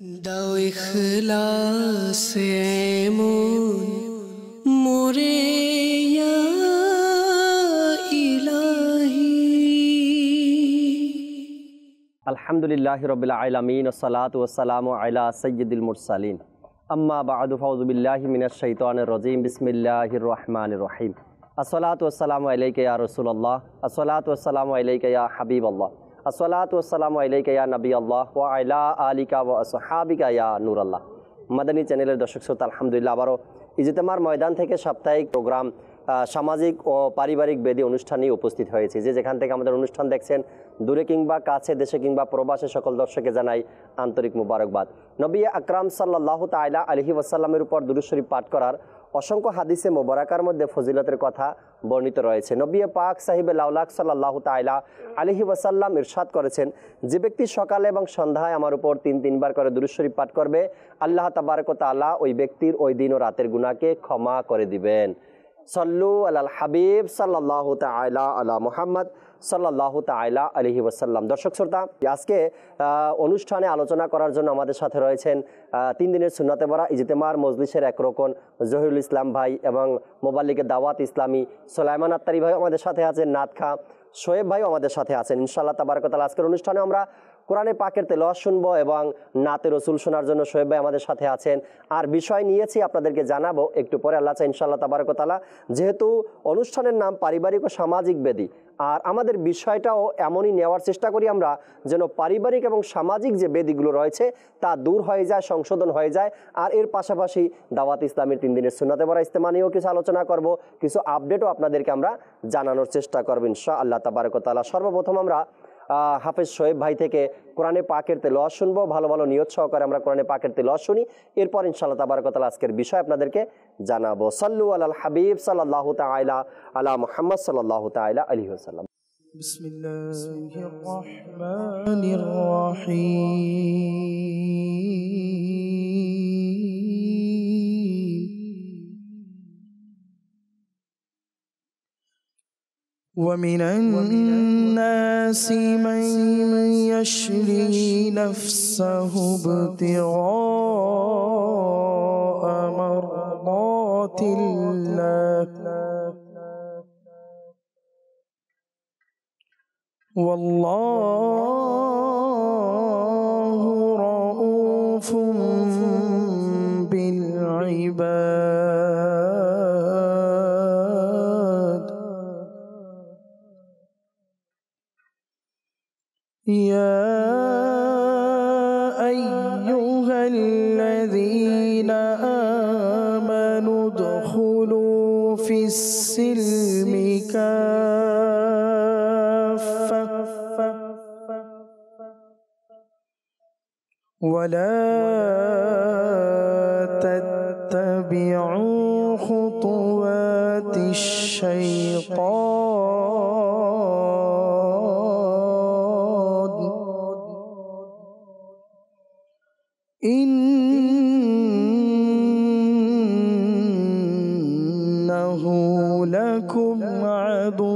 দাও ইখলাস এমন মোরে ইয়া ইলাহি। আলহামদুলিল্লাহি রাব্বিল আলামিন ওয়াসসালাতু ওয়াসসালামু আলা সাইয়্যিদিল মুরসালিন। আম্মা বা'দু ফাউযু বিল্লাহি মিনাশ শাইতানির রাজীম। বিসমিল্লাহির রহমানির রহিম। আসসালাতু ওয়াসসালামু আলাইকা ইয়া রাসূলুল্লাহ, আসসালাতু ওয়াসসালামু আলাইকা ইয়া হাবিবাল্লাহ, আসসালাতু ওয়াসসালামু আলাইকা ইয়া নবিয়াল্লাহ ওয়া আলা আলিকা ওয়া আসহাবিকা ইয়া নূরাল্লাহ। মাদানী চ্যানেলের দর্শক শ্রোতা, আলহামদুলিল্লাহ আবারও ইজতেমার ময়দান থেকে সাপ্তাহিক প্রোগ্রাম সামাজিক ও পারিবারিক বেদি অনুষ্ঠান নিয়ে উপস্থিত হয়েছে। যে যেখান থেকে আমাদের অনুষ্ঠান দেখছেন, দূরে কিংবা কাছে, দেশে কিংবা প্রবাসে, সকল দর্শককে জানাই আন্তরিক মুবারকবাদ। নবী আকরাম সাল্লাল্লাহু তাআলা আলাইহি ওয়াসাল্লামের উপর দুরূদ শরীফ পাঠ করার অসংখ্য হাদিসে মোবারকার মধ্যে ফজিলতের কথা বর্ণিত রয়েছে। নবী পাক সাহিবে লাউলাক সাল্লাল্লাহু তাআলা আলাইহি ওয়াসাল্লাম ইরশাদ করেছেন, যে ব্যক্তি সকালে এবং সন্ধ্যায় আমার উপর তিনবার করে দুরূদ শরীফ পাঠ করবে, আল্লাহ তাবারক ওয়া তাআলা ওই ব্যক্তির ওই দিন ও রাতের গুনাহকে ক্ষমা করে দিবেন। সল্লু আলাল হাবিব সাল্লাল্লাহু তাআলা আলা মুহাম্মদ সাল্লাল্লাহু তাআলা আলাইহি ওয়াসাল্লাম। দর্শক শ্রোতা, আজকে অনুষ্ঠানে আলোচনা করার জন্য আমাদের সাথে রয়েছেন 3 দিনের সুন্নতে ভরা ইজতেমার মজলিসের এক রকন জহিরুল ইসলাম ভাই এবং মোবাল্লিগে দাওয়াত ইসলামী সুলাইমান আত্তারি ভাই আমাদের সাথে আছেন, নাতখা শোয়েব ভাইও আমাদের সাথে আছেন। ইনশাআল্লাহ তাবারক ওয়া তাআলা আজকের অনুষ্ঠানে আমরা কোরআনে পাকের তেলাওয়াত শুনবো এবং নাতে রসুল শোনার জন্য শোয়েব ভাই আমাদের সাথে আছেন। আর বিষয় নিয়েছি আপনাদেরকে জানাবো একটু পরে, আল্লাহ চাই ইনশাআল্লাহ তাবারক ওয়া তাআলা। যেহেতু অনুষ্ঠানের নাম পারিবারিক ও সামাজিক বেদি, আর আমাদের বিষয়টাও এমনই নেওয়ার চেষ্টা করি আমরা যেন পারিবারিক এবং সামাজিক যে বেদিগুলো রয়েছে তা দূর হয়ে যায়, সংশোধন হয়ে যায়। আর এর পাশাপাশি দাওয়াত ইসলামের 3 দিনের সুন্নতে ভরা ইজতেমা নিয়েও কিছু আলোচনা করব, কিছু আপডেটও আপনাদেরকে আমরা জানানোর চেষ্টা করব ইনশাআল্লাহ তাবারক ওয়া তাআলা। সর্বপ্রথম আমরা হাফেজ শোয়েব ভাই থেকে কোরআনে পাকের তেলাওয়াত শুনবো। ভালো ভালো নিয়ত সহকারে আমরা কোরআনে পাকের তেলাওয়াত শুনি, এরপর ইনশাআল্লাহ তাবারক ওয়া তাআলা আজকের বিষয় আপনাদেরকে জানাবো। সাল্লু আলাল হাবিব সাল্লাল্লাহু তাআলা আলা মুহাম্মদ সাল্লাল্লাহু তাআলা আলাইহি ওয়াসাল্লাম। বিসমিল্লাহির রহমানির রহিম। ومن الناس من يشري نفسه ابتغاء مرضات الله والله رؤوف بالعباد. يا أيها الذين آمنوا ادخلوا في السلم كافة ولا تتبعوا خطوات الشيطان إنه لكم عدو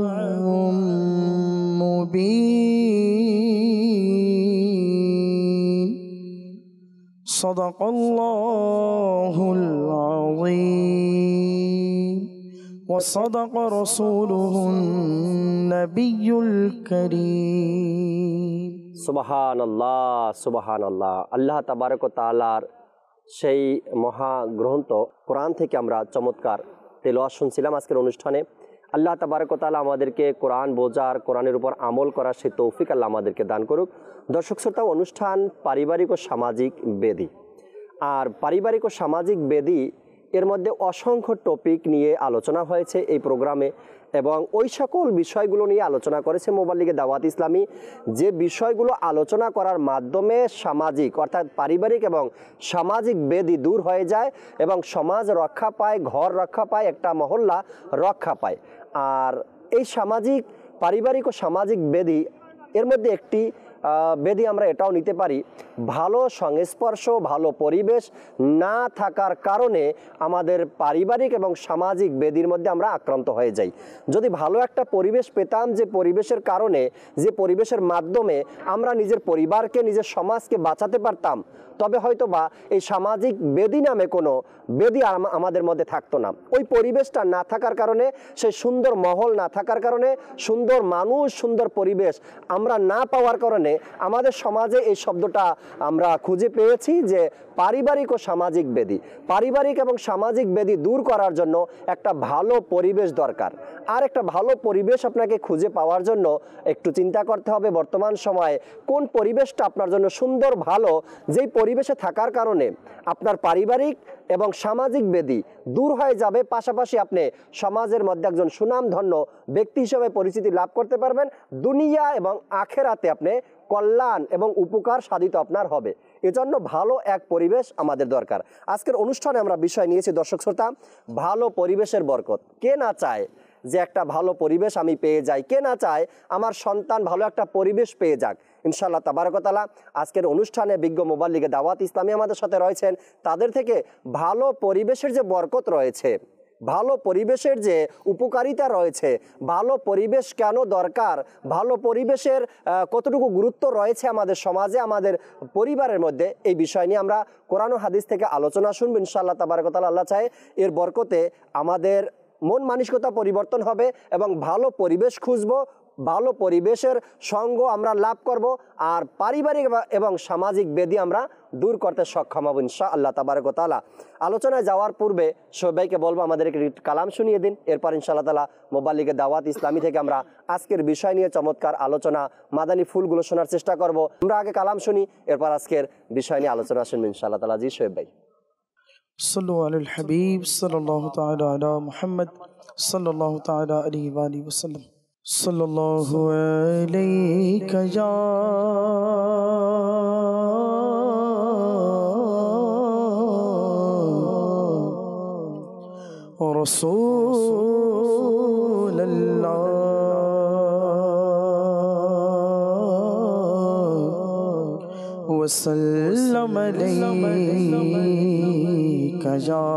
مبين. صدق الله العظيم وصدق رسوله النبي الكريم. সুবহানাল্লাহ, সুবহানাল্লাহ। আল্লাহ তাবারক ওয়া তাআলার সেই মহা গ্রন্থ কোরআন থেকে আমরা চমৎকার তেলাওয়াত শুনছিলাম আজকের অনুষ্ঠানে। আল্লাহ তাবারক ওয়া তাআলা আমাদেরকে কোরআন বোঝার, কোরআনের উপর আমল করার সেই তৌফিক আল্লাহ আমাদেরকে দান করুক। দর্শক শ্রোতা, অনুষ্ঠান পারিবারিক ও সামাজিক বেদি। আর পারিবারিক ও সামাজিক বেদি এর মধ্যে অসংখ্য টপিক নিয়ে আলোচনা হয়েছে এই প্রোগ্রামে এবং ওই সকল বিষয়গুলো নিয়ে আলোচনা করেছে মোবাল্লিগে দাওয়াত ইসলামী। যে বিষয়গুলো আলোচনা করার মাধ্যমে সামাজিক অর্থাৎ পারিবারিক এবং সামাজিক বেদি দূর হয়ে যায় এবং সমাজ রক্ষা পায়, ঘর রক্ষা পায়, একটা মহল্লা রক্ষা পায়। আর এই সামাজিক, পারিবারিক ও সামাজিক বেদি এর মধ্যে একটি বেদি আমরা এটাও নিতে পারি ভালো সংস্পর্শ, ভালো পরিবেশ না থাকার কারণে আমাদের পারিবারিক এবং সামাজিক ব্যাধির মধ্যে আমরা আক্রান্ত হয়ে যাই। যদি ভালো একটা পরিবেশ পেতাম, যে পরিবেশের কারণে, যে পরিবেশের মাধ্যমে আমরা নিজের পরিবারকে, নিজের সমাজকে বাঁচাতে পারতাম, তবে হয়তো বা এই সামাজিক ব্যাধি নামে কোনো ব্যাধি আমাদের মধ্যে থাকতো না। ওই পরিবেশটা না থাকার কারণে, সেই সুন্দর মহল না থাকার কারণে, সুন্দর মানুষ, সুন্দর পরিবেশ আমরা না পাওয়ার কারণে আমাদের সমাজে এই শব্দটা আমরা খুঁজে পেয়েছি যে পারিবারিক ও সামাজিক ব্যাধি। পারিবারিক এবং সামাজিক ব্যাধি দূর করার জন্য একটা ভালো পরিবেশ দরকার। আর একটা ভালো পরিবেশ আপনাকে খুঁজে পাওয়ার জন্য একটু চিন্তা করতে হবে বর্তমান সময়ে কোন পরিবেশটা আপনার জন্য সুন্দর, ভালো, যেই পরিবেশে থাকার কারণে আপনার পারিবারিক এবং সামাজিক ব্যাধি দূর হয়ে যাবে, পাশাপাশি আপনি সমাজের মধ্যে একজন সুনামধন্য ব্যক্তি হিসেবে পরিচিতি লাভ করতে পারবেন। দুনিয়া এবং আখেরাতে আপনি কল্যাণ এবং উপকার সাধিত আপনার হবে। এজন্য ভালো এক পরিবেশ আমাদের দরকার। আজকের অনুষ্ঠানে আমরা বিষয় নিয়েছি দর্শক শ্রোতা, ভালো পরিবেশের বরকত। কে না চায় যে একটা ভালো পরিবেশ আমি পেয়ে যাই? কে না চায় আমার সন্তান ভালো একটা পরিবেশ পেয়ে যাক? ইনশাআল্লাহ তাবারক ওয়া তাআলা আজকের অনুষ্ঠানে বিজ্ঞ মুবাল্লিগে দাওয়াত ইসলামী আমাদের সাথে রয়েছেন। তাদের থেকে ভালো পরিবেশের যে বরকত রয়েছে, ভালো পরিবেশের যে উপকারিতা রয়েছে, ভালো পরিবেশ কেন দরকার, ভালো পরিবেশের কতটুকু গুরুত্ব রয়েছে আমাদের সমাজে, আমাদের পরিবারের মধ্যে, এই বিষয় নিয়ে আমরা কোরআন ও হাদিস থেকে আলোচনা শুনবো ইনশাআল্লাহ তাবারক ওয়া তাআলা। আল্লাহ চায় এর বরকতে আমাদের মন মানসিকতা পরিবর্তন হবে এবং ভালো পরিবেশ খুঁজবো, ভালো পরিবেশের সঙ্গ আমরা লাভ করব, আর পারিবারিক এবং সামাজিক ব্যাধি আমরা দূর করতে সক্ষম হব ইনশাআল্লাহ তাবারক ওয়া তাআলা। আলোচনায় যাওয়ার পূর্বে সবাইকে বলবো আমাদের একটি কালাম শুনিয়ে দিন, এরপর ইনশাআল্লাহ তাআলা মুবাল্লিগে দাওয়াত ইসলামী থেকে আমরা আজকের বিষয় নিয়ে চমৎকার আলোচনা, মাদানী ফুলগুলো শোনার চেষ্টা করব। আমরা আগে কালাম শুনি, এরপর আজকের বিষয় নিয়ে আলোচনা শুনবো ইনশাআল্লাহ তাআলা। জি শোয়েব ভাই। صلوا على الحبيب صلى الله تعالى على محمد صلى الله تعالى عليه وآله وسلم صلى الله عليك يا رسول الله وسلم عليك يا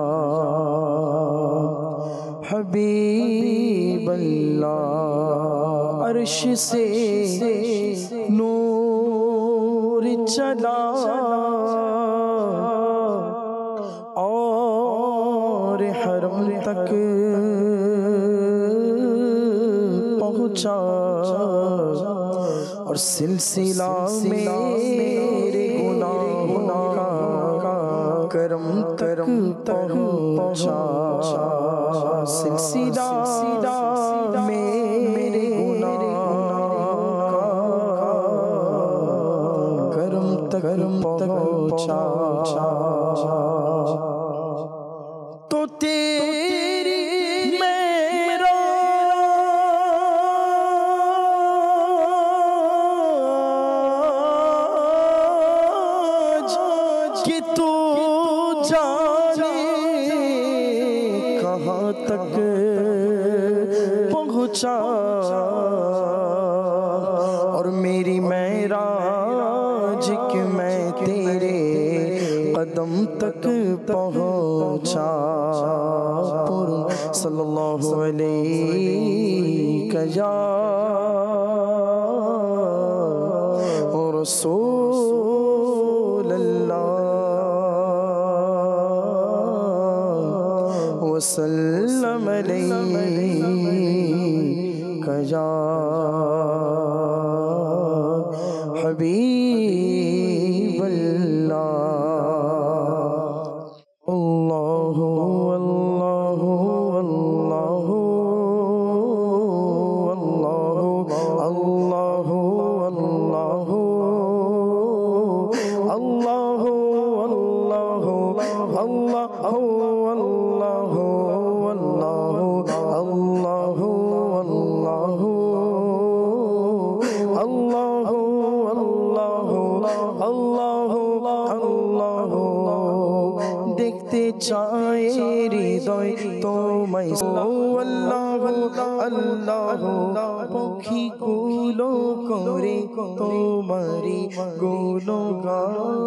حبیب اللہ۔ عرش سے نور چلا اور حرم تک پہنچا، اور سلسلہ میرے گناہوں کا کرم تک پہنچا، سلسلہ میرے گناہوں کا کرم تک پہنچا، تو تیری معراج کہ تو جانے کہاں تک پہنچا، اور میری معراج کہ میں تیرے قدم تک پہنچا۔ صلی اللہ علیہ یا رسول اللہ وسلم علیک یا حبیب اللہ۔ اللہ اللہ اللہ اللہ اللہ اللہ اللہ দেখতে চাই হৃদয় তোমায়, আল্লাহ আল্লাহ পক্ষীগুলো করে তোমারি গুণগান,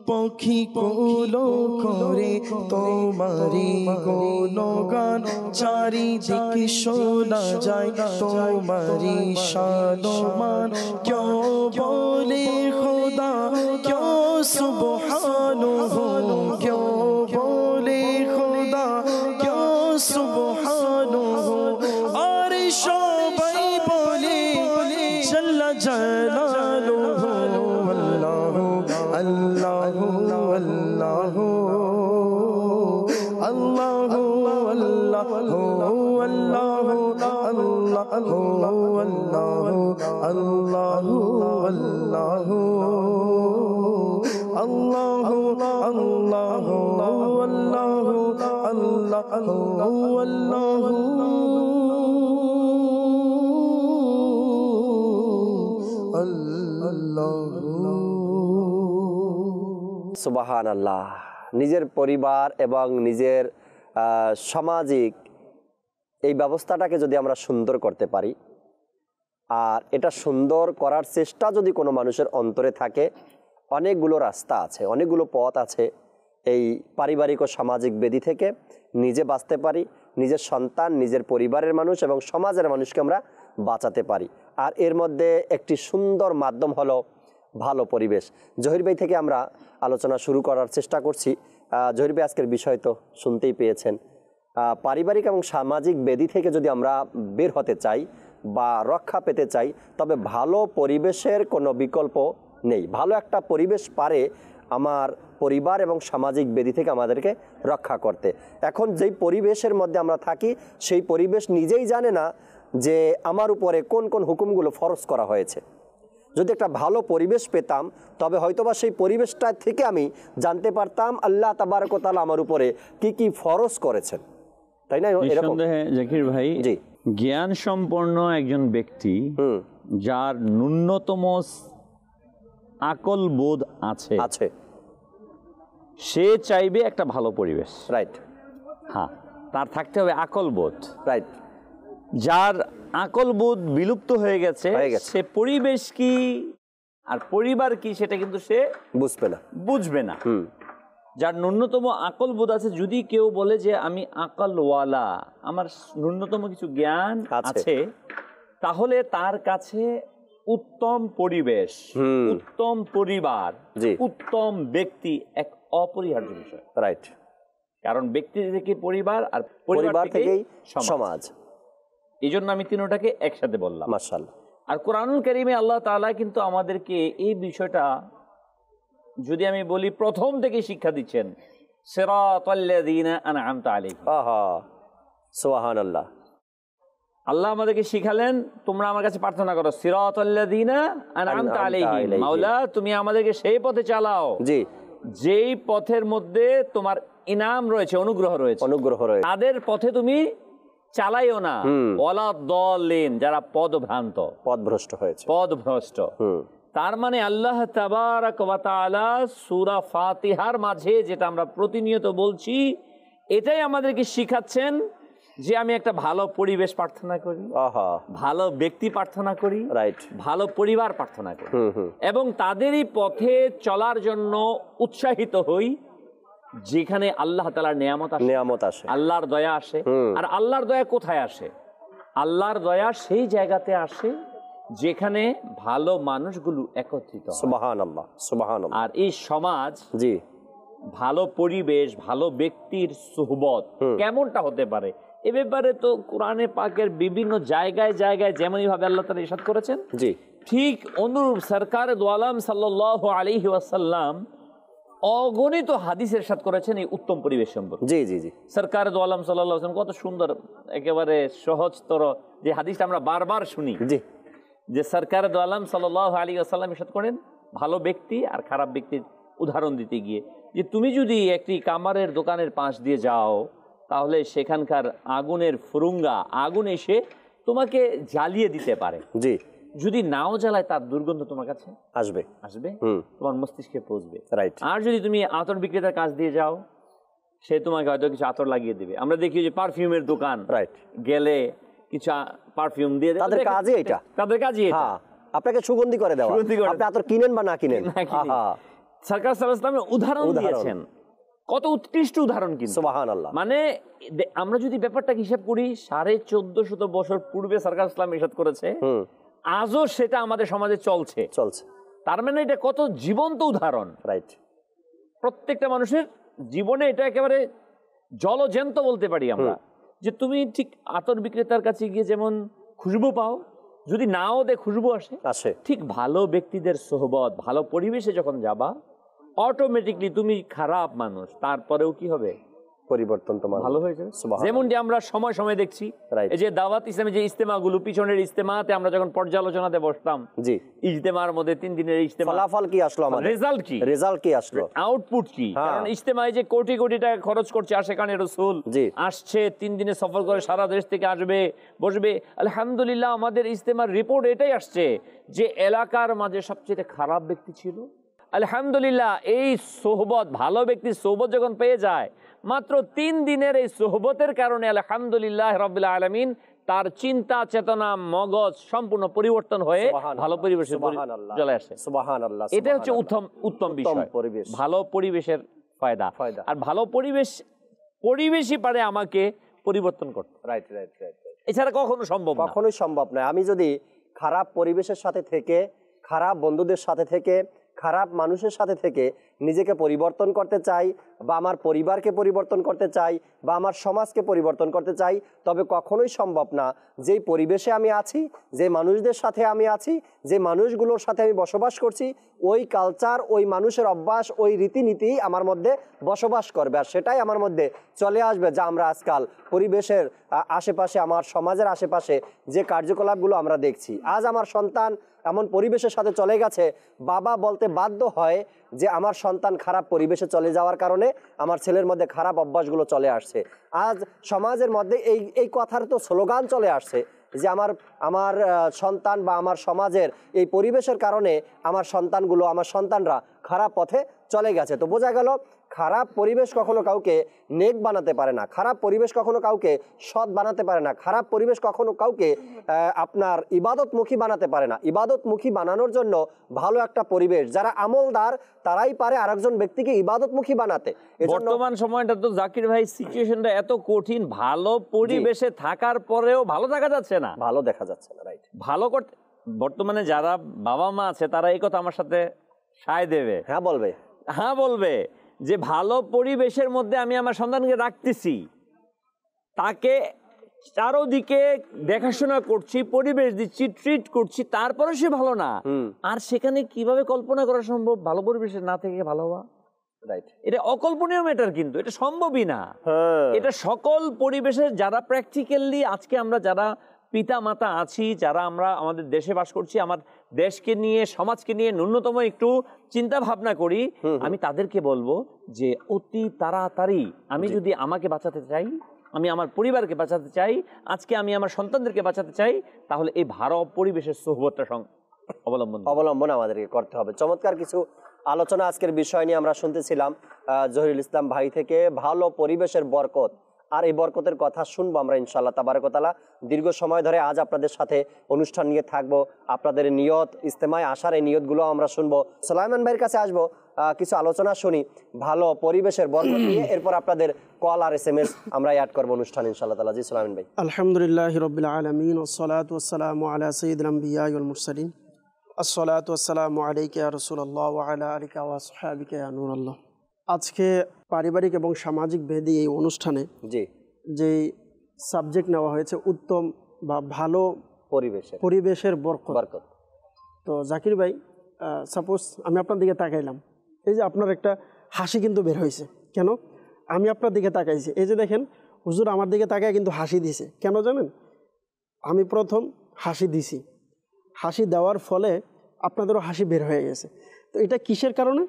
পাখি কুলো করে তোমারি গুণগান, চারিদিকে শোনা যায় তোমারি শানমান। ক্যা বলে খোদা ক্যা সুবহানাহু, ক্যা বলে খোদা ক্যা সুবহানাহু, আর সবাই বলে জাল্লা জালালুহু। আল্লাহু আল্লাহু আল্লাহু আল্লাহু আল্লাহু আল্লাহু আল্লাহু আল্লাহু আল্লাহু আল্লাহু আল্লাহু আল্লাহু সুবহানাল্লাহ। নিজের পরিবার এবং নিজের সামাজিক এই ব্যবস্থাটাকে যদি আমরা সুন্দর করতে পারি, আর এটা সুন্দর করার চেষ্টা যদি কোনো মানুষের অন্তরে থাকে, অনেকগুলো রাস্তা আছে, অনেকগুলো পথ আছে এই পারিবারিক ও সামাজিক বেদি থেকে নিজে বাঁচতে পারি, নিজের সন্তান, নিজের পরিবারের মানুষ এবং সমাজের মানুষকে আমরা বাঁচাতে পারি। আর এর মধ্যে একটি সুন্দর মাধ্যম হলো ভালো পরিবেশ। জহির ভাই থেকে আমরা আলোচনা শুরু করার চেষ্টা করছি। জহির ভাই, আজকের বিষয় তো শুনতেই পেয়েছেন। পারিবারিক এবং সামাজিক বেদি থেকে যদি আমরা বের হতে চাই বা রক্ষা পেতে চাই, তবে ভালো পরিবেশের কোনো বিকল্প নেই। ভালো একটা পরিবেশ পারে আমার পরিবার এবং সামাজিক বেদি থেকে আমাদেরকে রক্ষা করতে। এখন যেই পরিবেশের মধ্যে আমরা থাকি, সেই পরিবেশ নিজেই জানে না যে আমার উপরে কোন কোন হুকুমগুলো ফরজ করা হয়েছে। যদি একটা ভালো পরিবেশ পেতাম, তবে হয়তোবা সেই পরিবেশটা থেকে আমি জানতে পারতাম আল্লাহ তাবারক ওয়া তাআলা আমার উপরে কি কি ফরজ করেছেন, তাই না? নিঃসন্দেহে জাকির ভাই, জি, জ্ঞান সম্পন্ন একজন ব্যক্তি যার ন্যূনতম আকল বোধ আছে আছে সে চাইবে একটা ভালো পরিবেশ। রাইট। হ্যাঁ, তার থাকতে হবে আকল বোধ। রাইট। যার আকল বোধ বিলুপ্ত হয়ে গেছে সে পরিবেশ কি আর পরিবার কি সেটা কিন্তু সে বুঝবে না। যার ন্যূনতম আকল বোধ আছে, যদি কেউ বলে যে আমি আকলওয়ালা, আমার ন্যূনতম কিছু জ্ঞান আছে, তাহলে তার কাছে উত্তম পরিবেশ, উত্তম পরিবার, উত্তম ব্যক্তি এক অপরিহার্য বিষয়। রাইট। কারণ ব্যক্তি থেকে পরিবার আর পরিবার থেকেই সমাজ। এই জন্য আমি তিনটাকে একসাথে বললাম। মাশাআল্লাহ। আর কোরআনুল কারীমে আল্লাহ তাআলা কিন্তু আমাদেরকে এই বিষয়টা, যদি আমি বলি, প্রথম থেকে শিক্ষা দিচ্ছেন। সিরাতাল্লাযীনা আনআমতা আলাইহিম। সুবহানাল্লাহ। আল্লাহ আমাদেরকে শিখালেন, তোমরা আমার কাছে প্রার্থনা করো, সিরাতাল্লাযীনা আনআমতা আলাইহিম, মাওলা তুমি আমাদেরকে সেই পথে চালাও জি, যেই পথের মধ্যে তোমার ইনাম রয়েছে, অনুগ্রহ রয়েছে, তাদের পথে তুমি চালাইও না ওয়ালা দাল্লিন, যারা পদভ্রষ্ট হয়েছে, পদভ্রষ্ট। তার মানে আল্লাহ তাবারাক ওয়া তাআলা সূরা ফাতিহার মাঝে যেটা আমরা প্রতিনিয়ত বলছি, এটাই আমাদেরকে শিখাচ্ছেন যে আমি একটা ভালো পরিবেশ প্রার্থনা করি, ভালো ব্যক্তি প্রার্থনা করি, ভালো পরিবার প্রার্থনা করি, এবং তাদেরই পথে চলার জন্য উৎসাহিত হই যেখানে আল্লাহ তাআলার নিয়ামত আসে, আল্লাহর দয়া আসে। আর আল্লাহর দয়া কোথায় আসে? আল্লাহর দয়া সেই জায়গাতে আসে যেখানে ভালো মানুষগুলো একত্রিত। সুবহানাল্লাহ, সুবহানাল্লাহ। আর এই সমাজ, জি, ভালো পরিবেশ, ভালো ব্যক্তির সুহবত কেমনটা হতে পারে, এ ব্যাপারে তো কোরআনে পাকের বিভিন্ন জায়গায় জায়গায় যেমনই ভাবে আল্লাহ তাআলা ইরশাদ করেছেন, জি, ঠিক অনুরূপ সরকার দু আলম সাল্লাল্লাহু আলাইহি ওয়াসাল্লাম অগণিত হাদিস ইরশাদ করেছেন এই উত্তম পরিবেশ সম্পর্কে। জি জি জি। সরকার দু আলম সাল্লাল্লাহু আলাইহি ওয়াসাল্লাম কত সুন্দর, একেবারে সহজতর যে হাদিসটা আমরা বারবার শুনি, জি, যে সরকার দু আলম সাল্লাল্লাহু আলাইহি ওয়াসাল্লাম ইরশাদ করেন ভালো ব্যক্তি আর খারাপ ব্যক্তির উদাহরণ দিতে গিয়ে, যে তুমি যদি একটি কামারের দোকানের পাশ দিয়ে যাও, তাহলে সেখানকার আগুনের ফুরুঙ্গা, আগুন এসে তোমাকে জ্বালিয়ে দিতে পারে, জি, যদি নাও জ্বালায় তার দুর্গন্ধ তোমার কাছে আসবে, তোমার মস্তিষ্কে পৌঁছবে, রাইট। আর যদি তুমি আতর বিক্রেতার কাছ দিয়ে যাও, সে তোমাকে হয়তো কিছু আতর লাগিয়ে দেবে। আমরা দেখি যে পারফিউমের দোকান, রাইট, গেলে কিছু পারফিউম দিয়ে দেয়। তাদের কাজই এটা। তাদের কাজই এটা। হ্যাঁ, আপনাকে সুগন্ধি করে দেওয়া। সুগন্ধি করে- আপনি আতর কিনেন বা না কিনেন। আহা। সরকার সাল্লাল্লাহু আলাইহি ওয়াসাল্লাম উদাহরণ দিয়েছেন, কত উৎকৃষ্ট উদাহরণ কিন্তু। সুবহানাল্লাহ। মানে আমরা যদি ব্যাপারটা হিসাব করি 1450 বছর পূর্বে সরকার ইসলাম ইরশাদ করেছে, আজও সেটা আমাদের সমাজে চলছে। তার মানে এটা কত জীবন্ত উদাহরণ। রাইট। প্রত্যেকটা মানুষের জীবনে এটা একেবারে জলজ্যান্ত বলতে পারি আমরা, যে তুমি ঠিক আতর বিক্রেতার কাছে গিয়ে যেমন খুশবু পাও, যদি নাও দে খুশবু আসে, ঠিক ভালো ব্যক্তিদের সোহবত, ভালো পরিবেশে যখন যাবা, অটোমেটিকলি তুমি খারাপ মানুষ, তারপরেও কি হবে? পরিবর্তন তোমার ভালো হয়ে যাবে। যেমনটি আমরা সময় সময় দেখছি, এই যে দাওয়াত ইসলামী যে ইজতেমাগুলো, পিছনের ইজতেমাতে আমরা যখন পর্যালোচনাতে বসতাম, জি, ইজতেমার মধ্যে 3 দিনের ইজতেমা, ফলাফল কি আসলো, আমাদের রেজাল্ট কি আসলো, আউটপুট কি? কারণ ইজতেমায় যে কোটি কোটি টাকা খরচ করছে আশিকানে রাসূল, আসছে 3 দিনে সফর করে, সারা দেশ থেকে আসবে, বসবে। আলহামদুলিল্লাহ, আমাদের ইজতেমার রিপোর্ট এটাই আসছে যে এলাকার মাঝে সবচেয়ে খারাপ ব্যক্তি ছিল। আলহামদুলিল্লাহ, এই সোহবত, ভালো ব্যক্তির সোহবত যখন পেয়ে যায়, মাত্র 3 দিনের এই সোহবতের কারণে আলহামদুলিল্লাহ রাব্বিল আলামিন তার চিন্তা চেতনা মগজ সম্পূর্ণ পরিবর্তন হয়ে ভালো পরিবেশে চলে আসে। সুবহানাল্লাহ। এটা হচ্ছে উত্তম বিষয়, ভালো পরিবেশের ফায়দা। আর ভালো পরিবেশই পারে আমাকে পরিবর্তন করতে। রাইট। এছাড়া কখনোই সম্ভব নয়। আমি যদি খারাপ পরিবেশের সাথে থেকে, খারাপ বন্ধুদের সাথে থেকে, খারাপ মানুষের সাথে থেকে নিজেকে পরিবর্তন করতে চাই, বা আমার পরিবারকে পরিবর্তন করতে চাই, বা আমার সমাজকে পরিবর্তন করতে চাই, তবে কখনোই সম্ভব না। যেই পরিবেশে আমি আছি, যে মানুষদের সাথে আমি আছি, যে মানুষগুলোর সাথে আমি বসবাস করছি, ওই কালচার, ওই মানুষের অভ্যাস, ওই রীতিনীতি আমার মধ্যে বসবাস করবে, আর সেটাই আমার মধ্যে চলে আসবে। যা আমরা আজকাল পরিবেশের আশেপাশে, আমার সমাজের আশেপাশে যে কার্যকলাপগুলো আমরা দেখছি, আজ আমার সন্তান এমন পরিবেশের সাথে চলে গেছে, বাবা বলতে বাধ্য হয় যে আমার সন্তান খারাপ পরিবেশে চলে যাওয়ার কারণে আমার ছেলের মধ্যে খারাপ অভ্যাসগুলো চলে আসছে। আজ সমাজের মধ্যে এই কথার তো স্লোগান চলে আসছে যে আমার সন্তান বা আমার সমাজের এই পরিবেশের কারণে আমার সন্তানরা খারাপ পথে চলে গেছে। তো বোঝা গেল, খারাপ পরিবেশ কখনো কাউকে নেক বানাতে পারে না, খারাপ পরিবেশ কখনো কাউকে সৎ বানাতে পারে না, খারাপ পরিবেশ কখনো কাউকে আপনার ইবাদতমুখী বানাতে পারে না। ইবাদতমুখী বানানোর জন্য ভালো একটা পরিবেশ, যারা আমলদার তারাই পারে আরেকজন ব্যক্তিকে ইবাদতমুখী বানাতে। বর্তমান সময়টা তো জাকির ভাই, সিচুয়েশনটা এত কঠিন, ভালো পরিবেশে থাকার পরেও ভালো থাকা যাচ্ছে না, ভালো দেখা যাচ্ছে না। রাইট। ভালো করতে বর্তমানে যারা বাবা মা আছে তারা এই কথা আমার সাথে সায় দেবে, হ্যাঁ বলবে যে ভালো পরিবেশের মধ্যে আমি আমার সন্তানকে রাখতেছি, তাকে চারোদিকে দেখাশোনা করছি, পরিবেশ দিচ্ছি, ট্রিট করছি, তারপরে সে ভালো না, আর সেখানে কিভাবে কল্পনা করা সম্ভব ভালো পরিবেশে না থেকে ভালো হওয়া? এটা অকল্পনীয় ম্যাটার, কিন্তু এটা সম্ভবই না। এটা সকল পরিবেশের যারা প্র্যাকটিক্যালি আজকে আমরা যারা পিতা মাতা আছি, যারা আমরা আমাদের দেশে বাস করছি, আমার দেশকে নিয়ে, সমাজকে নিয়ে ন্যূনতম একটু চিন্তা ভাবনা করি, আমি তাদেরকে বলবো যে অতি তাড়াতাড়ি আমি যদি আমাকে বাঁচাতে চাই, আমি আমার পরিবারকে বাঁচাতে চাই, আজকে আমি আমার সন্তানদেরকে বাঁচাতে চাই, তাহলে এই ভালো পরিবেশের সোহবতটা অবলম্বন আমাদেরকে করতে হবে। চমৎকার কিছু আলোচনা আজকের বিষয় নিয়ে আমরা শুনতেছিলাম জহিরুল ইসলাম ভাই থেকে, ভালো পরিবেশের বরকত। আর এই বরকতের কথা শুনবো আমরা ইনশাআল্লাহ তাবারক ওয়া তাআলা। দীর্ঘ সময় ধরে আজ আপনাদের সাথে অনুষ্ঠান নিয়ে থাকবো, আপনাদের নিয়ত, ইজতেমায় আসার এই নিয়তগুলো আমরা শুনবো। সুলাইমান ভাইয়ের কাছে আসবো, কিছু আলোচনা শুনি ভালো পরিবেশের বরকত নিয়ে, এরপর আপনাদের কল আর SMS আমরা অ্যাড করবো অনুষ্ঠান ইনশাআল্লাহ তাআলা। জি সুলাইমান ভাই। আলহামদুলিল্লাহি রাব্বিল আলামিন, ওয়াসসালাতু ওয়াসসালামু আলা সাইয়্যিদিল আমবিয়া ওয়াল মুরসালিন, আসসালাতু ওয়াসসালামু আলাইকা ইয়া রাসূলুল্লাহ ওয়া আলা আলিকা ওয়া আসহাবিকা ইয়া নূরাল্লাহ। আজকে পারিবারিক এবং সামাজিক ভেদে এই অনুষ্ঠানে যে সাবজেক্ট নেওয়া হয়েছে উত্তম বা ভালো পরিবেশের বরকত। তো জাকির ভাই, সাপোজ আমি আপনার দিকে তাকাইলাম, এই যে আপনার একটা হাসি কিন্তু বের হয়েছে, কেন? আমি আপনার দিকে তাকাইছি, এই যে দেখেন হুজুর আমার দিকে তাকায় কিন্তু হাসি দিছে, কেন জানেন? আমি প্রথম হাসি দিছি, হাসি দেওয়ার ফলে আপনাদেরও হাসি বের হয়ে গেছে। তো এটা কিসের কারণে?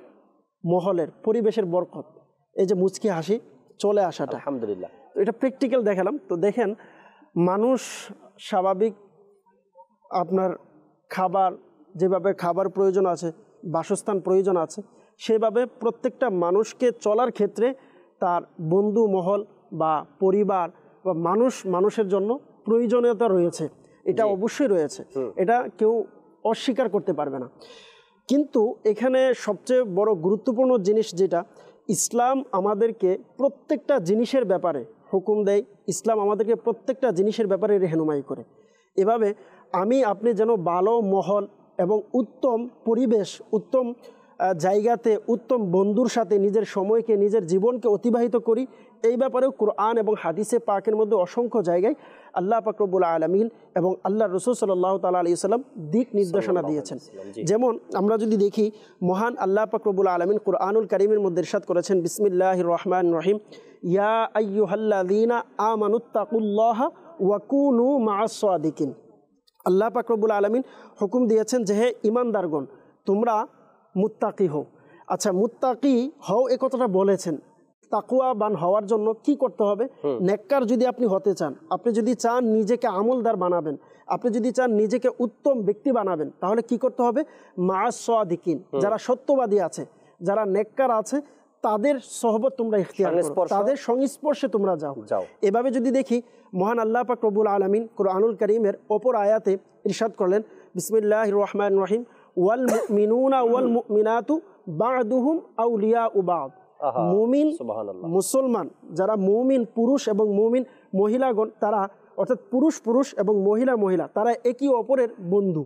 মহলের পরিবেশের বরকত, এই যে মুচকি হাসি চলে আসাটা, আলহামদুলিল্লাহ। এটা প্র্যাকটিক্যাল দেখালাম। তো দেখেন, মানুষ স্বাভাবিক আপনার যেভাবে খাবার প্রয়োজন আছে, বাসস্থান প্রয়োজন আছে, সেভাবে প্রত্যেকটা মানুষকে চলার ক্ষেত্রে তার বন্ধু মহল বা পরিবার বা মানুষের জন্য প্রয়োজনীয়তা রয়েছে, এটা অবশ্যই রয়েছে, এটা কেউ অস্বীকার করতে পারবে না। কিন্তু এখানে সবচেয়ে বড় গুরুত্বপূর্ণ জিনিস যেটা, ইসলাম আমাদেরকে প্রত্যেকটা জিনিসের ব্যাপারে হুকুম দেয়, ইসলাম আমাদেরকে প্রত্যেকটা জিনিসের ব্যাপারে রেহনুমাই করে। এভাবে আমি আপনি যেন ভালো মহল এবং উত্তম পরিবেশ, উত্তম জায়গাতে, উত্তম বন্ধুর সাথে নিজের সময়কে, নিজের জীবনকে অতিবাহিত করি, এই ব্যাপারেও কোরআন এবং হাদিসে পাকের মধ্যে অসংখ্য জায়গায় আল্লাহ পাক রব্বুল আলামিন এবং আল্লাহ রাসূল সাল্লাল্লাহু তাআলা আলাইহি সাল্লাম দিক নির্দেশনা দিয়েছেন। যেমন আমরা যদি দেখি, মহান আল্লাহ পাক রব্বুল আলামিন কোরআনুল কারীমের মধ্যে ইরশাদ করেছেন, বিসমিল্লাহির রহমানির রহিম, ইয়া আইয়ুহাল্লাযীনা আমানুত্তাকুল্লাহা ওয়া কুনু মা'আস সাদিকিন। আল্লাহ পাক রব্বুল আলামিন হুকুম দিয়েছেন যে হে ঈমানদারগণ, তোমরা মুত্তাকি হও। আচ্ছা, মুত্তাকি হও এ কথাটা বলেছেন, তাকওয়াবান হওয়ার জন্য কি করতে হবে? নেককার যদি আপনি হতে চান, আপনি যদি চান নিজেকে আমলদার বানাবেন, আপনি যদি চান নিজেকে উত্তম ব্যক্তি বানাবেন, তাহলে কি করতে হবে? মা'আস সাদিকিন, যারা সত্যবাদী আছে, যারা নেককার আছে, তাদের সহবত তোমরা ইখতিয়ার করো, তাদের সংস্পর্শে তোমরা যাও। এভাবে যদি দেখি, মহান আল্লাহ পাক রব্বুল আলামিন কোরআনুল কারীমের অপর আয়াতে ইরশাদ করলেন, বিসমিল্লাহির রহমানির রহিম, ওয়াল মুমিনুনা ওয়াল মুমিনাতু বা'দুহুম আউলিয়াউ বা'দ। মুমিন মুসলমান যারা মুমিন পুরুষ এবং মুমিন মহিলাগণ, তারা অর্থাৎ পুরুষ পুরুষ এবং মহিলা মহিলা, তারা একে অপরের বন্ধু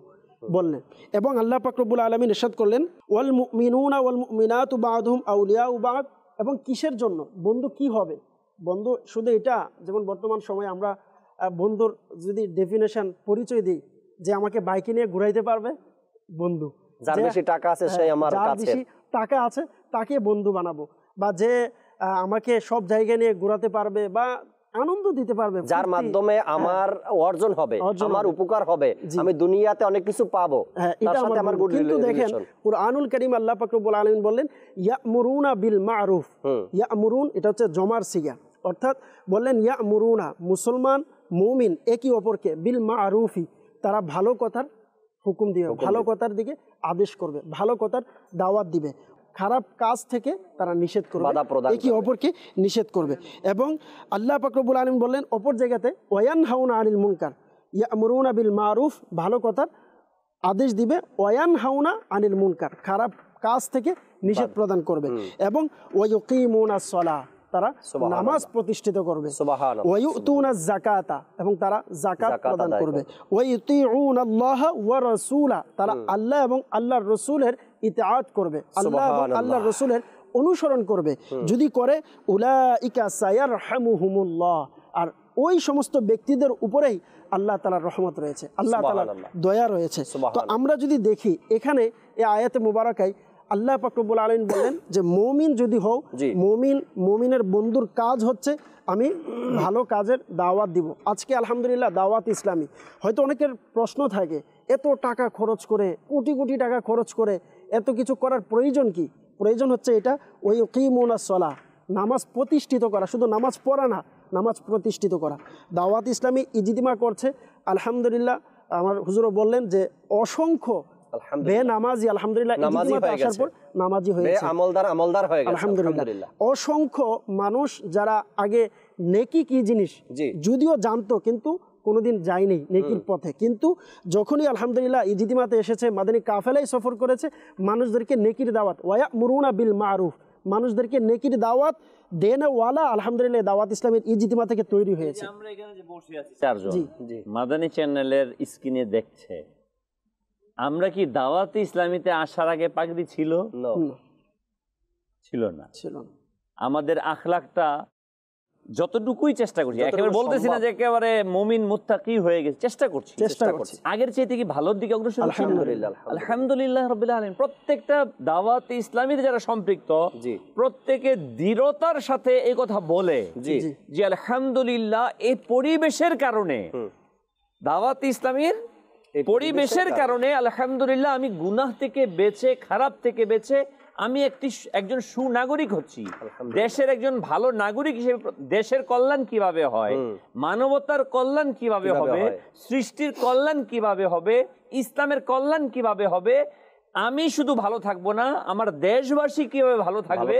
বললেন। এবং আল্লাহ পাক রব্বুল আলামিন ইরশাদ করলেন, ওয়াল মুমিনুনা ওয়াল মুমিনাতু বা'দুহুম আউলিয়াউ বা'দ। এবং কিসের জন্য বন্ধু? কি হবে বন্ধু? শুধু এটা, যেমন বর্তমান সময়ে আমরা বন্ধুর যদি ডেফিনেশন পরিচয় দিই, যে আমাকে বাইকে নিয়ে ঘুরাইতে পারবে বন্ধু, যার বেশি টাকা আছে সে আমার কাছে, যার বেশি টাকা আছে তাকে বন্ধু বানাবো, বা যে আমাকে সব জায়গায় নিয়ে ঘোরাতে পারবে বা আনন্দ দিতে পারবে, যার মাধ্যমে আমার অর্জন হবে, আমার উপকার হবে, আমি দুনিয়াতে অনেক কিছু পাবো, তার সাথে আমার গুড রিলেশন। কিন্তু দেখেন কুরআনুল কারীম আল্লাহ পাক রব্বুল আলামিন বললেন, ইয়া'মুরুনা বিল মা'রুফ। ইয়া'মুরুন এটা হচ্ছে জমার সিগা, অর্থাৎ বললেন ইয়া'মুরুনা, মুসলমান মুমিন একে অপরকে, বিল মা'রুফি, তারা ভালো কথার হুকুম দিবে, ভালো কথার দিকে আদেশ করবে, ভালো কথার দাওয়াত দিবে, খারাপ কাজ থেকে তারা নিষেধ করবে, একে অপরকে নিষেধ করবে। এবং আল্লাহ পাক রব্বুল আলামিন বললেন অপর জায়গাতে, ওয়ায়ানহাউনা আনিল মুনকার, ইয়া'মুরুনা বিল মা'রুফ, ভালো কথার আদেশ দিবে, ওয়ায়ানহাউনা আনিল মুনকার, খারাপ কাজ থেকে নিষেধ প্রদান করবে। এবং ওয়ায়ুকিমুনাস সালাহ, তারা নামাজ প্রতিষ্ঠিত করবে, ওয়ায়ুতুনাজ যাকাতা, এবং তারা যাকাত প্রদান করবে, ওয়ায়ুতিউনাল্লাহ ওয়া রাসূলা, তারা আল্লাহ এবং আল্লাহর রাসূলের ইতিআত করবে, আল্লাহ এবং আল্লাহর রাসূলের অনুসরণ করবে। যদি করে, উলাইকা সায়ারহামুহুমুল্লাহ, আর ওই সমস্ত ব্যক্তিদের উপরেই আল্লাহ তাআলার রহমত রয়েছে, আল্লাহ তাআলার দয়া রয়েছে। তো আমরা যদি দেখি এখানে এই আয়াতে মুবারাকায় আল্লাহ পাক রব্বুল আলামিন বললেন যে মুমিন যদি হও, মুমিনের বন্ধুর কাজ হচ্ছে আমি ভালো কাজের দাওয়াত দিব। আজকে আলহামদুলিল্লাহ দাওয়াত ইসলামী, হয়তো অনেকের প্রশ্ন থাকে, এত টাকা খরচ করে, কোটি কোটি টাকা খরচ করে এত কিছু করার প্রয়োজন কি? প্রয়োজন হচ্ছে এটা, ওই কিমুনাস সালাহ, নামাজ প্রতিষ্ঠিত করা, শুধু নামাজ পড়া না, নামাজ প্রতিষ্ঠিত করা। দাওয়াত ইসলামী ইজতিমা করছে, আলহামদুলিল্লাহ আমার হুজুরও বললেন যে অসংখ্য বেনামাজি আলহামদুলিল্লাহ ইজতিমাতে আসার পর নামাজি হয়েছে, আমলদার হয়ে গেছে আলহামদুলিল্লাহ। অসংখ্য মানুষ যারা আগে নেকি কি জিনিস যদিও জানতো কিন্তু কোনোদিন যায়নি নেকির পথে, কিন্তু যখনই আলহামদুলিল্লাহ ইজতিমাতে এসেছে, মাদানী কাফেলাই সফর করেছে, মানুষদেরকে নেকির দাওয়াত, ওয়ায়া'মুরুনা বিল মা'রুফ, মানুষদেরকে নেকির দাওয়াত দেনওয়ালা আলহামদুলিল্লাহ দাওয়াত ইসলামের ইজতিমা থেকে তৈরি হয়েছে। আমরা এখানে যে বসে আছি চারজন, মাদানী চ্যানেলের স্ক্রিনে দেখছে, আমরা কি দাওয়াত ইসলামীতে আসার আগে পাগড়ি ছিল? ছিল না। আমাদের আখলাকটা যতটুকুই চেষ্টা করছি, একেবারে বলতেছি না যে একেবারে মুমিন মুত্তাকি হয়ে গেছে, চেষ্টা করছি আগের চাইতে কি ভালোর দিকে অগ্রসর। আলহামদুলিল্লাহ, আলহামদুলিল্লাহ রাব্বিল আলামিন। প্রত্যেকটা দাওয়াত ইসলামীর যারা সম্পৃক্ত, প্রত্যেকে দৃঢ়তার সাথে এই কথা বলে যে আলহামদুলিল্লাহ এই পরিবেশের কারণে, দাওয়াত ইসলামীর পরিবেশের কারণে আলহামদুলিল্লাহ আমি গুনাহ থেকে বেঁচে, খারাপ থেকে বেঁচে আমি একজন সুনাগরিক হচ্ছি, দেশের একজন ভালো নাগরিক হিসেবে। দেশের কল্যাণ কিভাবে হয়, মানবতার কল্যাণ কিভাবে হবে, সৃষ্টির কল্যাণ কিভাবে হবে, ইসলামের কল্যাণ কিভাবে হবে, আমি শুধু ভালো থাকবো না, আমার দেশবাসী কিভাবে ভালো থাকবে,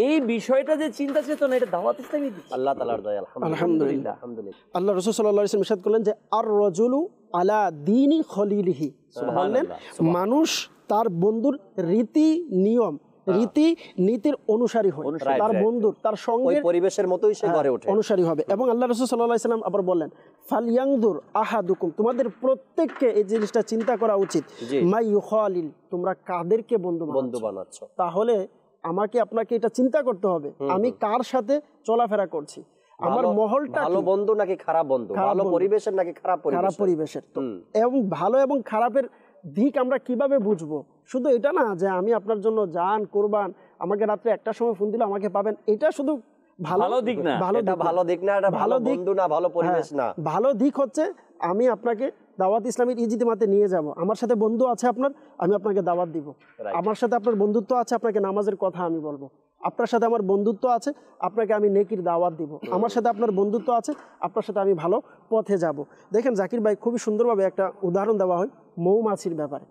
এই বিষয়টা যে চিন্তা চেতনা, এটা দাওয়াত ইসলামী। আল্লাহ তাআলার দয়া, আলহামদুলিল্লাহ। আল্লাহ রাসূল সাল্লাল্লাহু আলাইহি ওয়াসাল্লাম ইরশাদ করলেন যে আর রাজুলু আলা দীনি খলিলিহি, বললেন মানুষ তার বন্ধুর রীতি নিয়ম, রীতি নীতির অনুসারী হয়, তার বন্ধুর, তার সঙ্গে পরিবেশের মতোই সে গড়ে ওঠে, অনুসারী হবে। এবং আল্লাহ রাসূল সাল্লাল্লাহু আলাইহি ওয়াসাল্লাম আবার বললেন ফালইয়ানদুর আহাদুকুম, তোমাদের প্রত্যেককে এই জিনিসটা চিন্তা করা উচিত, মা ইউখালিল, তোমরা কাদেরকে বন্ধু বানাচ্ছ। তাহলে আমাকে আপনাকে এটা চিন্তা করতে হবে, আমি কার সাথে চলাফেরা করছি, আমার মহলটা ভালো বন্ধু নাকি খারাপ বন্ধু, ভালো পরিবেশের নাকি খারাপ পরিবেশের। এবং ভালো এবং খারাপের দিক আমরা কিভাবে বুঝবো? শুধু এটা না যে আমি আপনার জন্য জান কোরবান, আমাকে রাত্রে 1টার সময় ফোন দিলে আমাকে পাবেন, এটা শুধু ভালো দিক না, ভালো দিক না, এটা ভালো বন্ধু না, ভালো পরিবেশ না। ভালো দিক হচ্ছে আমি আপনাকে দাওয়াত ইসলামীর ইজতিমাতে নিয়ে যাব, আমার সাথে বন্ধু আছে আপনার, আমি আপনাকে দাওয়াত দিব। আমার সাথে আপনার বন্ধুত্ব আছে, আপনাকে নামাজের কথা আমি বলবো। আপনার সাথে আমার বন্ধুত্ব আছে, আপনাকে আমি নেকির দাওয়াত দিব। আমার সাথে আপনার বন্ধুত্ব আছে, আপনার সাথে আমি ভালো পথে যাব। দেখেন জাকির ভাই, খুবই সুন্দরভাবে একটা উদাহরণ দেওয়া হয় মৌমাছির ব্যাপারে।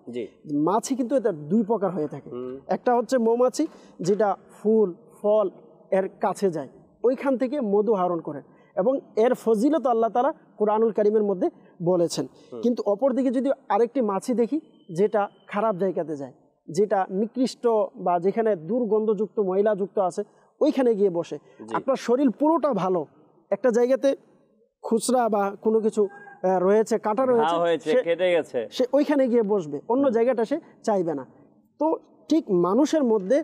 মাছি কিন্তু এটা 2 প্রকার হয়ে থাকে। একটা হচ্ছে মৌমাছি যেটা ফুল ফল এর কাছে যায়, ওইখান থেকে মধু আহরণ করে, এবং এর ফজিলত আল্লাহ তাআলা কোরআনুল কারীমের মধ্যে বলেছেন। কিন্তু অপরদিকে যদি আরেকটি মাছি দেখি যেটা খারাপ জায়গাতে যায়, যেটা নিকৃষ্ট বা যেখানে দুর্গন্ধযুক্ত ময়লাযুক্ত আছে, ওইখানে গিয়ে বসে। আপনার শরীর পুরোটা ভালো, একটা জায়গাতে খুচরা বা কোনো কিছু রয়েছে, কাটা রয়েছে, কেটে গেছে, সে ওইখানে গিয়ে বসবে, অন্য জায়গাটা সে চাইবে না। তো ঠিক মানুষের মধ্যে,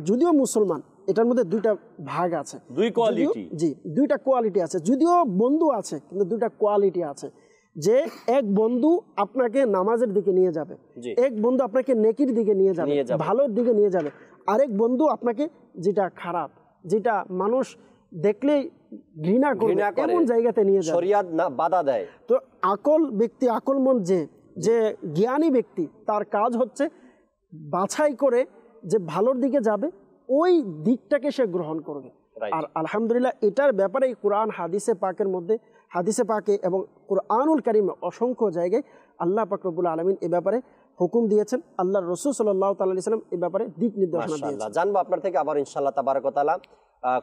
যদিও মুসলমান, এটার মধ্যে 2টা ভাগ আছে, 2 কোয়ালিটি। জি, 2টা কোয়ালিটি আছে। যদিও বন্ধু আছে, কিন্তু 2টা কোয়ালিটি আছে। যে এক বন্ধু আপনাকে নামাজের দিকে নিয়ে যাবে, এক বন্ধু আপনাকে নেকির দিকে নিয়ে যাবে, ভালোর দিকে নিয়ে যাবে। আরেক বন্ধু আপনাকে যেটা খারাপ, যেটা মানুষ দেখলেই ঘৃণা করে, এমন জায়গাতে নিয়ে যাবে, শরিয়ত না বাধা দেয়। তো আকল ব্যক্তি, আকলমন যে জ্ঞানী ব্যক্তি, তার কাজ হচ্ছে বাছাই করে যে ভালোর দিকে যাবে, ওই দিকটাকে সে গ্রহণ করবে। আর আলহামদুলিল্লাহ, এটার ব্যাপারে কোরআন হাদিসে পাকের মধ্যে, হাদিসে পাকে এবং কোরআনুল কারীমে অসংখ্য জায়গায় আল্লাহ পাক রব্বুল আলামিন এ ব্যাপারে হুকুম দিয়েছেন। আল্লাহর রাসূল সাল্লাল্লাহু তাআলা আলাইহি সাল্লাম এই ব্যাপারে দিক নির্দেশনা দিয়েছেন। জানবো আপনার থেকে আবার ইনশাআল্লাহ তাবারক ওয়া তাআলা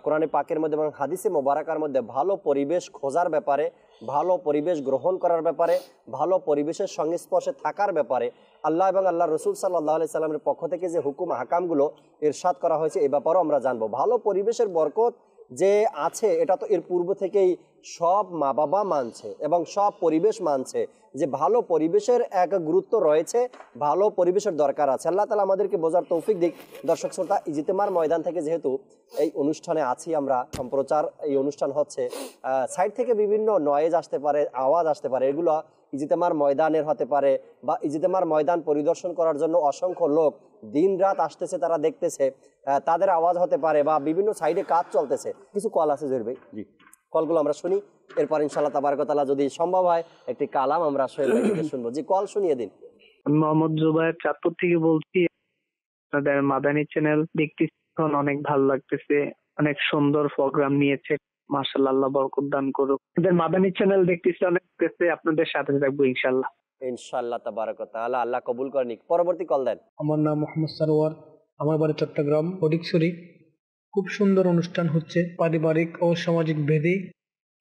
কোরআনে পাকের মধ্যে এবং হাদিসে মোবারকার মধ্যে ভালো পরিবেশ খোঁজার ব্যাপারে, ভালো পরিবেশ গ্রহণ করার ব্যাপারে, ভালো পরিবেশের সংস্পর্শে থাকার ব্যাপারে আল্লাহ এবং আল্লাহ রসুল সাল্লাল্লাহু আলাইহি সাল্লামের পক্ষ থেকে যে হুকুম হাকামগুলো ইরশাদ করা হয়েছে, এই ব্যাপারেও আমরা জানবো। ভালো পরিবেশের বরকত যে আছে, এটা তো এর পূর্ব থেকেই সব মা বাবা মানছে এবং সব পরিবেশ মানছে যে ভালো পরিবেশের এক গুরুত্ব রয়েছে, ভালো পরিবেশের দরকার আছে। আল্লাহ তাআলা আমাদেরকে বোঝার তৌফিক দিক। দর্শক শ্রোতা, ইজতেমার ময়দান থেকে যেহেতু এই অনুষ্ঠানে আছি আমরা, সম্প্রচার এই অনুষ্ঠান হচ্ছে, সাইড থেকে বিভিন্ন নয়েজ আসতে পারে, আওয়াজ আসতে পারে, এগুলো ইজতেমার ময়দানের হতে পারে, বা ইজতেমার ময়দান পরিদর্শন করার জন্য অসংখ্য লোক দিন রাত আসতেছে, তারা দেখতেছে, তাদের আওয়াজ হতে পারে, বা বিভিন্ন সাইডে কাজ চলতেছে। কিছু কল আছে জহির ভাই, জি, কলগুলো আমরা শুনি, এরপর ইনশাআল্লাহ তাবারক ওয়া তাআলা যদি সম্ভব হয় একটি কালাম আমরা সোহেল ভাই থেকে শুনবো। জি, কল শুনিয়ে দিন। মোহাম্মদ জুবায়ের, চাঁদপুর থেকে বলছি। আপনাদের মাদানী চ্যানেল দেখতেছি, অনেক ভালো লাগতেছে, অনেক সুন্দর প্রোগ্রাম নিয়েছে, মাশাআল্লাহ, আল্লাহ বরকত দান করুক। আপনাদের মাদানী চ্যানেল দেখতেছি, অনেক দেখতেছে, আপনাদের সাথে থাকবো ইনশাআল্লাহ। ইনশাআল্লাহ তাবারক ওয়া তাআলা, আল্লাহ কবুল করে নিক। পরবর্তী কল দেন। আমার নাম মোহাম্মদ সরোয়ার, আমার বাড়ি চট্টগ্রাম ফটিকছড়ি। খুব সুন্দর অনুষ্ঠান হচ্ছে, পারিবারিক ও সামাজিক ভেদে।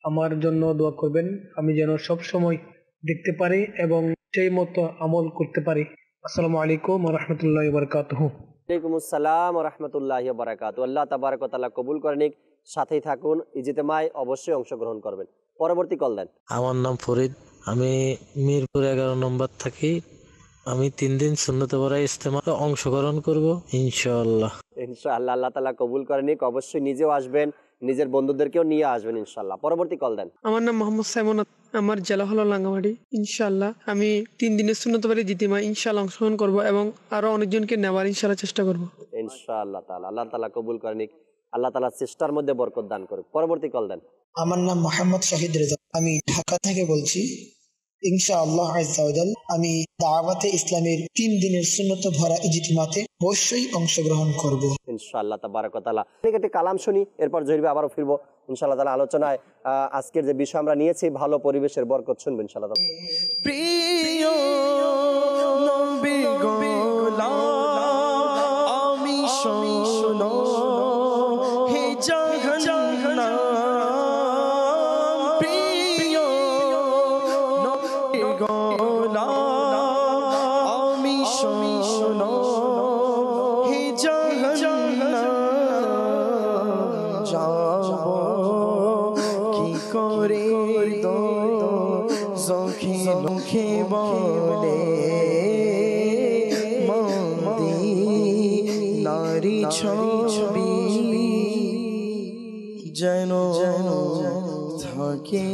আমার জন্য দোয়া করবেন, আমি যেন সব সময় দেখতে পারি এবং সেই মতো আমল করতে পারি। আসসালামু আলাইকুম ওয়া রাহমাতুল্লাহি ওয়া বারাকাতুহু। ওয়ালাইকুম আসসালাম ওয়া রাহমাতুল্লাহি ওয়া বারাকাতুহু। আল্লাহ তাবারক ওয়া তাআলা কবুল করে নিক। সাথেই থাকুন, ইজতেমায় অবশ্যই অংশগ্রহণ করবেন। পরবর্তী কল দেন। আমার নাম ফরিদ, আমি মিরপুর 11 নম্বর থাকি। আমি 3 দিন সুন্নতে পড়া ইজতেমাতে অংশগ্রহণ করব ইনশাআল্লাহ। ইনশাআল্লাহ, আল্লাহ তাআলা কবুল করে নিক। অবশ্যই নিজেও আসবেন, নিজের বন্ধুদেরকেও নিয়ে আসবেন ইনশাআল্লাহ। পরবর্তী কল দেন। আমার নাম মোহাম্মদ সাইমন, আমার জেলা হলো লাঙ্গামাটি। ইনশাআল্লাহ আমি 3 দিনের সুন্নত পড়া ইজতিমায় ইনশাআল্লাহ অংশগ্রহণ করব এবং আরো অনেকজনকে নেওয়ার ইনশাআল্লাহ চেষ্টা করব ইনশাআল্লাহ তাআলা। আল্লাহ তাআলা কবুল করে নিক, আল্লাহ তাআলা চেষ্টার মধ্যে বরকত দান করুক। পরবর্তী কল দেন। আমার নাম মোহাম্মদ শাহিদ রেজা, আমি ঢাকা থেকে বলছি। ইনশাআল্লাহ আজ্জা ওয়া জাল আমি দাওয়াতে ইসলামের 3 দিনের সুন্নত ভরা ইজতিমাতে অবশ্যই অংশগ্রহণ করব ইনশাআল্লাহ তাবারক ওয়া তাআলা। একটি কালাম শুনি, এরপর জহির আবারও ফিরবো ইনশাআল্লাহ তাআলা আলোচনায়। আজকের যে বিষয় আমরা নিয়েছি ভালো পরিবেশের বরকত শুনবো ইনশাআল্লাহ। প্রিয় নবী গো গোলাম আমি শোনো হে জাহান্নাম প্রিয় নবীর গোলাম আমি শোনো হে জাহান্নাম যাব কি করে দো সখী মুখে বলে নারী ছবি যেন থাকে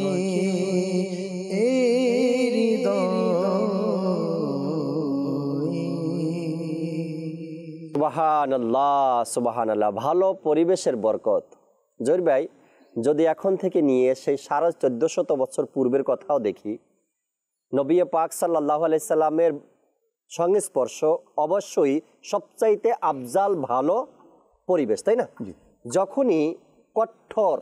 সুবহানাল্লাহ সুবহানাল্লাহ। ভালো পরিবেশের বরকত। জহির ভাই, যদি এখন থেকে নিয়ে সেই 1450 বছর পূর্বের কথাও দেখি, নবী পাক সাল্লাল্লাহু আলাইহি সাল্লামের সংস্পর্শ অবশ্যই সবচাইতে আফজাল ভালো পরিবেশ, তাই না? যখনই কঠোর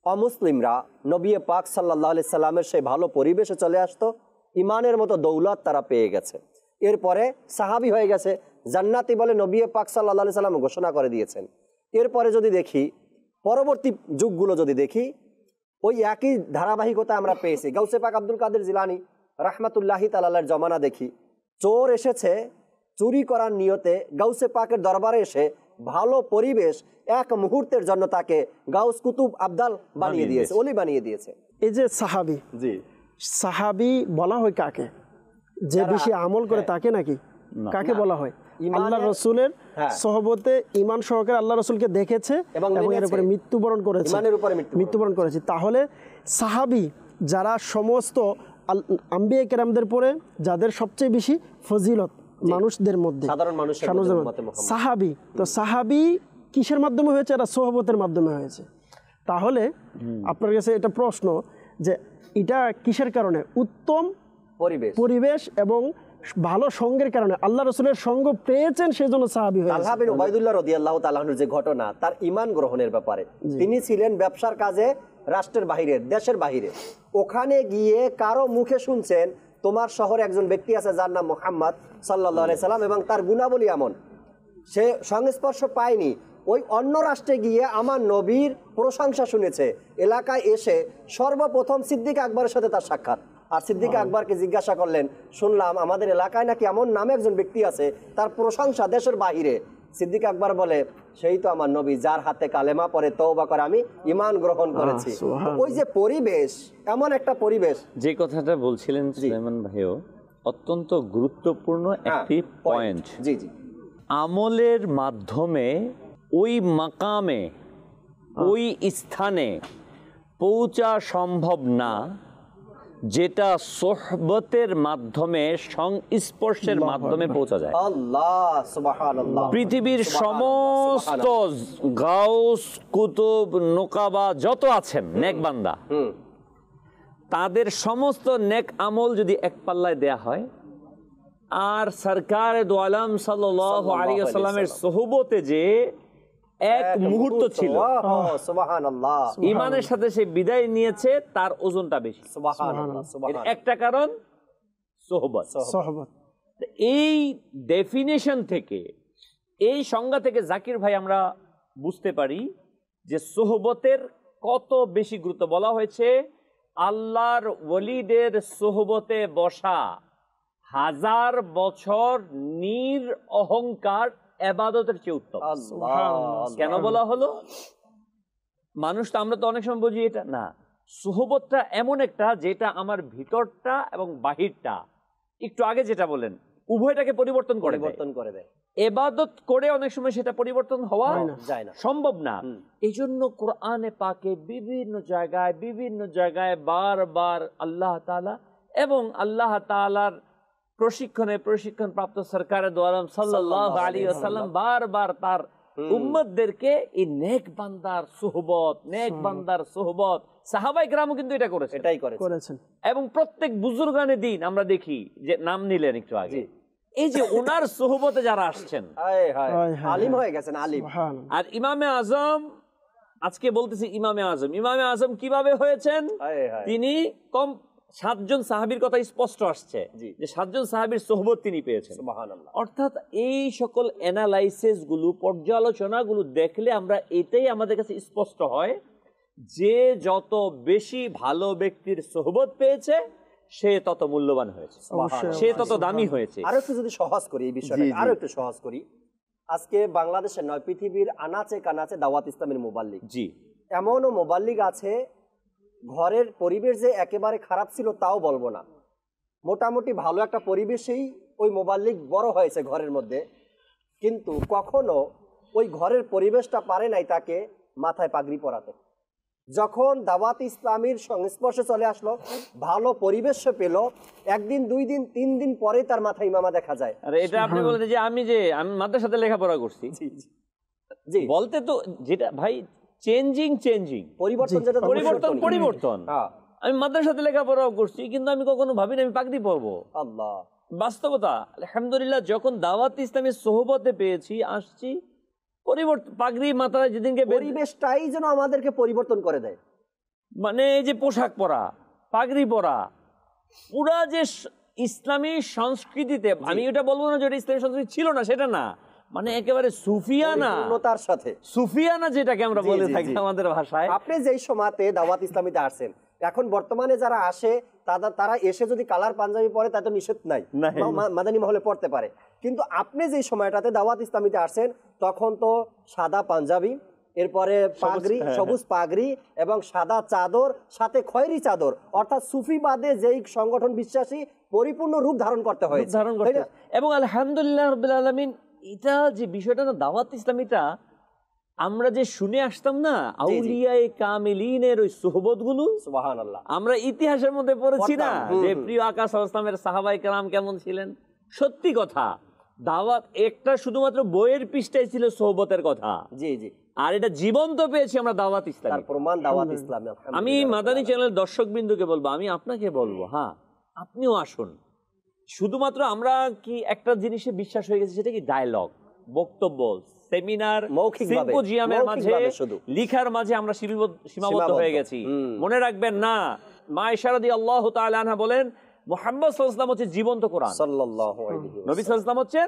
অমুসলিমরা নবী পাক সাল্লাল্লাহু আলাইহি সাল্লামের সেই ভালো পরিবেশে চলে আসতো, ইমানের মতো দৌলত তারা পেয়ে গেছে, এরপরে সাহাবি হয়ে গেছে, জান্নাতি বলে নবী পাক সাল্লাল্লাহু আলাইহি সাল্লাম ঘোষণা করে দিয়েছেন। এরপরে যদি দেখি পরবর্তী যুগগুলো যদি দেখি, ওই একই ধারাবাহিকতা আমরা পেয়েছি। গাউসে পাক আব্দুল কাদের জিলানী রাহমাতুল্লাহি তাআলার জমানা দেখি, চোর এসেছে চুরি করার নিয়তে গাউসে পাকের দরবারে এসে ভালো পরিবেশ এক মুহূর্তের জন্য তাকে গাউস কুতুব আবদাল বানিয়ে দিয়েছে, ওলি বানিয়ে দিয়েছে। এই যে সাহাবি, জি, সাহাবি বলা হয় কাকে? যে বেশি আমল করে তাকে নাকি কাকে বলা হয়? আল্লাহ রসুলের সহবতে ইমান সহকারে আল্লাহ রসুলকে দেখেছে এবং এর উপরে মৃত্যুবরণ করেছে, মৃত্যুবরণ করেছে। তাহলে সাহাবি যারা সমস্ত আম্বিয়া কেরামদের পরে যাদের সবচেয়ে বেশি ফজিলত মানুষদের মধ্যে, সাধারণ মানুষের সাহাবি, তো সাহাবি কিসের মাধ্যমে হয়েছে? এরা সোহবতের মাধ্যমে হয়েছে। তাহলে আপনার কাছে এটা প্রশ্ন যে এটা কিসের কারণে? উত্তম পরিবেশ এবং ভালো সঙ্গের কারণে, আল্লাহ রসুলের সঙ্গ পেয়েছেন সেজন্য সাহাবী হয়েছে। তালহা বিন উবাইদুল্লাহ রাদিয়াল্লাহু তাআলা আনহুর যে ঘটনা, তার ঈমান গ্রহণের ব্যাপারে, তিনি ছিলেন ব্যবসার কাজে রাষ্ট্রের বাইরে, দেশের বাইরে, ওখানে গিয়ে কারো মুখে শুনছেন তোমার শহরে একজন ব্যক্তি আছে যার নাম মুহাম্মদ সাল্লাল্লাহু আলাইহি সাল্লাম এবং তার গুণাবলী এমন, সে সংস্পর্শ পায়নি। ওই অন্য রাষ্ট্রে গিয়ে আমার নবীর প্রশংসা শুনেছে, এলাকায় এসে সর্বপ্রথম সিদ্দিক আকবরের সাথে তার সাক্ষাৎ। আর সিদ্দিক আকবরকে জিজ্ঞাসা করলেন, শুনলাম আমাদের এলাকায় নাকি এমন নামে একজন ব্যক্তি আছে, তার প্রশংসা দেশের বাহিরে। সিদ্দিক আকবর বলে, সেই তো আমার নবী, যার হাতে কালেমা পরে তওবা করে আমি ঈমান গ্রহণ করেছি। ওই যে পরিবেশ, এমন একটা পরিবেশ। যে কথাটা বলছিলেন সুলাইমান ভাইও, অত্যন্ত গুরুত্বপূর্ণ একটি পয়েন্ট। জি জি, আমলের মাধ্যমে ওই মাকামে, ওই স্থানে পৌঁছা সম্ভব না, যেটা সোহবতের মাধ্যমে, সংস্পর্শের মাধ্যমে পৌঁছা যায়। আল্লাহ সুবহানাল্লাহ। পৃথিবীর সমস্ত গাউস কুতুব নোকাবা যত আছেন নেক বান্দা, তাদের সমস্ত নেক আমল যদি এক পাল্লায় দেয়া হয়, আর সরকারে দো আলম সাল্লাল্লাহু আলাইহি ওয়াসাল্লামের সোহবতে যে এক মুহূর্ত ছিল, সুবহানাল্লাহ, ইমানের সাথে সে বিদায় নিয়েছে, তার ওজনটা বেশি। সুবহানাল্লাহ, সুবহানাল্লাহ। একটা কারণ সোহবত। এই ডেফিনেশন থেকে, এই সংজ্ঞা থেকে জাকির ভাই আমরা বুঝতে পারি যে সোহবতের কত বেশি গুরুত্ব। বলা হয়েছে আল্লাহর ওলিদের সোহবতে বসা 1000 বছর নির অহংকার ইবাদতের চেয়ে উত্তম। কেন বলা হলো? মানুষ তো, আমরা তো অনেক সময় বুঝি এটা না, সোহবতটা এমন একটা যেটা আমার ভিতরটা এবং বাহিরটা, একটু আগে যেটা বলেন, উভয়টাকে পরিবর্তন করে দেয়। ইবাদত করে অনেক সময় সেটা পরিবর্তন হওয়া যায় না, সম্ভব না। এই জন্য কোরআনে পাকে বিভিন্ন জায়গায় বারবার আল্লাহ তাআলা এবং আল্লাহ তাআলার প্রশিক্ষণ প্রাপ্ত সরকারে দো আলম সাল্লাল্লাহু আলাইহি ওয়াসাল্লাম বারবার তার উম্মতদেরকে এই নেক বান্দার সুহবত, সাহাবায়ে কেরামও কিন্তু এটা করেছেন। এবং প্রত্যেক বুজুর্গানে দিন আমরা দেখি যে নাম নিলেন একটু আগে, এই যে ওনার সুহবতে যারা আসছেন, আলিম হয়ে গেছেন, আলিম। আর ইমামে আজম, আজকে বলতেছি ইমামে আজম কিভাবে হয়েছেন? তিনি 7 জন সাহাবীর কথা স্পষ্ট আসছে যে 7 জন সাহাবীর সোহবত তিনি পেয়েছেন। সুবহানাল্লাহ। অর্থাৎ এই সকল অ্যানালাইসিস গুলো, পর্যালোচনাগুলো দেখলে আমরা এটাই আমাদের কাছে স্পষ্ট হয় যে যত বেশি ভালো ব্যক্তির সোহবত পেয়েছে সে তত মূল্যবান হয়েছে, সে তত দামি হয়েছে। আরো একটু যদি সহজ করি এই বিষয়টা, আরো একটু সহজ করি। আজকে বাংলাদেশের নয়, পৃথিবীর আনাচে কানাচে দাওয়াত ইসলামের মুবাল্লিগ। জি, এমনও মুবাল্লিগ আছে ঘরের পরিবেশ যে একেবারে খারাপ ছিল তাও বলবো না, মোটামুটি ভালো একটা পরিবেশেই ওই মুবাল্লিগ বড় হয়েছে ঘরের মধ্যে, কিন্তু কখনো ওই ঘরের পরিবেশটা পারে নাই তাকে মাথায় পাগড়ি পরাতে। যখন দাওয়াত ইসলামীর সংস্পর্শে চলে আসলো, ভালো পরিবেশ পেল, 1 দিন 2 দিন 3 দিন পরে তার মাথায় ইমামা দেখা যায়। আরে এটা আপনি বলেন যে আমি মাদ্রাসাতে লেখাপড়া করছি, জি বলতে তো যেটা ভাই চেঞ্জিং পরিবর্তন, যেটা পরিবর্তন। আমি মাদ্রাসাতে লেখাপড়াও করছি, কিন্তু আমি কখনো ভাবিনি আমি পাগড়ি পরবো। আল্লাহ, বাস্তবতা আলহামদুলিল্লাহ, যখন দাওয়াত ইসলামের সোহবতে পেয়েছি, আসছি, পরিবর্তন, পাগড়ি মাথায় যেদিনকে পরিবেশটাই যেন আমাদেরকে পরিবর্তন করে দেয়। মানে এই যে পোশাক পরা, পাগড়ি পরা, পুরা যে ইসলামী সংস্কৃতিতে, আমি এটা বলবো না যে ইসলামী সংস্কৃতি ছিল না, সেটা না, মানে একেবারে সুফিয়ানা যেটাকে আমরা বলে থাকি আমাদের ভাষায়। আপনি যেই সময়তে দাওয়াত ইসলামীতে আসছেন, এখন বর্তমানে যারা আসে তারা এসে যদি কালার পাঞ্জাবি পরে তা তো নিষেধ নাই, মাদানী মহলে পড়তে পারে, কিন্তু আপনি যেই সময়টাতে দাওয়াত ইসলামীতে আসছেন তখন তো সাদা পাঞ্জাবি, এরপরে পাগড়ি, সবুজ পাগড়ি এবং সাদা চাদর, সাথে খয়েরি চাদর, অর্থাৎ সুফিবাদে যেই সংগঠন বিশ্বাসী পরিপূর্ণ রূপ ধারণ করতে হয়েছে। এবং আলহামদুলিল্লাহ রাব্বিল আলামিন, এটা যে বিষয়টা না, দাওয়াত ইসলামীটা আমরা যে শুনে আসতাম না, আউলিয়ায়ে কামিলিনের ওই সুহবতগুলো, সুবহানাল্লাহ, আমরা ইতিহাসের মধ্যে পড়েছি না যে প্রিয় আকা সাল্লাল্লাহু আলাইহি ওয়াসাল্লামের সাহাবায়ে কেরাম কেমন ছিলেন। সত্যি কথা, দাওয়াত একটা শুধুমাত্র বইয়ের পৃষ্ঠায় ছিল সোহবতের কথা, জি জি, আর এটা জীবন্ত পেয়েছি আমরা দাওয়াত ইসলাম, তার প্রমাণ দাওয়াত ইসলাম। আমি মাদানী চ্যানেল দর্শকবৃন্দকে বলবো, আমি আপনাকে বলবো, হ্যাঁ আপনিও আসুন। শুধুমাত্র আমরা কি একটা জিনিসে বিশ্বাস হয়ে গেছে, সেটা কি ডায়ালগ, বক্তব্য, সেমিনার, সিম্পোজিয়ামের মাঝে, লিখার মাঝে আমরা সীমাবদ্ধ হয়ে গেছি। মনে রাখবেন না, মা আয়েশা রাদিয়াল্লাহু তাআলা আনহা বলেন, মুহাম্মদ সাল্লাল্লাহু আলাইহি ওয়াসাল্লাম হচ্ছে জীবন্ত কোরআন, সাল্লাল্লাহু আলাইহি ওয়াসাল্লাম নবী সাল্লাল্লাহু আলাইহি ওয়াসাল্লাম হচ্ছেন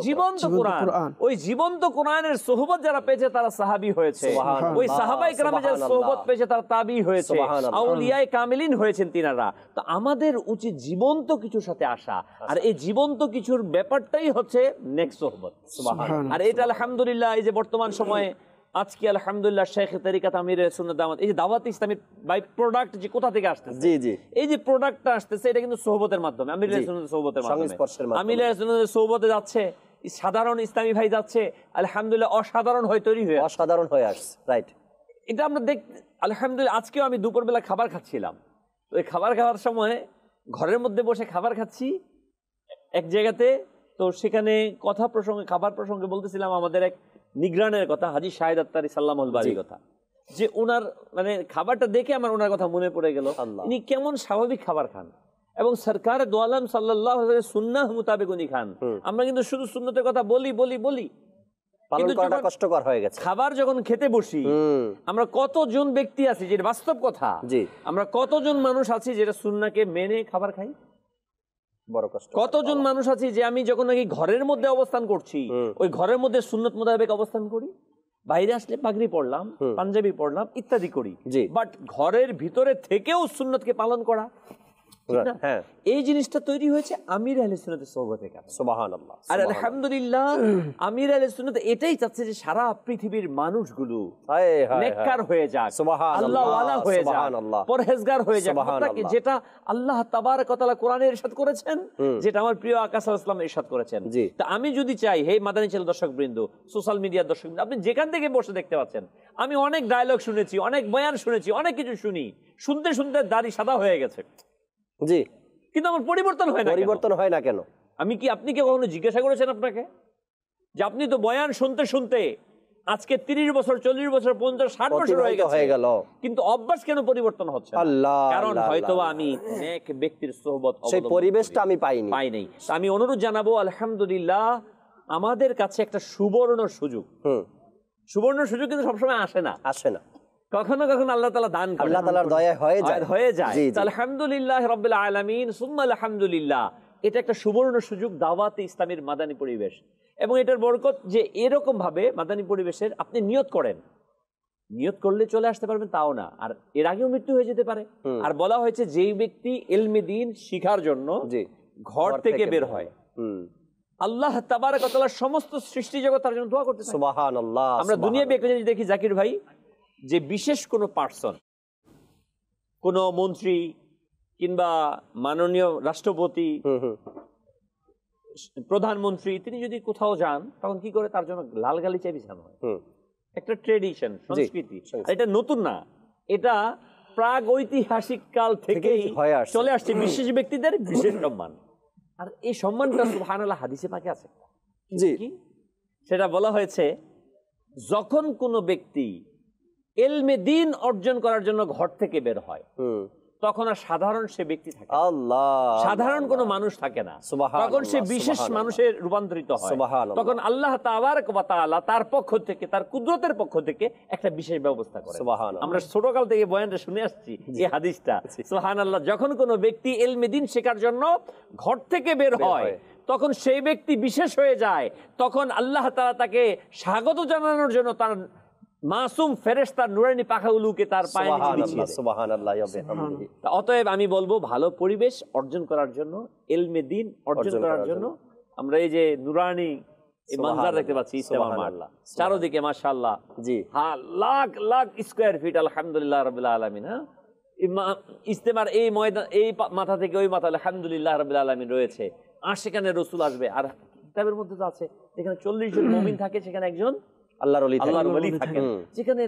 জীবন্ত কোরআন। ওই জীবন্ত কোরআনের সোহবত যারা পেয়েছে তারা সাহাবী হয়েছে, ওই সাহাবায়ে কেরামের যারা সোহবত পেয়েছে তারা তাবী হয়েছে, আউলিয়ায়ে কামিলিন হয়েছেন তিনারা। তো আমাদের উচিত জীবন্ত কিছুর সাথে আসা, আর এই জীবন্ত কিছুর ব্যাপারটাই হচ্ছে নেক্সট সোহবত। আর এটা আলহামদুলিল্লাহ, এই যে বর্তমান সময়ে আজকে আলহামদুলিল্লাহ শেখ তরিকাত আমিরে সুন্নাত দাওয়াত, এই যে দাওয়াত ইসলামী বাই প্রোডাক্ট যে কোথা থেকে আসতেছে, জি জি, এই যে প্রোডাক্টটা আসতেছে এটা কিন্তু সোহবতের মাধ্যমে, আমিরে সুন্নাত সোহবতের মাধ্যমে, আমিরে সুন্নাত সোহবতে যাচ্ছে, সাধারণ ইসলামী ভাই যাচ্ছে, আলহামদুলিল্লাহ অসাধারণ হয়ে আসছে, রাইট। এটা আমরা আলহামদুলিল্লাহ, আজকেও আমি দুপুরবেলা খাবার খাচ্ছিলাম, ওই খাবার খাওয়ার সময় ঘরের মধ্যে বসে খাবার খাচ্ছি এক জায়গাতে, তো সেখানে খাবার প্রসঙ্গে বলতেছিলাম আমাদের এক নিগরানের কথা, হাজী শাহেদ আত্তারি সাল্লামুল বারির কথা, যে ওনার মানে খাবারটা দেখে আমার ওনার কথা মনে পড়ে গেল, উনি কেমন স্বাভাবিক খাবার খান, এবং সরকার দো আলম সাল্লাল্লাহু আলাইহি ওয়াসাল্লাম সুন্নাহ মোতাবেক উনি খান। আমরা কিন্তু শুধু সুন্নতের কথা বলি, কিন্তু কষ্টকর হয়ে গেছে। খাবার যখন খেতে বসি, আমরা কতজন ব্যক্তি আছি, যেটা বাস্তব কথা, আমরা কতজন মানুষ আছি যেটা সুন্নাহকে মেনে খাবার খাই, বড় কষ্ট। কতজন মানুষ আছে যে আমি যখন নাকি ঘরের মধ্যে অবস্থান করছি, ওই ঘরের মধ্যে সুন্নত মোতাবেক অবস্থান করি, বাইরে আসলে পাগড়ি পরলাম, পাঞ্জাবি পরলাম, ইত্যাদি করি, বাট ঘরের ভিতরে থেকেও সুন্নতকে পালন করা, এই জিনিসটা তৈরি হয়েছে আমির আহলে সুন্নাতের সোহবতে। সুবহানাল্লাহ। আর আলহামদুলিল্লাহ, আমির আহলে সুন্নাত এটাই চাচ্ছে যে সারা পৃথিবীর মানুষগুলো নেককার হয়ে যাক, আল্লাহ ওয়ালা হয়ে যাক, পরহেজগার হয়ে যাক, যেটা আল্লাহ তাবারক ওয়া তাআলা কোরআনে ইরশাদ করেছেন, যেটা আমার প্রিয় আকা সাল্লাল্লাহু আলাইহি ওয়াসাল্লাম ইরশাদ করেছেন। তা আমি যদি চাই, হে মাদানী চ্যানেল দর্শকবৃন্দ, সোশ্যাল মিডিয়ার দর্শকবৃন্দ, আপনি যেখান থেকে বসে দেখতে পাচ্ছেন, আমি অনেক ডায়লগ শুনেছি, অনেক বয়ান শুনেছি, অনেক কিছু শুনতে শুনতে দাড়ি সাদা হয়ে গেছে, জি, কিন্তু আমার পরিবর্তন হয় না কেন? আপনি কি কখনো জিজ্ঞাসা করেছেন আপনাকে যে আপনি তো বয়ান শুনতে শুনতে আজকে 30 বছর, 40 বছর, 50, 60 বছর হয়ে গেল, কিন্তু অভ্যাস কেন পরিবর্তন হচ্ছে না? কারণ হয়তো আমি নেক ব্যক্তির সোহবত, সেই পরিবেশটা আমি পাই নাই। আমি অনুরোধ জানাবো, আলহামদুলিল্লাহ, আমাদের কাছে একটা সুবর্ণ সুযোগ কিন্তু সবসময় আসে না। কখনো কখনো আল্লাহ তাআলা দান করেন, আল্লাহ তাআলার দয়া হয়ে যায়। জি, জি। আলহামদুলিল্লাহ রাব্বিল আলামিন সুম্মা আলহামদুলিল্লাহ। এটা একটা সুবর্ণ সুযোগ দাওয়াতে ইসলামের মাদানী পরিবেশ, এবং এটার বরকত যে এরকম ভাবে মাদানী পরিবেশের আপনি নিয়ত করেন, নিয়ত করলে চলে আসতে পারবেন তাও না, আর এর আগেও মৃত্যু হয়ে যেতে পারে। আর বলা হয়েছে যেই ব্যক্তি ইলমে দ্বীন শিখার জন্য ঘর থেকে বের হয়, আল্লাহ তাবারক ওয়া তাআলা সমস্ত সৃষ্টি জগৎ তার জন্য দোয়া করতেছে। সুবহানাল্লাহ। আমরা দুনিয়াতে একটা জিনিস দেখি জাকির ভাই, যে বিশেষ কোনো পার্সন, কোনো মন্ত্রী কিংবা মাননীয় রাষ্ট্রপতি, প্রধানমন্ত্রী, তিনি যদি কোথাও যান তখন কি করে, তার জন্য লাল গালিচা বিছানো হয়। একটা ট্রেডিশন, সংস্কৃতি, এটা নতুন না, এটা প্রাগ ঐতিহাসিক কাল থেকেই চলে আসছে। বিশেষ ব্যক্তিদের বিশেষ সম্মান, আর এই সম্মানটা সুবহানাল্লাহ হাদিসে পাকে আছে। জি, সেটা বলা হয়েছে যখন কোনো ব্যক্তি ইলমে দ্বীন অর্জন করার জন্য ঘর থেকে বের হয়, তখন আর সাধারণ সে ব্যক্তি থাকে, সাধারণ কোনো মানুষ থাকে না, তখন সে বিশেষ মানুষে রূপান্তরিত হয়। তখন আল্লাহ তাবারক ওয়া তাআলা তার পক্ষ থেকে, তার কুদরতের পক্ষ থেকে একটা বিশেষ ব্যবস্থা করে। আমরা ছোটকাল থেকে বয়ানটা শুনে আসছি এই হাদিসটা, সুবহানাল্লাহ। যখন কোনো ব্যক্তি ইলমে দ্বীন শেখার জন্য ঘর থেকে বের হয়, তখন সেই ব্যক্তি বিশেষ হয়ে যায়, তখন আল্লাহ তাআলা তাকে স্বাগত জানানোর জন্য তার মাসুম ফেরেশতার নূরানী পাখাগুলোকে তার পায়ে নিচে বিছিয়ে দেয়। সুবহানাল্লাহ ওয়া বিহামদিহি। অতএব আমি বলবো, ভালো পরিবেশ অর্জন করার জন্য, ইলমে দ্বীন অর্জন করার জন্য আমরা এই যে নূরানী এই মানজার দেখতে পাচ্ছি, ইস্তেমা মাঠ, চারদিকে মাশাআল্লাহ, জি হ্যাঁ, লাখ লাখ স্কয়ার ফিট, আলহামদুলিল্লাহ রাব্বিল আলামিন। হ্যাঁ, ইস্তেমার এই ময়দান, এই মাথা থেকে ওই মাথা আলহামদুলিল্লাহ রাব্বিল আলামিন রয়েছে, আর সেখানে রাসূল আসবে। আর কিতাবের মধ্যে তো আছে, যেখানে 40 জন মুমিন থাকে সেখানে একজন আল্লাহর ওলি থাকেন, যেখানে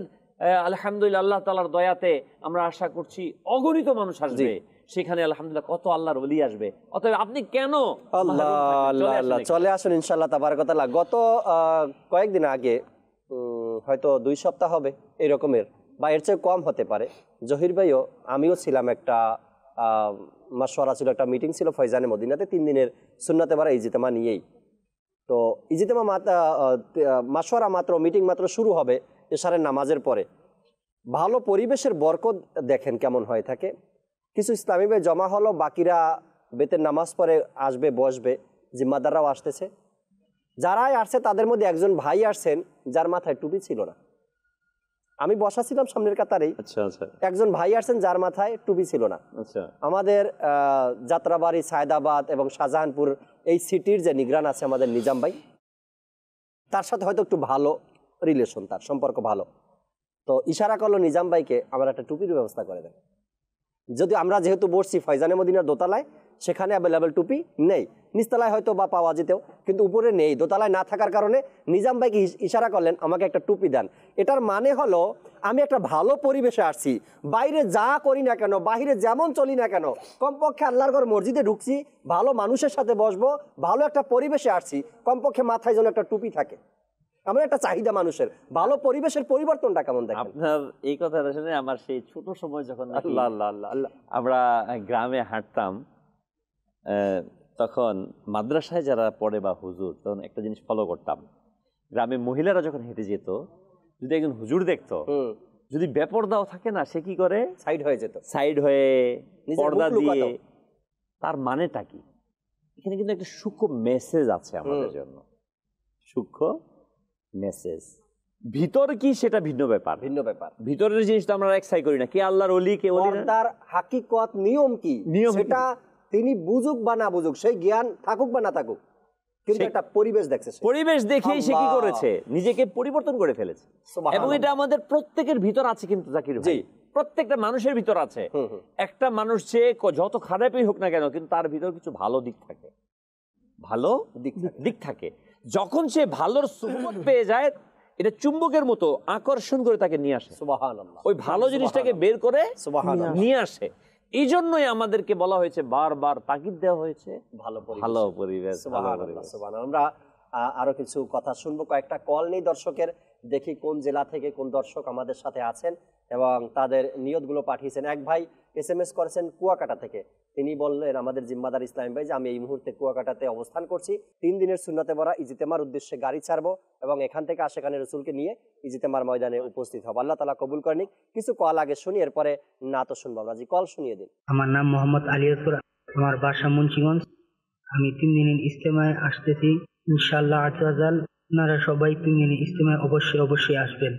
আলহামদুলিল্লাহ আল্লাহ তাআলার দয়াতে আমরা আশা করছি অগণিত মানুষ আসবে সেখানে, আলহামদুলিল্লাহ কত আল্লাহর ওলি আসবে। অতএব আপনি কেন আল্লাহ চলে আসুন ইনশাআল্লাহ তাবারক ওয়া তাআলা। গত কয়েকদিন আগে, হয়তো 2 সপ্তাহ হবে এই রকমের, বা এর চেয়ে কম হতে পারে, জহির ভাইও আমিও ছিলাম, একটা মাশওয়ারা ছিল, একটা মিটিং ছিল ফয়জানে মদিনাতে, 3 দিনের সুন্নাতে বারা ইজতিমা নিয়েই। তো ইজতিমা মাশওয়ারা মাত্র, মিটিং মাত্র শুরু হবে এশারের নামাজের পরে। ভালো পরিবেশের বরকত দেখেন কেমন হয়ে থাকে। কিছু ইসলামী ভাই জমা হলো, বাকিরা বেতের নামাজ পড়ে আসবে, বসবে, জিম্মাদাররাও আসতেছে। যারাই আসছে তাদের মধ্যে একজন ভাই আসছেন যার মাথায় টুপি ছিল না। আমি বসা ছিলাম সামনের কাতারেই, একজন ভাই আসছেন যার মাথায় টুপি ছিল না। আমাদের যাত্রাবাড়ি, সায়দাবাদ এবং শাহজাহানপুর এই সিটির যে নিগরান আছে আমাদের নিজাম ভাই, তার সাথে হয়তো একটু ভালো রিলেশন, তার সম্পর্ক ভালো। তো ইশারা করলো নিজাম ভাইকে, আমার একটা টুপির ব্যবস্থা করে দেন। যদি আমরা যেহেতু বসছি ফয়জানে মদিনার দোতলায়, সেখানে অ্যাভেলেবেল টুপি নেই, নিচতলায় হয়তো বা পাওয়া যেতেও, কিন্তু উপরে নেই, দোতলায় না থাকার কারণে নিজাম ভাইকে ইশারা করলেন আমাকে একটা টুপি দেন। এটার মানে হলো আমি একটা ভালো পরিবেশে আসছি, বাইরে যা করি না কেন, বাইরে যেমন চলি না কেন, কমপক্ষে আল্লাহর ঘর মসজিদে ঢুকছি, ভালো মানুষের সাথে বসবো, ভালো একটা পরিবেশে আসছি, কমপক্ষে মাথায় যেন একটা টুপি থাকে। আমার একটা চাহিদা মানুষের, ভালো পরিবেশের পরিবর্তনটা কেমন দেখেন? আপনার এই কথাটা শুনে আমার সেই ছোট সময় যখন আমরা গ্রামে হাঁটতাম, তখন মাদ্রাসায় যারা পড়ে বা হুজুর, তখন একটা জিনিস ফলো করতাম, গ্রামে মহিলারা যখন হেঁটে যেত, যদি একজন হুজুর দেখতো, যদি বেপরদাও থাকে না, সে কি করে, সাইড হয়ে যেত, সাইড হয়ে পর্দা দিয়ে। তার মানেটা কি? এখানে কিন্তু একটা সূক্ষ্ম মেসেজ আছে আমাদের জন্য, সূক্ষ্ম মেসেজ। ভিতর কি সেটা ভিন্ন ব্যাপার, ভিতরের জিনিসটা আমরা এক্সাই করি না, কে আল্লাহর ওলি কে ওলি না, তার হাকিকত নিয়ম কি, সেটা তিনি বুঝুক বা না বুঝুক, সেই জ্ঞান থাকুক বা না থাকুক, কিন্তু একটা পরিবেশ দেখছে, পরিবেশ দেখেই সে কি করেছে, নিজেকে পরিবর্তন করে ফেলেছে। এবং এটা আমাদের প্রত্যেকের ভিতর আছে, কিন্তু জাকির ভাই, প্রত্যেকটা মানুষের ভিতর আছে। একটা মানুষ যে যত খারাপই হোক না কেন, কিন্তু তার ভিতর কিছু ভালো দিক থাকে, ভালো দিক থাকে। যখন সে ভালোর সুবত পেয়ে যায়, এটা চুম্বকের মতো আকর্ষণ করে তাকে নিয়ে আসে, সুবহানাল্লাহ, ওই ভালো জিনিসটাকে বের করে নিয়ে আসে। এই জন্যই আমাদেরকে বলা হয়েছে, বারবার তাকিদ দেওয়া হয়েছে ভালো পরিবেশ। আমরা আরো কিছু কথা শুনবো, কয়েকটা কল নেই দর্শকের, দেখি কোন জেলা থেকে কোন দর্শক আমাদের সাথে আছেন এবং তাদের নিয়তগুলো পাঠিয়েছেন। এক ভাই SMS করেছেন কুয়াকাটা থেকে, তিনি বললেন আমাদের জিম্মাদার ইসলাম ভাই যে আমি এই মুহূর্তে কুয়াকাটাতে অবস্থান করছি, 3 দিনের সুন্নতে ভরা ইজতেমার উদ্দেশ্যে গাড়ি ছাড়বো এবং এখান থেকে আশেকানে রসুলকে নিয়ে ইজতেমার ময়দানে উপস্থিত হবো। আল্লাহ তাআলা কবুল করেনি। কিছু কল আগে শুনি, এরপরে না তো শুনবো আমরা। জি, কল শুনিয়ে দিন। আমার নাম মোহাম্মদ আলিয়াসুর, আমার বাসা মুন্সিগঞ্জ। আমি 3 দিনের ইজতেমায় আসতেছি ইনশাআল্লাহ আজাল। আপনারা সবাই 3 দিনের ইজতেমায় অবশ্যই আসবেন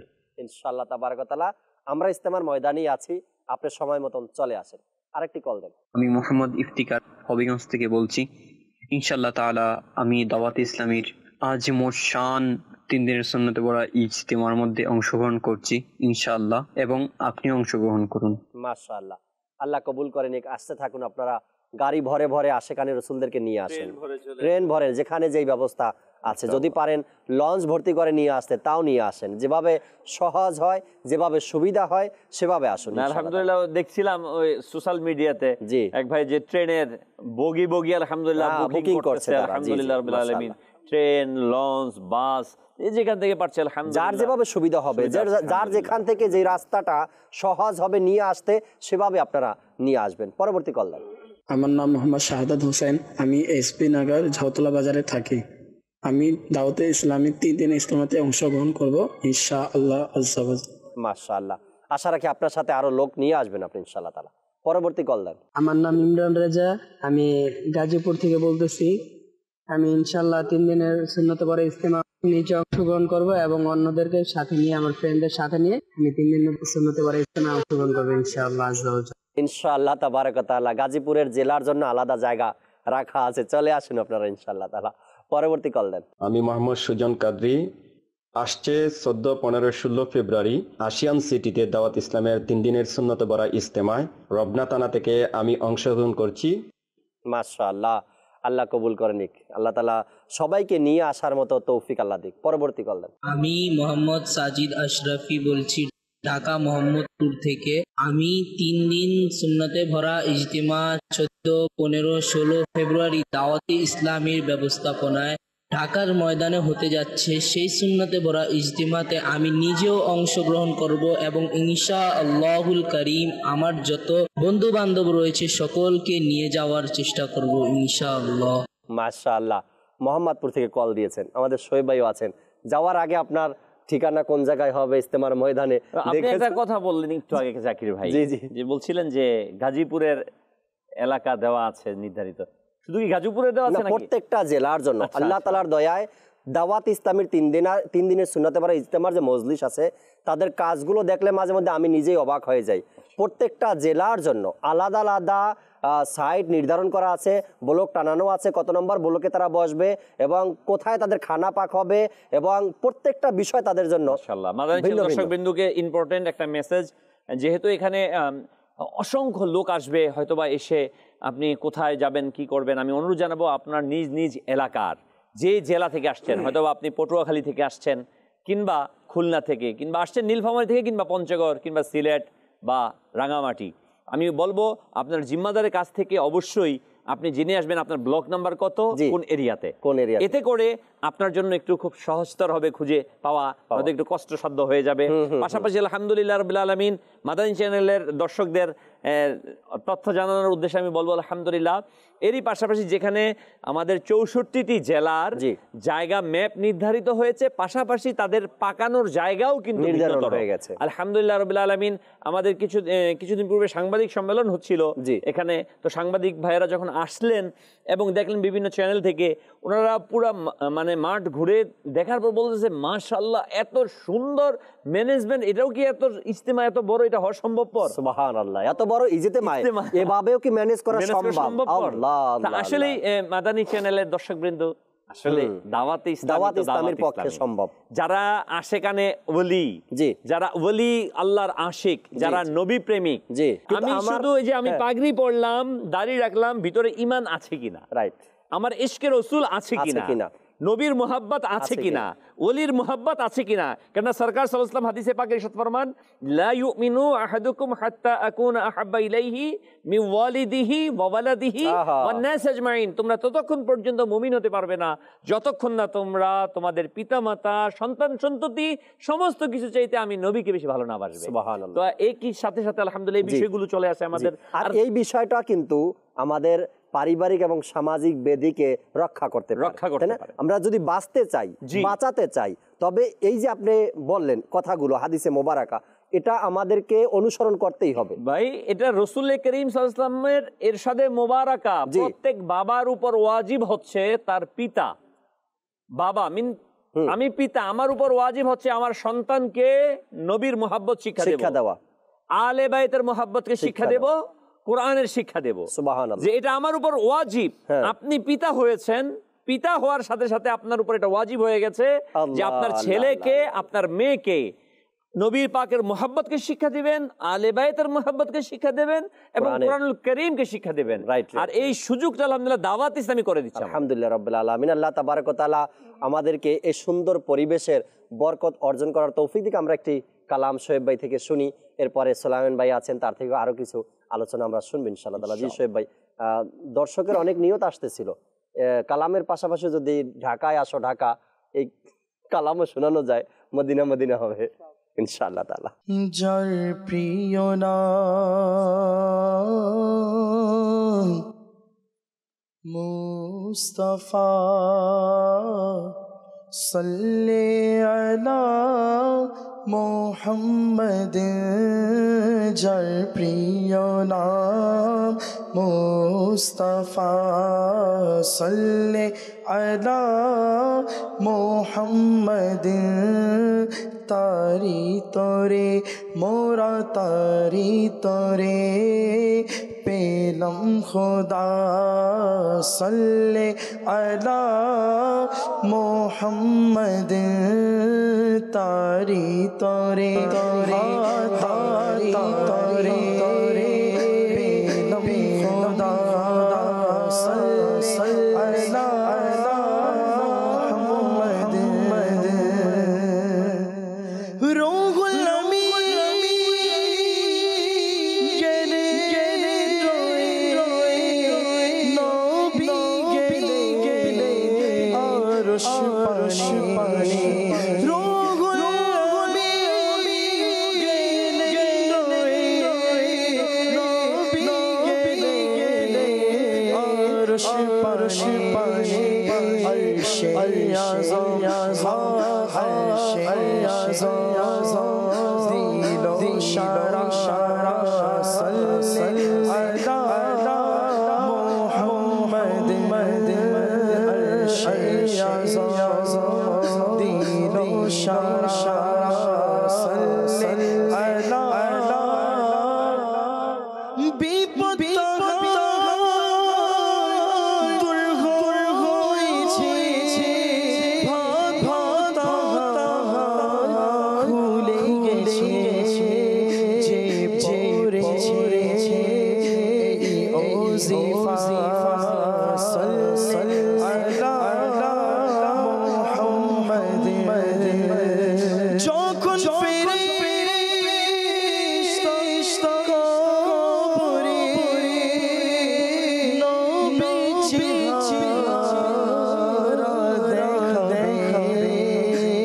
ইনশাআল্লাহ তাবারক ওয়া তাআলা। আমরা ইজতেমার ময়দানেই আছি, আপনি সময় মতন চলে আসেন। আরেকটি কল দেন। আমি মোহাম্মদ ইফতিকার হবিগঞ্জ থেকে বলছি। ইনশাআল্লাহ তাআলা আমি দাওয়াত ইসলামীর আজিমুর শান 3 দিনের সুন্নতে পড়া ইজতেমার মধ্যে অংশগ্রহণ করছি ইনশাআল্লাহ, এবং আপনি অংশগ্রহণ করুন। মাশাআল্লাহ, আল্লাহ কবুল করেন। আসতে থাকুন আপনারা, গাড়ি ভরে ভরে আশেকানে রসুলদেরকে নিয়ে আসেন, ট্রেন ভরে, যেখানে যেই ব্যবস্থা আছে, যদি পারেন লঞ্চ ভর্তি করে নিয়ে আসতে তাও নিয়ে আসেন। যেভাবে সহজ হয়, যেভাবে সুবিধা হয় সেভাবে আসুন। আলহামদুলিল্লাহ দেখছিলাম ওই সোশ্যাল মিডিয়াতে জি এক ভাই যে ট্রেনের বগি আলহামদুলিল্লাহ বুকিং করছে, আলহামদুলিল্লাহ রাব্বিল আলামিন। ট্রেন, লঞ্চ, বাস, যেখান থেকে পারছে আলহামদুলিল্লাহ, যার যেভাবে সুবিধা হবে, যার যেখান থেকে যে রাস্তাটা সহজ হবে নিয়ে আসতে, সেভাবে আপনারা নিয়ে আসবেন। পরবর্তী কল দেন। আমার নাম মোহাম্মদ শাহাদাত হোসেন, আমি এসপি নগর ঝাউতলা বাজারে থাকি। আমি দাওয়াতে ইসলামিক 3 দিনের ইজতেমাতে অংশগ্রহণ করব ইনশাআল্লাহ আজ্জা ওয়া জাল। মাশাআল্লাহ, আশা রাখি আপনার সাথে আরো লোক নিয়ে আসবেন আপনি ইনশাআল্লাহ তাআলা। পরবর্তী কল দেন। আমার নাম ইমরান রেজা, আমি গাজীপুর থেকে বলতেছি। আমি ইনশাআল্লাহ 3 দিনের সুন্নতে পড়া ইজতেমা নিচে অংশগ্রহণ করব এবং অন্যদেরকে সাথে নিয়ে, আমার ফ্রেন্ডদের সাথে নিয়ে আমি 3 দিনের সুন্নতে পড়া ইজতেমা অংশগ্রহণ করব ইনশাআল্লাহ আজ্জা ওয়া জাল। ইনশাআল্লাহ তাবারক ওয়া তাআলা। গাজীপুরের জেলার জন্য আলাদা জায়গা রাখা আছে, চলে আসুন আপনারা ইনশাআল্লাহ তাআলা। পরবর্তী কল দেন। আমি মোহাম্মদ সুজন কাদরি, আসছে 14, 15, 16 ফেব্রুয়ারি আশিয়ান সিটিতে দাওয়াত ইসলামের 3 দিনের সুন্নত বড়া ইজতেমায় রবনা থানা থেকে আমি অংশগ্রহণ করছি। মাশাআল্লাহ, আল্লাহ কবুল করেন। আল্লাহ তাআলা সবাইকে নিয়ে আসার মতো তৌফিক আল্লাহ দিক। পরবর্তী কল দেন। আমি মোহাম্মদ সাজিদ আশরাফি বলছি, ঢাকা মোহাম্মদপুর থেকে। আমি 3 দিন সুন্নতে ভরা ইজতিমা 14, 15, 16 ফেব্রুয়ারি দাওয়াতে ইসলামীর ব্যবস্থাপনায় ঢাকার ময়দানে হতে যাচ্ছে। সেই সুন্নতে ভরা ইজতিমাতে আমি নিজেও অংশগ্রহণ করব এবং ইনশাআল্লাহুল কারীম আমার যত বন্ধু বান্ধব রয়েছে সকলকে নিয়ে যাওয়ার চেষ্টা করব ইনশাআল্লাহ। মাশাআল্লাহ, মোহাম্মদপুর থেকে কল দিয়েছেন, আমাদের শোয়েব ভাইও আছেন। যাওয়ার আগে আপনার ঠিকানা কোন জায়গায় হবে ইজতেমার ময়দানে? আপনি একটা কথা বললেন একটু আগে জাকির ভাই, যে বলছিলেন যে গাজীপুরের এলাকা দেওয়া আছে নির্ধারিত। শুধু কি গাজীপুরে দেওয়া আছে নাকি? প্রত্যেকটা জেলার জন্য আল্লাহ তাআলার দয়ায় দাওয়াত ইসলামের 3 দিনের সুন্নতে পড়া ইজতেমার যে মজলিস আছে, তাদের কাজগুলো দেখলে মাঝে মধ্যে আমি নিজেই অবাক হয়ে যাই। প্রত্যেকটা জেলার জন্য আলাদা আলাদা সাইট নির্ধারণ করা আছে, ব্লক টানানো আছে, কত নম্বর ব্লকে তারা বসবে এবং কোথায় তাদের খানা পাক হবে, এবং প্রত্যেকটা বিষয় তাদের জন্য। মাশাআল্লাহ, মাদানী দর্শকবৃন্দকে ইম্পর্টেন্ট একটা মেসেজ, যেহেতু এখানে অসংখ্য লোক আসবে, হয়তোবা এসে আপনি কোথায় যাবেন, কি করবেন, আমি অনুরোধ জানাবো আপনার নিজ নিজ এলাকার যে জেলা থেকে আসছেন, হয়তোবা আপনি পটুয়াখালী থেকে আসছেন, কিংবা খুলনা থেকে, কিংবা আসছেন নীলফামারী থেকে, কিংবা পঞ্চগড়, কিংবা সিলেট বা রাঙামাটি, আমি বলবো আপনার জিম্মাদারের কাছ থেকে অবশ্যই আপনি জেনে আসবেন আপনার ব্লক নাম্বার কত, কোন এরিয়াতে। এতে করে আপনার জন্য একটু খুব সহজতর হবে খুঁজে পাওয়া, হয়তো একটু কষ্টসাধ্য হয়ে যাবে। পাশাপাশি আলহামদুলিল্লাহ রাব্বিল আলামিন মাদানী চ্যানেলের দর্শকদের তথ্য জানানোর উদ্দেশ্যে আমি বলবো আলহামদুলিল্লাহ। এরই পাশাপাশি যেখানে আমাদের 64টি জেলার জায়গা ম্যাপ নির্ধারিত হয়েছে, পাশাপাশি তাদের পাকানোর জায়গাও কিন্তু নির্ধারণ হয়ে গেছে আলহামদুলিল্লাহ রাব্বিল আলামিন। আমাদের কিছুদিন পূর্বে সাংবাদিক সম্মেলন হচ্ছিল এখানে, তো সাংবাদিক ভাইয়েরা যখন আসলেন এবং দেখলেন বিভিন্ন চ্যানেল থেকে, ওনারা পুরা মানে মাঠ ঘুরে দেখার পর বলতেছে মাশাআল্লাহ এত সুন্দর ম্যানেজমেন্ট, এটাও কি এত ইজতেমা এত বড় এটা হওয়া সম্ভবপর? সুবহানাল্লাহ, এত বড় ইজতেমা এভাবেও কি ম্যানেজ করা সম্ভব? আল্লাহ, আসলে মাদানী চ্যানেলের দর্শকবৃন্দ, আসলে দাওয়াতে ইসলামের পক্ষে সম্ভব। যারা আশেকানে ওলি, যারা ওলি আল্লাহর আশিক, যারা নবী প্রেমিক, আমি শুধু এই যে আমি পাগড়ি পরলাম, দাড়ি রাখলাম, ভিতরে ঈমান আছে কিনা, রাইট, আমার ইশকে রাসূল আছে কিনা, নবীর মুহাব্বত আছে কিনা, ওলির মুহাব্বত আছে কিনা। কেন সরকার সাল্লাল্লাহু আলাইহি ওয়াসাল্লাম হাদিসে পাকে ইরশাদ ফরমান, লা ইউমিনু আহাদুকুম হাত্তা আকুনা আহাব্বা ইলাইহি মিন ওয়ালিদিহি ওয়া ওয়ালাদিহি ওয়ান নাস আজমাইন, তোমরা ততক্ষণ পর্যন্ত মুমিন হতে পারবে না যতক্ষণ না তোমরা তোমাদের পিতামাতা, সন্তান সন্ততি সমস্ত কিছু চাইতে আমি নবীকে বেশি ভালো না বাসবে। সুবহানাল্লাহ। তো একই সাথে সাথে আলহামদুলিল্লাহ এই বিষয়গুলো চলে আসে আমাদের। আর এই বিষয়টা কিন্তু আমাদের পারিবারিক এবং সামাজিক বেদিকে রক্ষা করতে পারে। আমরা যদি বাঁচতে চাই, বাঁচাতে চাই, তবে এই যে আপনি বললেন কথাগুলো হাদিসে মোবারকা, এটা আমাদেরকে অনুসরণ করতেই হবে ভাই। এটা রাসূল করিম সাল্লাল্লাহু আলাইহি ওয়াসাল্লামের ইরশাদে মোবারকা। প্রত্যেক বাবার উপর ওয়াজিব হচ্ছে তার পিতা, বাবা মিন আমি পিতা, আমার উপর ওয়াজিব হচ্ছে আমার সন্তানকে নবীর মুহাব্বত শিক্ষা দেওয়া, আলে বাইতের মুহাব্বতকে শিক্ষা দেব, কোরআনের শিক্ষা দেব। সুবহানাল্লাহ, যে এটা আমার উপর ওয়াজিব। আপনি পিতা হয়েছেন, পিতা হওয়ার সাথে সাথে আপনার উপর এটা ওয়াজিব হয়ে গেছে যে আপনার ছেলেকে, আপনার মেয়েকে নবীর পাকের মুহাব্বতকে শিক্ষা দিবেন, আলে বাইতের মুহাব্বতকে শিক্ষা দেবেন এবং কোরআনুল কারীমকে শিক্ষা দেবেন। আর এই সুযোগটা আলহামদুলিল্লাহ দাওয়াত ইসলামী করে দিচ্ছে। আলহামদুলিল্লাহ রাব্বিল আলামিন। আল্লাহ তাবারক ওয়া তাআলা আমাদেরকে এই সুন্দর পরিবেশের বরকত অর্জন করার তৌফিক দিক। আমরা একটি কালাম শোয়েব ভাই থেকে শুনি, এরপরে সোলাইমান ভাই আছেন, তার থেকে আরো কিছু আলোচনা আমরা শুনবো ইনশাআল্লাহ তাআলা। জি শোয়েব ভাই, দর্শকের অনেক নিয়ত আসতেছিল কালামের পাশাপাশি যদি ঢাকায় আসো, ঢাকা এই কালামও শোনানো যায়, মদিনা মদিনা হবে ইনশাআল্লাহ তাআলা। যার প্রিয় নাম মুস্তাফা সাল্লি আলা মুহাম্মদ, যার প্রিয় নাম মুস্তাফা সাল্লি আলা মুহাম্মদ, তারি তরে মোরা তারি তরে পেলম খুদা সাল্লে আলা মুহাম্মদ, তারি তরে তারি তরে পেলম খুদা সাল্লে আলা মুহাম্মদ, রুহুল আমিন গেলে নবী গেলে আরশ পানে, রুহুল আমিন গেলে নবী গেলে আরশ পানে, আরশে আযম আরশে আযম দিল ইশারা সাল্লি আলা মুহাম্মদ, আরশে আযম দিল ইশারা সাল্লি আলা বিপদ যখন ফেরেশতা কবরে নবীজি চেহারা দেখাবে,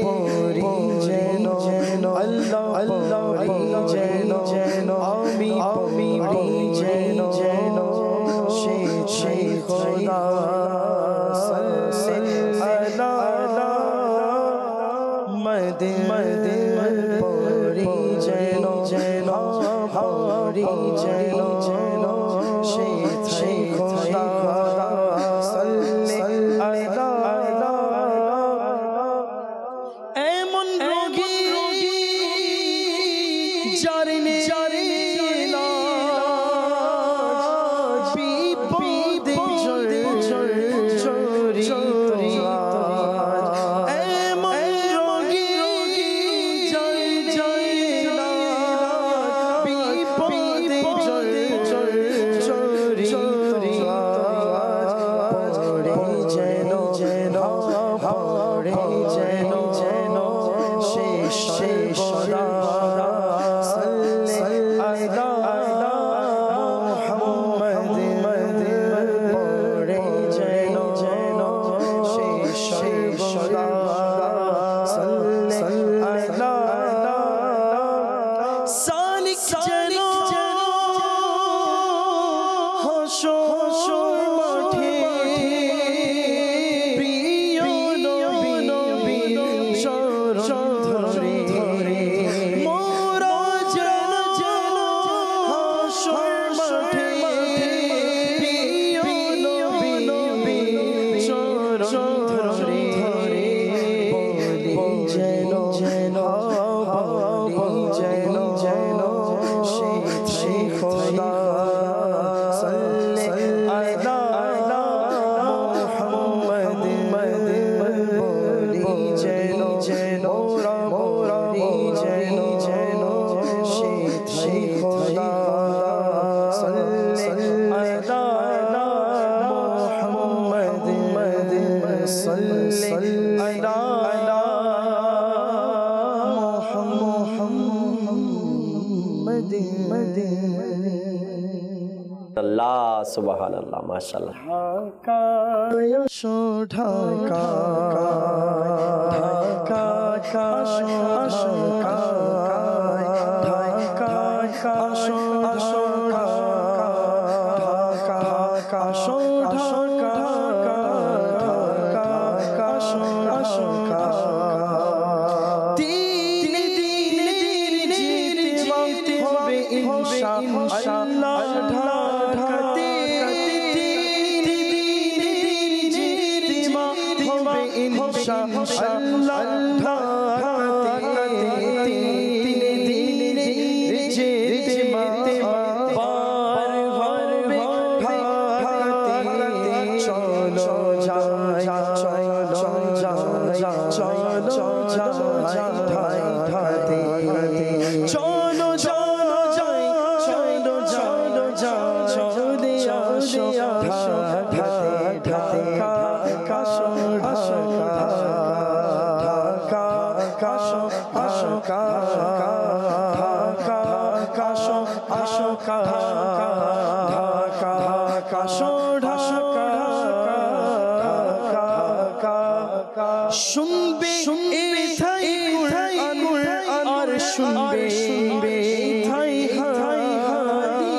পরি যেন আল্লাহ পরি যেন আমি পরি যেন সে খোদা সাল্লি আলা মদ পরি যেন পরি যেন সে খোদা সাল্লি আলা এমন রোগী যার বিপদে জড়িত, এমন রোগী যার বিপদে জড়িত, পড়ে যেন সে খোদা সাল্লি আল্লাহ সুবহানাল্লাহ মাশাআল্লাহ। ঢাকা আসো ঢাকা, ঢাকা আসো আসো ঢাকা, আসো আসো ঢাকা, আসো ঢাকা, আসো আসো দিনে দিনে জিতে হবে ইনশাআল্লাহ। ঢাকাতে হবে ইনশাআল্লাহ। ঢাকাতে দিনে দিনে জিতে বার হবে ঢাকাতে। চলো যাই চলো যাই চলো যাই ঢাকাতে। চলো চলো যাই চলো চলো যাই চলে আসো ঢাকাতে। ঢাকা আসো আসো ঢাকা, আসো আসো ঢাকা, আসো আসো ঢাকা, আসো ঢাকা। শুনবে এথাই কুরআন আর শুনবে এথাই হাদিস।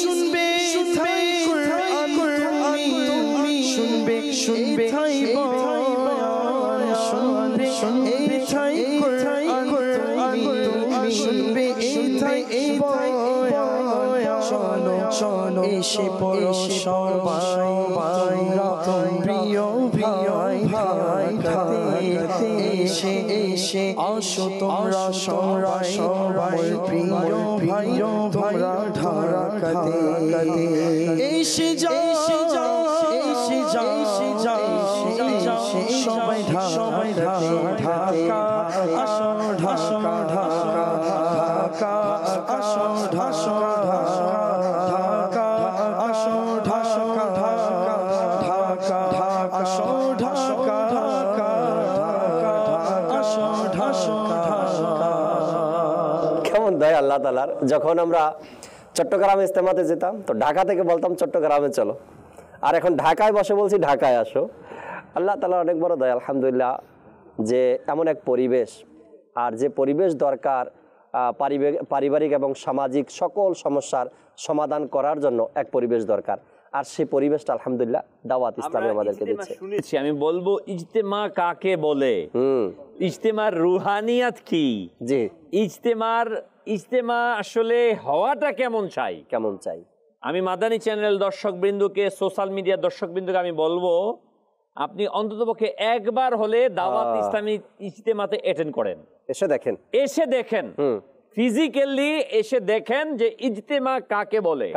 শুনবে এথাই কুরআন তুমি শুনবে এথাই বয়ান। শুনবে এথাই কুরআন তুমি শুনবে এথাই বয়ান। চলো চলো এসে পড়ো সবাই প্রিয় ভাই ঢাকাতে। এসে এসে আসো তোমরা সবাই প্রিয় ভাই তোমরা ঢাকাতে। এসে যাও এসে যাও এসে যাও সবাই ঢাকাতে। ঢাকা আসো ঢাকা, ঢাকা আসো ঢাকা, ঢাকা আসো ঢাকা, ঢাকা আসো ঢাকা, আসো ঢাকা। কেমন দয়া আল্লাহ তাআলার। যখন আমরা চট্টগ্রাম ইজতেমাতে যেতাম তো ঢাকা থেকে বলতাম চট্টগ্রামে চলো, আর এখন ঢাকায় বসে বলছি ঢাকায় আসো। আল্লাহ তাআলার অনেক বড় দয়া আলহামদুলিল্লাহ, যে এমন এক পরিবেশ, আর যে পরিবেশ দরকার পারিবারিক এবং সামাজিক সকল সমস্যার সমাধান করার জন্য এক পরিবেশ দরকার, আর সেই পরিবেশটা আলহামদুলিল্লাহ দাওয়াত ইসলামী আমাদেরকে দিচ্ছে। শুনেছি, আমি বলবো ইজতেমা কাকে বলে, ইজতেমার রুহানিয়াত কি, জি ইজতেমা আসলে হওয়াটা কেমন চাই। আমি মাদানী চ্যানেল দর্শকবৃন্দকে, সোশ্যাল মিডিয়ার দর্শকবৃন্দকে আমি বলবো, আপনি অন্ততপক্ষে একবার হলে দাওয়াত ইসলামী ইজতেমাতে অ্যাটেন্ড করেন, এসে দেখেন ফিজিক্যালি এসে দেখেন যে ইজতেমা কাকে বলে।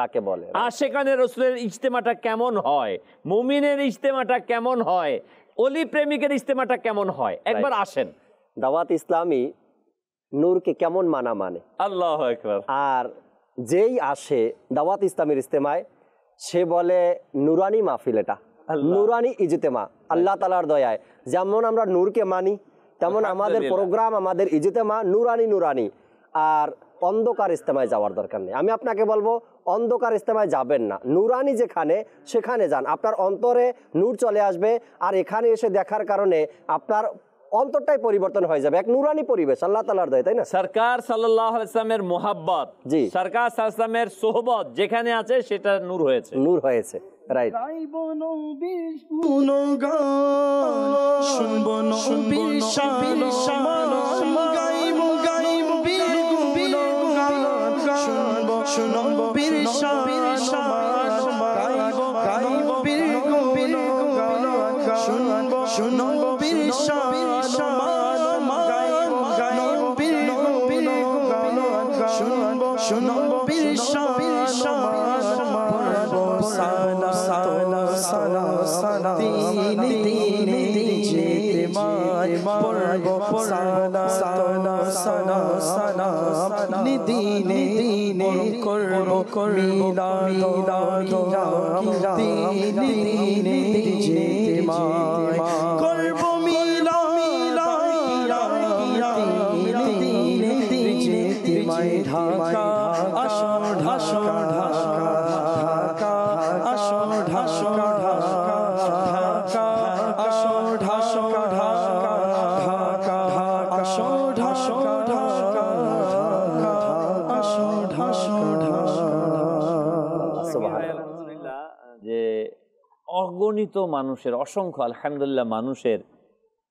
আর সেখানে রাসূলের ইজতেমাটা কেমন হয়, মুমিনের ইজতেমাটা কেমন হয়, অলি প্রেমিকের ইজতেমাটা কেমন হয়, একবার আসেন। দাওয়াত ইসলামী নূরকে কেমন মানে আল্লাহু আকবার। আর যেই আসে দাওয়াত ইসলামীর ইজতেমায় সে বলে নুরানি মাহফিল, এটা নুরানি ইজতেমা। আল্লাহ তাআলার দয়ায় যেমন আমরা নূরকে মানি, তেমন আমাদের প্রোগ্রাম, আমাদের ইজতেমা নুরানি। আর অন্ধকার ইজতেমায় যাওয়ার দরকার নেই। আমি আপনাকে বলবো অন্ধকার ইজতেমায় যাবেন না, নুরানি যেখানে সেখানে যান, আপনার অন্তরে নূর চলে আসবে। আর এখানে এসে দেখার কারণে আপনার অন্তরটাই পরিবর্তন হয়ে যাবে, এক নুরানি পরিবেশ আল্লাহ তাআলার দয়া, তাই না? সরকার সাল্লাল্লাহু আলাইহি ওয়াসাল্লামের মুহাব্বত, জি সরকার সাল্লাল্লাহু আলাইহি ওয়াসাল্লামের সোহবত যেখানে আছে সেটা নূর হয়েছে, রাইট। শুনবো নবীর শান, গাইবো বীর গুণগান, শুনবো বীর শান, গাইবো বীর গুণগান, শুনবো বীর শান, গাইবো বীর গুণগান, শুনবো বীর শান, সানা সানা সানা সানা দিনে জিতেমায় পড়ব সানা সানা সানা সানা দিনে করব মিলাদ দিনে জিতেমায় করব মিলাদ দিনে জিতেমায় ঢাকা আসো ঢাকা ঢাকা আসো ঢাকা ঢাকা আসো ঢাকা ঢাকা আসো ঢাকা আসো আলহামদুলিল্লাহ যে অগণিত মানুষের অসংখ্য আলহামদুলিল্লাহ মানুষের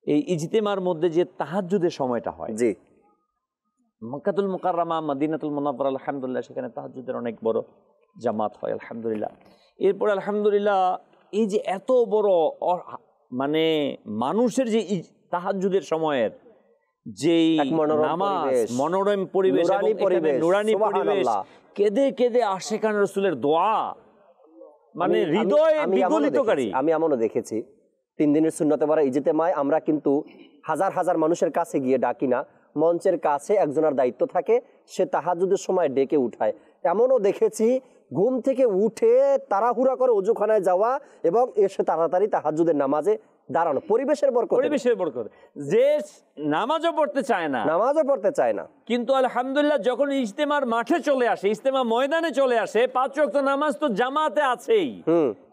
এই ইজতেমার মধ্যে যে তাহাজ্জুদের সময়টা হয়, জি, মক্কাতুল মুকাররমা মদিনাতুল মুনাওয়ারা আলহামদুলিল্লাহ সেখানে তাহাজ্জুদের অনেক বড় জামাত হয় আলহামদুলিল্লাহ। এরপর আলহামদুলিল্লাহ এই যে এত বড় মানে মানুষের যে তাহাজ্জুদের সময়ের যেই নামাজ, মনোরম পরিবেশ, নুরানি পরিবেশ, কেঁদে কেঁদে আশিকান রাসূলের দোয়া, মানে হৃদয় বিগলিতকারী। আমি এমনও দেখেছি 3 দিনের সুন্নতে ভরা ইজতেমায় আমরা কিন্তু হাজার হাজার মানুষের কাছে গিয়ে ডাকি না, মঞ্চের কাছে একজনের দায়িত্ব থাকে, সে তাহাজ্জুদের সময় ডেকে উঠায়। এমনও দেখেছি ঘুম থেকে উঠে তাড়াহুড়া করে ওযুখানায় যাওয়া এবং এসে তাড়াতাড়ি তাহাজ্জুদের নামাজে দাঁড়ানো। পরিবেশের বরকত, যে নামাজও পড়তে চায় না, কিন্তু আলহামদুলিল্লাহ যখন ইজতেমার মাঠে চলে আসে, ইজতেমা ময়দানে চলে আসে, 5 ওয়াক্ত নামাজ তো জামাতে আছেই,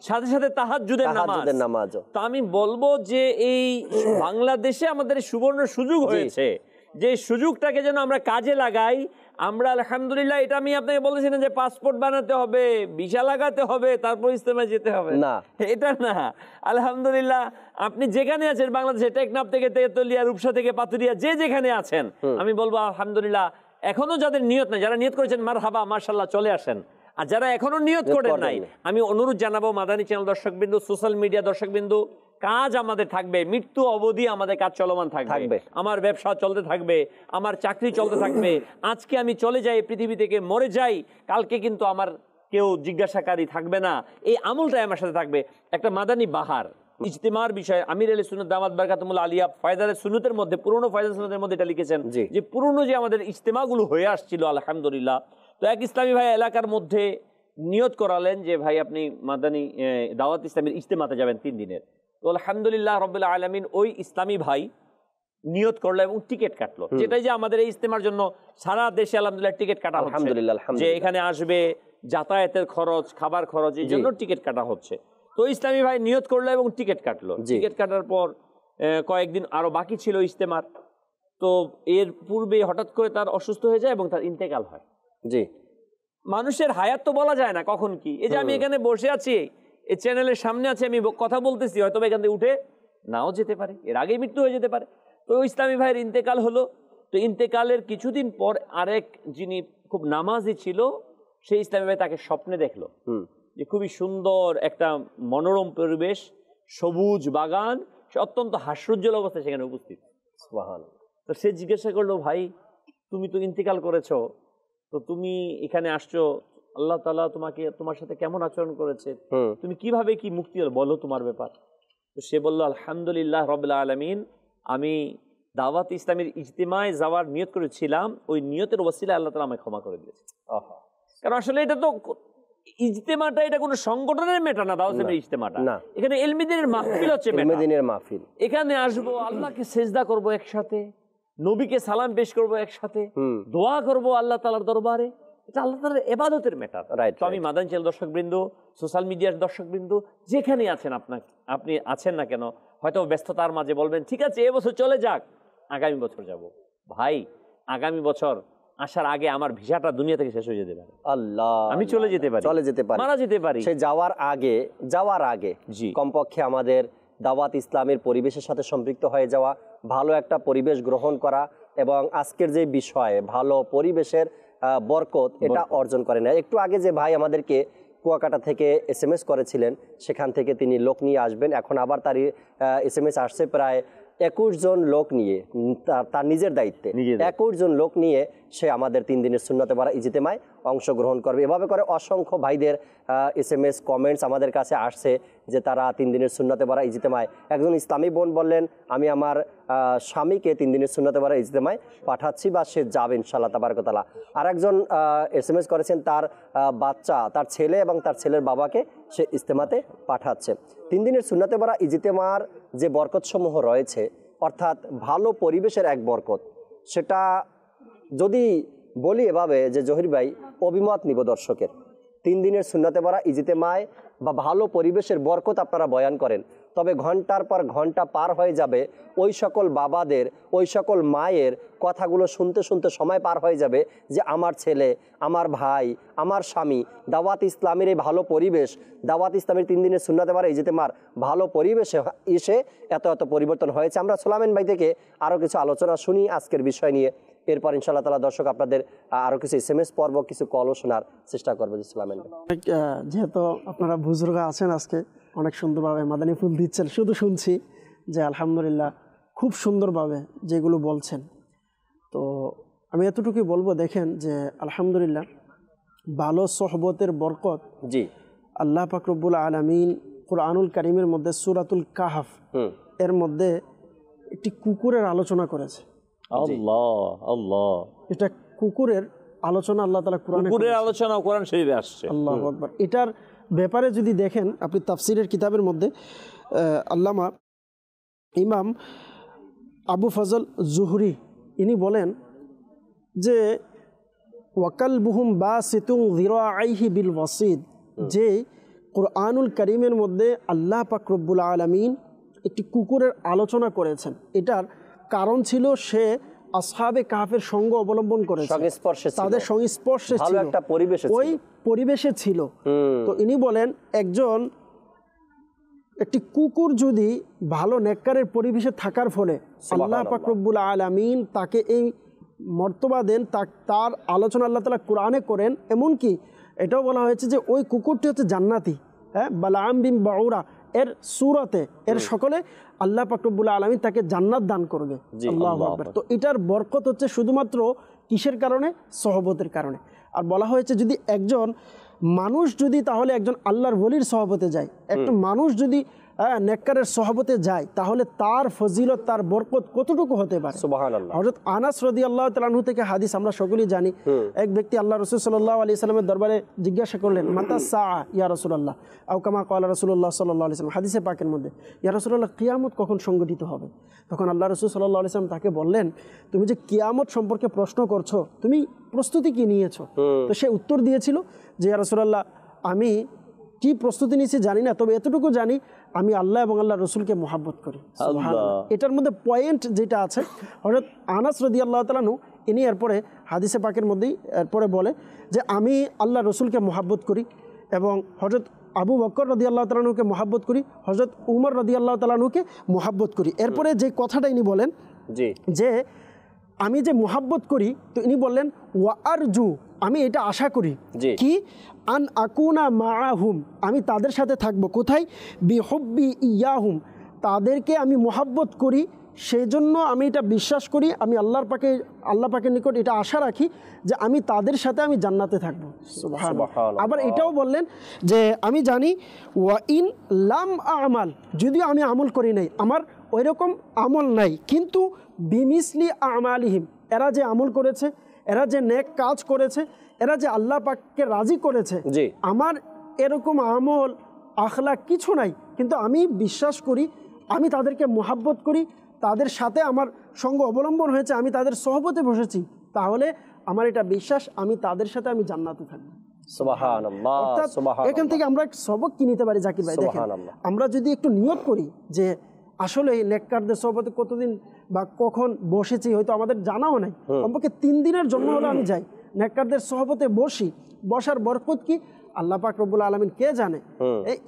সাথে সাথে তাহাজ্জুদের নামাজ। তো আমি বলবো যে এই বাংলাদেশে আমাদের সুবর্ণ সুযোগ হয়েছে, যে সুযোগটাকে যেন আমরা কাজে লাগাই। আমরা আলহামদুলিল্লাহ, এটা আমি আপনাকে বলেছি না যে পাসপোর্ট বানাতে হবে, ভিসা লাগাতে হবে, তারপর ইজতেমায় যেতে হবে, না, এটা না। আলহামদুলিল্লাহ আপনি যেখানে আছেন বাংলাদেশে, টেকনাফ থেকে তেতুলিয়া, রূপসা থেকে পাতুরিয়া, যে যেখানে আছেন, আমি বলবো আলহামদুলিল্লাহ এখনো যাদের নিয়ত নাই, যারা নিয়ত করেছেন মারহাবা মাশাআল্লাহ চলে আসেন। আর যারা এখনো নিয়ত করেন নাই, আমি অনুরোধ জানাবো মাদানী চ্যানেল দর্শকবিন্দু, সোশ্যাল মিডিয়া দর্শকবিন্দু, কাজ আমাদের থাকবে, মৃত্যু অবধি আমাদের কাজ চলমান থাকবে। আমার ব্যবসা চলতে থাকবে, আমার চাকরি চলতে থাকবে। আজকে আমি চলে যাই পৃথিবী থেকে, মরে যাই, কালকে কিন্তু আমার কেউ জিজ্ঞাসাকারী থাকবে না, এই আমলটাই আমার সাথে থাকবে। একটা মাদানী বাহার ইজতিমার বিষয়ে আমির আলী সুন্নাত দামাত বারাকাতুহুল আলিয়া ফায়দারে সুন্নতের মধ্যে, পুরনো ফায়দারে সুন্নতের মধ্যে এটা লিখেছেন যে পুরনো যে আমাদের ইজতিমাগুলো হয়ে আসছিল আলহামদুলিল্লাহ। তো এক ইসলামী ভাই এলাকার মধ্যে নিয়ত করালেন যে ভাই আপনি মাদানী দাওয়াত ইসলামের ইজতেমাতে যাবেন 3 দিনের। তো আলহামদুলিল্লাহ রাব্বুল আলামিন ওই ইসলামী ভাই নিয়ত করলো এবং টিকিট কাটলো, যেটাই যে আমাদের এই ইজতেমার জন্য সারা দেশে আলহামদুলিল্লাহ টিকিট কাটা হচ্ছে, যে এখানে আসবে, যাতায়াতের খরচ, খাবার খরচ, এই জন্য টিকিট কাটা হচ্ছে। তো ইসলামী ভাই নিয়ত করলো এবং টিকিট কাটলো। টিকিট কাটার পর কয়েকদিন আরো বাকি ছিল ইজতেমার। তো এর পূর্বে হঠাৎ করে তার অসুস্থ হয়ে যায় এবং তার ইন্তেকাল হয়। জি, মানুষের হায়াত তো বলা যায় না কখন কি। এই যে আমি এখানে বসে আছি, এই চ্যানেলের সামনে আছে, আমি কথা বলতেছি, হয়তো এখান থেকে উঠে নাও যেতে পারে, এর আগেই মৃত্যু হয়ে যেতে পারে। তো ইসলামী ভাইয়ের ইন্তেকাল হলো। তো ইন্তেকালের কিছুদিন পর আরেক যিনি খুব নামাজি ছিল, সেই ইসলামী ভাই তাকে স্বপ্নে দেখলো যে খুবই সুন্দর একটা মনোরম পরিবেশ, সবুজ বাগান, সে অত্যন্ত হাস্যোজ্জ্বল অবস্থায় সেখানে উপস্থিত। সুবহানাল্লাহ। তো সে জিজ্ঞাসা করলো, ভাই তুমি তো ইন্তেকাল করেছো, তো তুমি এখানে আসছো, আল্লাহ তাআলা তোমার সাথে কেমন আচরণ করেছে, তুমি কিভাবে কি মুক্তি হলো, বলো তোমার ব্যাপার। তো সে বললো আলহামদুলিল্লাহ রাব্বুল আলামিন, আমি দাওয়াত ইসলামের ইজতিমায় যাওয়ার নিয়ত করেছিলাম, ওই নিয়তের ওসিলায় আল্লাহ তাআলা আমায় ক্ষমা করে দিয়েছে। কারণ আসলে এটা তো ইজতেমাটা, এটা কোনো সংগঠনের মেটা না, দাওয়াত ইসলামের ইজতেমাটা, এখানে ইলমি দ্বীনের মাহফিল হচ্ছে, ইলমি দ্বীনের মাহফিল। এখানে আসবো, আল্লাহকে সিজদা করব একসাথে, নবীকে সালাম পেশ করব একসাথে, দোয়া করব আল্লাহ তাআলার দরবারে, এটা আল্লাহ তাআলার ইবাদতের ম্যাটার। তো আমি মাদানী চ্যানেল দর্শকবৃন্দ, সোশ্যাল মিডিয়ার দর্শকবৃন্দ, যেখানে আছেন আপনি আছেন না কেন, হয়তো ব্যস্ততার মাঝে বলবেন ঠিক আছে এবছর চলে যাক, আগামী বছর যাব। ভাই আগামী বছর আসার আগে আমার ভিসাটা দুনিয়া থেকে শেষ হয়ে যেতে পারে, আল্লাহ, আমি চলে যেতে পারি, মারা যেতে পারি। সে যাওয়ার আগে জি কমপক্ষে আমাদের দাওয়াত ইসলামের পরিবেশের সাথে সম্পৃক্ত হয়ে যাওয়া, ভালো একটা পরিবেশ গ্রহণ করা এবং আজকের যে বিষয় ভালো পরিবেশের বরকত, এটা অর্জন করে না। একটু আগে যে ভাই আমাদেরকে কুয়াকাটা থেকে SMS করেছিলেন, সেখান থেকে তিনি লোক নিয়ে আসবেন। এখন আবার তার SMS আসছে প্রায় 21 জন লোক নিয়ে, তার নিজের দায়িত্বে 21 জন লোক নিয়ে সে আমাদের 3 দিনের সুন্নতে ভরা ইজতেমায় অংশগ্রহণ করবে। এভাবে করে অসংখ্য ভাইদের SMS কমেন্টস আমাদের কাছে আসছে যে তারা 3 দিনের সুন্নতে ভরা ইজতেমায়, একজন ইসলামী বোন বললেন আমি আমার স্বামীকে 3 দিনের সুন্নতে ভরা ইজতেমায় পাঠাচ্ছি বা সে যাবে ইনশাআল্লাহ তাবারক ওয়া তাআলা। আর একজন SMS করেছেন তার বাচ্চা, তার ছেলে এবং তার ছেলের বাবাকে সে ইজতেমাতে পাঠাচ্ছে। 3 দিনের সুন্নতে ভরা ইজতেমার যে বরকতসমূহ রয়েছে, অর্থাৎ ভালো পরিবেশের এক বরকত, সেটা যদি বলি এভাবে যে জহির ভাই অভিমত নিব দর্শকের, 3 দিনের সুন্নতে ভরা ইজতেমায় বা ভালো পরিবেশের বরকত আপনারা বয়ান করেন, তবে ঘন্টার পর ঘন্টা পার হয়ে যাবে ওই সকল বাবাদের, ওই সকল মায়ের কথাগুলো শুনতে শুনতে সময় পার হয়ে যাবে যে আমার ছেলে, আমার ভাই, আমার স্বামী দাওয়াত ইসলামের এই ভালো পরিবেশ, দাওয়াত ইসলামের 3 দিনের সুন্নতে ভরা ইজতেমার ভালো পরিবেশে এসে এত এত পরিবর্তন হয়েছে। আমরা সোলামেন ভাই থেকে আরও কিছু আলোচনা শুনি আজকের বিষয় নিয়ে, এরপর ইনশাআল্লাহ তাআলা দর্শক আপনাদের আরও কিছু SMS পর্ব, কিছু কলও শোনার চেষ্টা করবো। সোলামেন ভাই, যেহেতু আপনারা বুজুর্গ আছেন, আজকে অনেক সুন্দরভাবে মাদানী ফুল দিচ্ছেন, শুধু শুনছি যে আলহামদুলিল্লাহ খুব সুন্দরভাবে যেগুলো বলছেন। তো আমি এতটুকুই বলবো, দেখেন যে আলহামদুলিল্লাহ ভালো সোহবতের বরকত জি আল্লাহ পাক রব্বুল আলামিন কুরআনুল কারীমের মধ্যে সূরাতুল কাহফ এর মধ্যে একটি কুকুরের আলোচনা করেছে। আল্লাহ আল্লাহ, এটা কুকুরের আলোচনা আল্লাহ তাআলা কুরআনে, কুকুরের আলোচনা কোরআন শরীফে আসছে। আল্লাহু আকবার। এটার ব্যাপারে যদি দেখেন আপনি তাফসিরের কিতাবের মধ্যে আল্লামা ইমাম আবু ফজল জুহরি ইনি বলেন যে ওয়াকালবুহুম বাসিতুন যিরাআইহি বিল ওয়াসিদ, যে কুরআনুল কারীমের মধ্যে আল্লাহ পাক রব্বুল আলামিন একটি কুকুরের আলোচনা করেছেন। এটার কারণ ছিল সে আসহাবে কাহফের সঙ্গ অবলম্বন করেছে, তাদের সংস্পর্শে ছিল, ওই পরিবেশে ছিল। তো ইনি বলেন একটি কুকুর যদি ভালো নেককারের পরিবেশে থাকার ফলে আল্লাহ পাক রব্বুল আলামিন তাকে এই মর্তবা দেন, তার আলোচনা আল্লাহ তাআলা কোরআনে করেন। এমনকি এটাও বলা হয়েছে যে ওই কুকুরটি হচ্ছে জান্নাতি, হ্যাঁ, বালাআম বিন বাউরা এর সূরাতে এর সকলে আল্লাহ পাক রব্বুল আলামিন তাকে জান্নাত দান করবে। আল্লাহু আকবার। তো এটার বরকত হচ্ছে শুধুমাত্র কিসের কারণে? সহবতের কারণে। আর বলা হয়েছে যদি একজন মানুষ যদি তাহলে একজন আল্লাহর ওলির সহবতে যায়, একটা মানুষ যদি নেককারের সহবতে যায়, তাহলে তার ফজিলত, তার বরকত কতটুকু হতে পারে। সুবহানাল্লাহ। হযরত আনাস রাদিয়াল্লাহু তাআলা আনহু থেকে হাদিস আমরা সকলেই জানি। এক ব্যক্তি আল্লাহ রাসূল সাল্লাল্লাহু আলাইহি সাল্লামের দরবারে জিজ্ঞাসা করলেন, মাতা সাআ ইয়া রাসূলুল্লাহ, আও কামা ক্বালা রাসূলুল্লাহ সাল্লাল্লাহু আলাইহি সাল্লাম, হাদিসে পাকের মধ্যে, ইয়া রাসূলুল্লাহ কিয়ামত কখন সংঘটিত হবে? তখন আল্লাহ রাসূল সাল্লাল্লাহু আলাইহি সাল্লাম তাকে বললেন, তুমি যে কিয়ামত সম্পর্কে প্রশ্ন করছো, তুমি প্রস্তুতি কি নিয়েছো? তো সে উত্তর দিয়েছিল যে ইয়া রাসূলুল্লাহ, আমি কি প্রস্তুতি নিয়েছি জানি না, তবে এতটুকু জানি আমি আল্লাহ এবং আল্লাহ রসুলকে মহাব্বত করি। এটার মধ্যে পয়েন্ট যেটা আছে, হযরত আনাস রাদিয়াল্লাহু তাআলা আনহু ইনি এরপরে হাদিসে পাকের মধ্যেই এরপরে বলে যে আমি আল্লাহ রসুলকে মহাব্বত করি এবং হযরত আবু বকর রাদিয়াল্লাহু তাআলা আনহুকে মহাব্বত করি, হযরত উমর রাদিয়াল্লাহু তাআলা আনহুকে মহাব্বত করি। এরপরে যে কথাটা ইনি বলেন যে আমি যে মহাব্বত করি, তো ইনি বললেন ওয়া আরজু, আমি এটা আশা করি কি আন আকুনা মাআহুম, আমি তাদের সাথে থাকবো। কোথায়? বিহুব্বি ইয়াহুম, তাদেরকে আমি মহাব্বত করি, সেই জন্য আমি এটা বিশ্বাস করি, আমি আল্লাহ পাকের নিকট এটা আশা রাখি যে আমি তাদের সাথে আমি জান্নাতে থাকবো। সুবহানাল্লাহ। আবার এটাও বললেন যে আমি জানি ওয়া ইন লাম আমাল, যদিও আমি আমল করি নাই, আমার ওই রকম আমল নাই, কিন্তু বিমিসলি আমালিহিম, এরা যে আমল করেছে, এরা যে নেক কাজ করেছে, এরা যে আল্লাহ পাককে রাজি করেছে, আমার এরকম আমল আখলাক কিছু নাই, কিন্তু আমি বিশ্বাস করি, আমি তাদেরকে মুহাব্বত করি, তাদের সাথে আমার সঙ্গ অবলম্বন হয়েছে, আমি তাদের সহবতে বসেছি, তাহলে আমার এটা বিশ্বাস আমি তাদের সাথে আমি জান্নাতে থাকবো। সুবহানাল্লাহ। এখান থেকে আমরা সবক কি নিতে পারি জাকির ভাই? দেখেন, আমরা যদি একটু নিয়ত করি যে আসলে নেককারদের সহবতে কতদিন বা কখন বসেছি, হয়তো আমাদের জানাও নাই, কমপক্ষে 3 দিনের জন্য হলে আমি যাই, নেককারদের সহবতে বসি, বসার বরকত কি আল্লাহ পাক রব্বুল আলামিন কে জানে।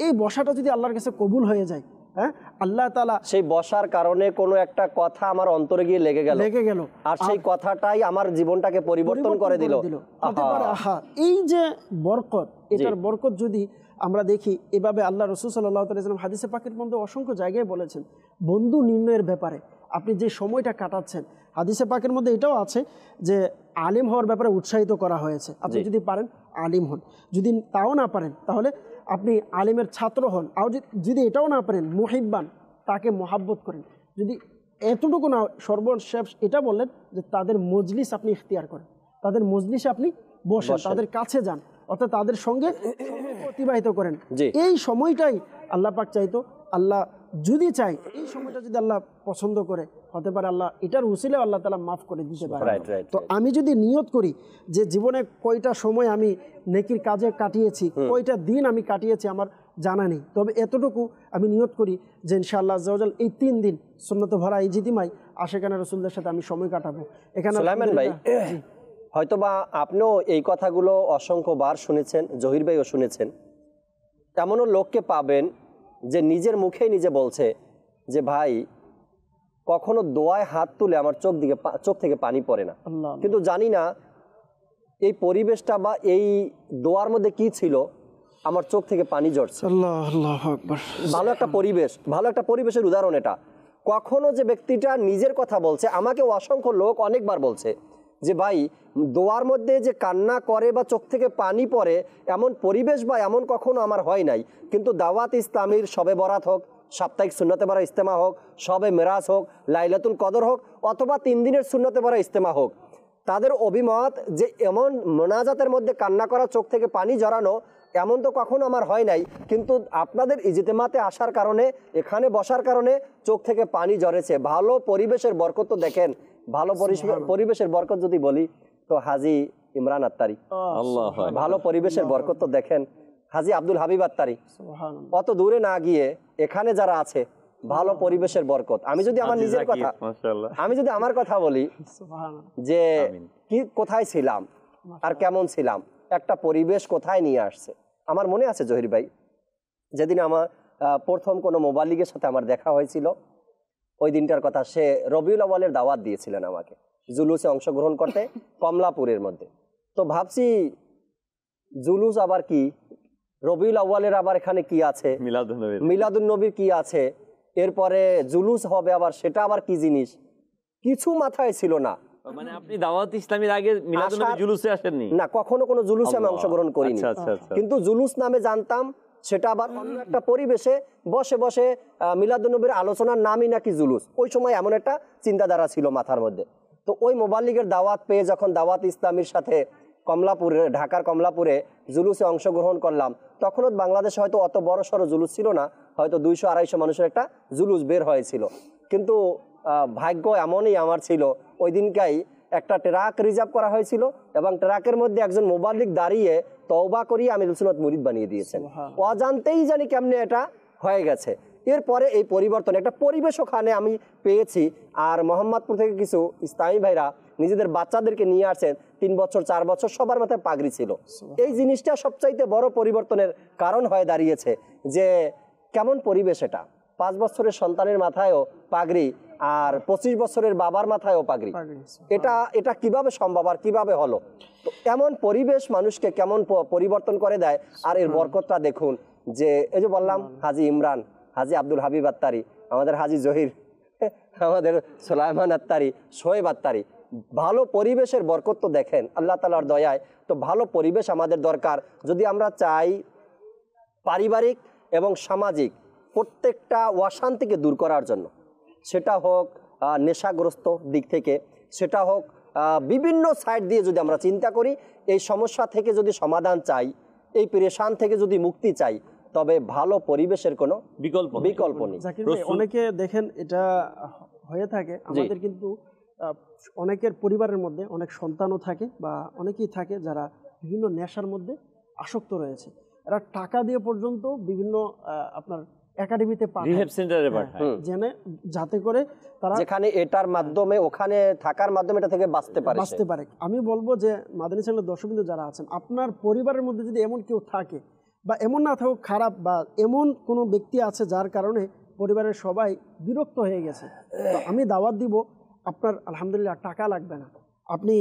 এই বসাটা যদি আল্লাহর কাছে কবুল হয়ে যায়, হ্যাঁ, আল্লাহ তাআলা সেই বসার কারণে কোনো একটা কথা আমার অন্তরে গিয়ে লেগে গেল, আর সেই কথাটাই আমার জীবনটাকে পরিবর্তন করে দিল। এই যে বরকত, এটার বরকত যদি আমরা দেখি, এভাবে আল্লাহ রাসূল সাল্লাল্লাহু আলাইহি ওয়াসাল্লাম হাদিসে পাকের মধ্যে অসংখ্য জায়গায় বলেছেন বন্ধু নির্ণয়ের ব্যাপারে, আপনি যে সময়টা কাটাচ্ছেন, হাদিসে পাকের মধ্যে এটাও আছে যে আলিম হওয়ার ব্যাপারে উৎসাহিত করা হয়েছে। আপনি যদি পারেন আলিম হন, যদি তাও না পারেন তাহলে আপনি আলিমের ছাত্র হন, আর যদি এটাও না পারেন মুহিব্বান, তাকে মহাব্বত করেন। যদি এতটুকু না, সর্বশেষ এটা বললেন যে তাদের মজলিস আপনি ইখতিয়ার করেন, তাদের মজলিসে আপনি বসেন, তাদের কাছে যান, অর্থাৎ তাদের সঙ্গে অতিবাহিত করেন। এই সময়টাই আল্লাহ পাক চাইতো, আল্লাহ যদি চাই এই সময়টা যদি আল্লাহ পছন্দ করে, হতে পারে আল্লাহ এটার উসিলে আল্লাহ তাআলা মাফ করে দিতে পারে। তো আমি যদি নিয়ত করি যে জীবনে কয়টা সময় আমি নেকির কাজে কাটিয়েছি, কয়টা দিন আমি কাটিয়েছি আমার জানা নেই, তবে এতটুকু আমি নিয়ত করি যে ইনশাআল্লাহ আজ্জা ওয়া জাল এই 3 দিন সুন্নতে ভরা ইজতিমায় আশিকানে রাসূলদের সাথে আমি সময় কাটাবো। এখানে সুলাইমান ভাই, হয়তোবা আপনিও এই কথাগুলো অসংখ্যবার শুনেছেন, জহির ভাইও শুনেছেন। এমনও লোককে পাবেন যে নিজের মুখেই নিজে বলছে যে ভাই কখনো দোয়ায় হাত তুলে আমার চোখ থেকে পানি পড়ে না, কিন্তু জানি না এই পরিবেশটা বা এই দোয়ার মধ্যে কি ছিল, আমার চোখ থেকে পানি ঝরছে। আল্লাহু আকবার। ভালো একটা পরিবেশ, ভালো একটা পরিবেশের উদাহরণ এটা। কখনো যে ব্যক্তিটা নিজের কথা বলছে, আমাকে অসংখ্য লোক অনেকবার বলছে যে ভাই দোয়ার মধ্যে যে কান্না করে বা চোখ থেকে পানি পড়ে এমন পরিবেশ বা এমন কখনো আমার হয় নাই, কিন্তু দাওয়াত ইসলামীর শবে বরাত হোক, সাপ্তাহিক সুন্নতে ভরা ইজতেমা হোক, শবে মেরাজ হোক, লাইলাতুল কদর হোক, অথবা 3 দিনের সুন্নতে ভরা ইজতেমা হোক, তাদের অভিমত যে এমন মোনাজাতের মধ্যে কান্না করা, চোখ থেকে পানি ঝরানো এমন তো কখনো আমার হয় নাই, কিন্তু আপনাদের ইজতেমাতে আসার কারণে, এখানে বসার কারণে চোখ থেকে পানি ঝরেছে। ভালো পরিবেশের বরকত তো দেখেন, ভালো পরিবেশের বরকত যদি বলি তো হাজী ইমরান আত্তারি, ভালো পরিবেশের বরকত তো দেখেন হাজী আব্দুল হাবিব আত্তারি, অত দূরে না গিয়ে এখানে যারা আছে ভালো পরিবেশের বরকত। আমি যদি আমার নিজের কথা, আমি যদি আমার কথা বলি যে কি কোথায় ছিলাম আর কেমন ছিলাম, একটা পরিবেশ কোথায় নিয়ে আসছে। আমার মনে আছে জহির ভাই, যেদিন আমার প্রথম কোনো মোবাইল লীগের সাথে আমার দেখা হয়েছিল, ওই দিনটার কথা। সে রবিউল আউয়ালের দাওয়াত দিয়েছিলেন আমাকে জুলুসে অংশগ্রহণ করতে কমলাপুরের মধ্যে। তো ভাবছি জুলুস আবার কি, রবিউল আউয়ালের আবার এখানে কি আছে, মিলাদুন নবীর কি আছে, এরপরে জুলুস হবে আবার, সেটা আবার কি জিনিস, কিছু মাথায় ছিল না। মানে আপনি দাওয়াত ইসলামীর আগে মিলাদুন নবী জুলুসে আসেননি? না, কখনো কোনো জুলুসে আমি অংশগ্রহণ করিনি। কিন্তু জুলুস নামে জানতাম, সেটা আবার অন্য একটা পরিবেশে বসে বসে মিলাদুন নবীর আলোচনার নামই নাকি জুলুস। ওই সময় এমন একটা চিন্তাধারা ছিল মাথার মধ্যে। তো ওই মোবাইল লীগের দাওয়াত পেয়ে যখন দাওয়াত ইসলামীর সাথে কমলাপুরে, ঢাকার কমলাপুরে জুলুসে অংশগ্রহণ করলাম, তখনও বাংলাদেশে হয়তো অত বড় সড়ো জুলুস ছিল না, হয়তো 200-250 মানুষের একটা জুলুস বের হয়েছিল। কিন্তু ভাগ্য এমনই আমার ছিল, ওই দিনকাই একটা ট্রাক রিজার্ভ করা হয়েছিল এবং ট্রাকের মধ্যে একজন মোবাল্লিগ দাঁড়িয়ে তওবা করিয়ে আমিরুল সুন্নাত মুরিদ বানিয়ে দিয়েছেন। অজান্তেই জানি কেমনে এটা হয়ে গেছে। এরপরে এই পরিবর্তন, একটা পরিবেশ ওখানে আমি পেয়েছি। আর মোহাম্মদপুর থেকে কিছু ইসলামী ভাইরা নিজেদের বাচ্চাদেরকে নিয়ে আসছেন, 3 বছর 4 বছর, সবার মাথায় পাগড়ি ছিল। এই জিনিসটা সবচাইতে বড় পরিবর্তনের কারণ হয়ে দাঁড়িয়েছে যে কেমন পরিবেশ এটা। 5 বছরের সন্তানের মাথায়ও পাগড়ি আর 25 বছরের বাবার মাথায়ও পাগড়ি, এটা কিভাবে সম্ভব আর কিভাবে হলো? তো এমন পরিবেশ মানুষকে কেমন পরিবর্তন করে দেয়। আর এর বরকতটা দেখুন, যে এই যে বললাম হাজী ইমরান, হাজী আব্দুল হাবিব আত্তারি, আমাদের হাজী জহির, আমাদের সুলাইমান আত্তারি, শোয়েব আত্তারি, ভালো পরিবেশের বরকত তো দেখেন আল্লাহ তাআলার দয়ায়। তো ভালো পরিবেশ আমাদের দরকার যদি আমরা চাই পারিবারিক এবং সামাজিক প্রত্যেকটা অশান্তিকে দূর করার জন্য। সেটা হোক নেশাগ্রস্ত দিক থেকে, সেটা হোক বিভিন্ন সাইড দিয়ে যদি আমরা চিন্তা করি, এই সমস্যা থেকে যদি সমাধান চাই, এই পেরেশান থেকে যদি মুক্তি চাই, তবে ভালো পরিবেশের কোনো বিকল্প নেই। অনেকে দেখেন এটা হয়ে থাকে আমাদের, কিন্তু অনেকের পরিবারের মধ্যে অনেক সন্তানও থাকে বা অনেকেই থাকে যারা বিভিন্ন নেশার মধ্যে আসক্ত রয়েছে। এরা টাকা দিয়ে পর্যন্ত বিভিন্ন আপনার একাডেমিতে রিহ্যাব সেন্টারে পাঠায়, যাতে করে তারা যেখানে এটার মাধ্যমে, ওখানে থাকার মাধ্যমে এটা থেকে বাঁচতে পারে। আমি বলবো যে মাদানী চ্যানেলের দর্শকবৃন্দ যারা আছেন, আপনার পরিবারের মধ্যে যদি এমন কেউ থাকে বা এমন না থাকুক খারাপ, বা এমন কোনো ব্যক্তি আছে যার কারণে পরিবারের সবাই বিরক্ত হয়ে গেছে, তো আমি দাওয়াত দিব, আপনার আলহামদুলিল্লাহ টাকা লাগবে না, আপনি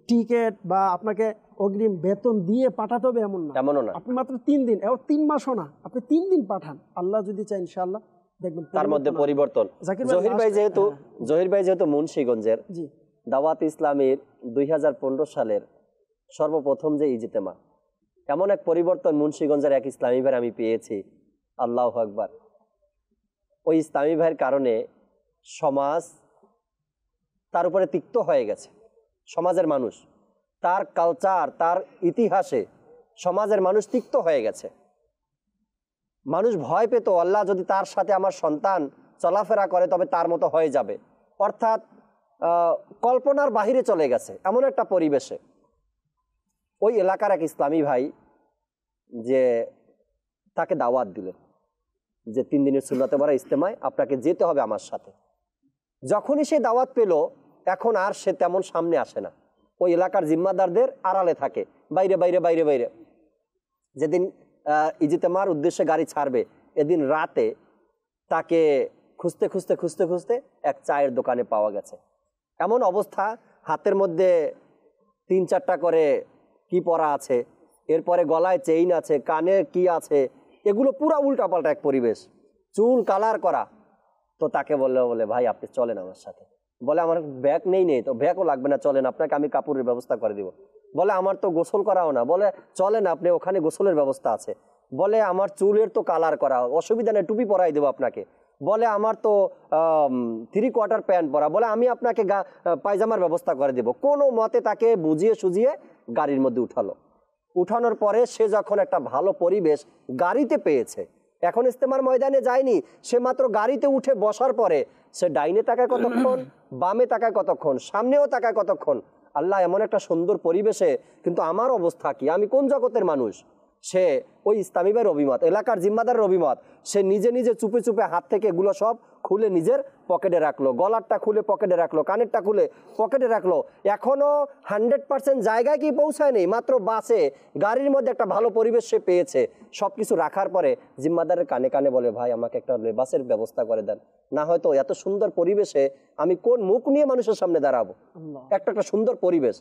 টিকিট বা আপনাকে অগ্রিম বেতন দিয়ে পাঠাতে হবে এমন না, আপনি মাত্র 3 দিন, 3 মাসও না, আপনি 3 দিন পাঠান, আল্লাহ যদি চায় ইনশাআল্লাহ দেখবেন তার মধ্যে পরিবর্তন। জহির ভাই যেহেতু মুন্সিগঞ্জের, দাওয়াত ইসলামীর 2015 সালের সর্বপ্রথম যে ইজতেমা, এমন এক পরিবর্তন মুন্সিগঞ্জের এক ইসলামী ভাই আমি পেয়েছি, আল্লাহু আকবার। ওই ইসলামী ভাইয়ের কারণে সমাজ তার উপরে তিক্ত হয়ে গেছে। সমাজের মানুষ, তার কালচার, তার ইতিহাসে সমাজের মানুষ তিক্ত হয়ে গেছে। মানুষ ভয় পেত আল্লাহ যদি তার সাথে আমার সন্তান চলাফেরা করে তবে তার মতো হয়ে যাবে, অর্থাৎ কল্পনার বাহিরে চলে গেছে এমন একটা পরিবেশে। ওই এলাকার এক ইসলামী ভাই যে তাকে দাওয়াত দিলেন যে 3 দিনের সুন্নতে ভরা ইজতেমায় আপনাকে যেতে হবে আমার সাথে। যখনই সে দাওয়াত পেল এখন আর সে তেমন সামনে আসে না, ওই এলাকার জিম্মাদারদের আড়ালে থাকে, বাইরে বাইরে বাইরে বাইরে। যেদিন ইজতেমার উদ্দেশ্যে গাড়ি ছাড়বে এদিন রাতে তাকে খুঁজতে খুঁজতে খুঁজতে খুঁজতে এক চায়ের দোকানে পাওয়া গেছে। এমন অবস্থা, হাতের মধ্যে 3-4টা করে কি পরা আছে, এরপরে গলায় চেইন আছে, কানে কি আছে, এগুলো পুরো উল্টাপাল্টা এক পরিবেশ, চুল কালার করা। তো তাকে বলে ভাই আপনি চলেন আমার সাথে। বলে আমার ব্যাগ নেই, তো ব্যাগও লাগবে না, চলেন আপনাকে আমি কাপড়ের ব্যবস্থা করে দিব। বলে আমার তো গোসল করাও না। বলে চলেন আপনি, ওখানে গোসলের ব্যবস্থা আছে। বলে আমার চুলের তো কালার করা, অসুবিধা নেই, টুপি পরাই দেবো আপনাকে। বলে আমার তো 3/4 প্যান্ট পরা। বলে আমি আপনাকে পায়জামার ব্যবস্থা করে দেব। কোনো মতে তাকে বুঝিয়ে সুঝিয়ে গাড়ির মধ্যে উঠানোর পরে সে যখন একটা ভালো পরিবেশ গাড়িতে পেয়েছে, এখন ইজতেমার ময়দানে যায়নি, সে মাত্র গাড়িতে উঠে বসার পরে সে ডাইনে তাকায় কতক্ষণ, বামে তাকায় কতক্ষণ, সামনেও তাকায় কতক্ষণ। আল্লাহ এমন একটা সুন্দর পরিবেশে, কিন্তু আমার অবস্থা কি, আমি কোন জগতের মানুষ? সে ওই ইসলামী ভাইয়ের অভিমত, এলাকার জিম্মাদারের অভিমত, সে নিজে নিজে চুপে চুপে হাত থেকে এগুলো সব খুলে নিজের পকেটে রাখলো, গলারটা খুলে পকেটে রাখলো, কানেরটা খুলে পকেটে রাখলো। এখনও 100% জায়গায় কি পৌঁছায়নি, মাত্র বাসে গাড়ির মধ্যে একটা ভালো পরিবেশ সে পেয়েছে। সব কিছু রাখার পরে জিম্মাদারের কানে কানে বলে ভাই আমাকে একটা লেবাসের ব্যবস্থা করে দেন, না হয়তো এত সুন্দর পরিবেশে আমি কোন মুখ নিয়ে মানুষের সামনে দাঁড়াবো, একটা সুন্দর পরিবেশ।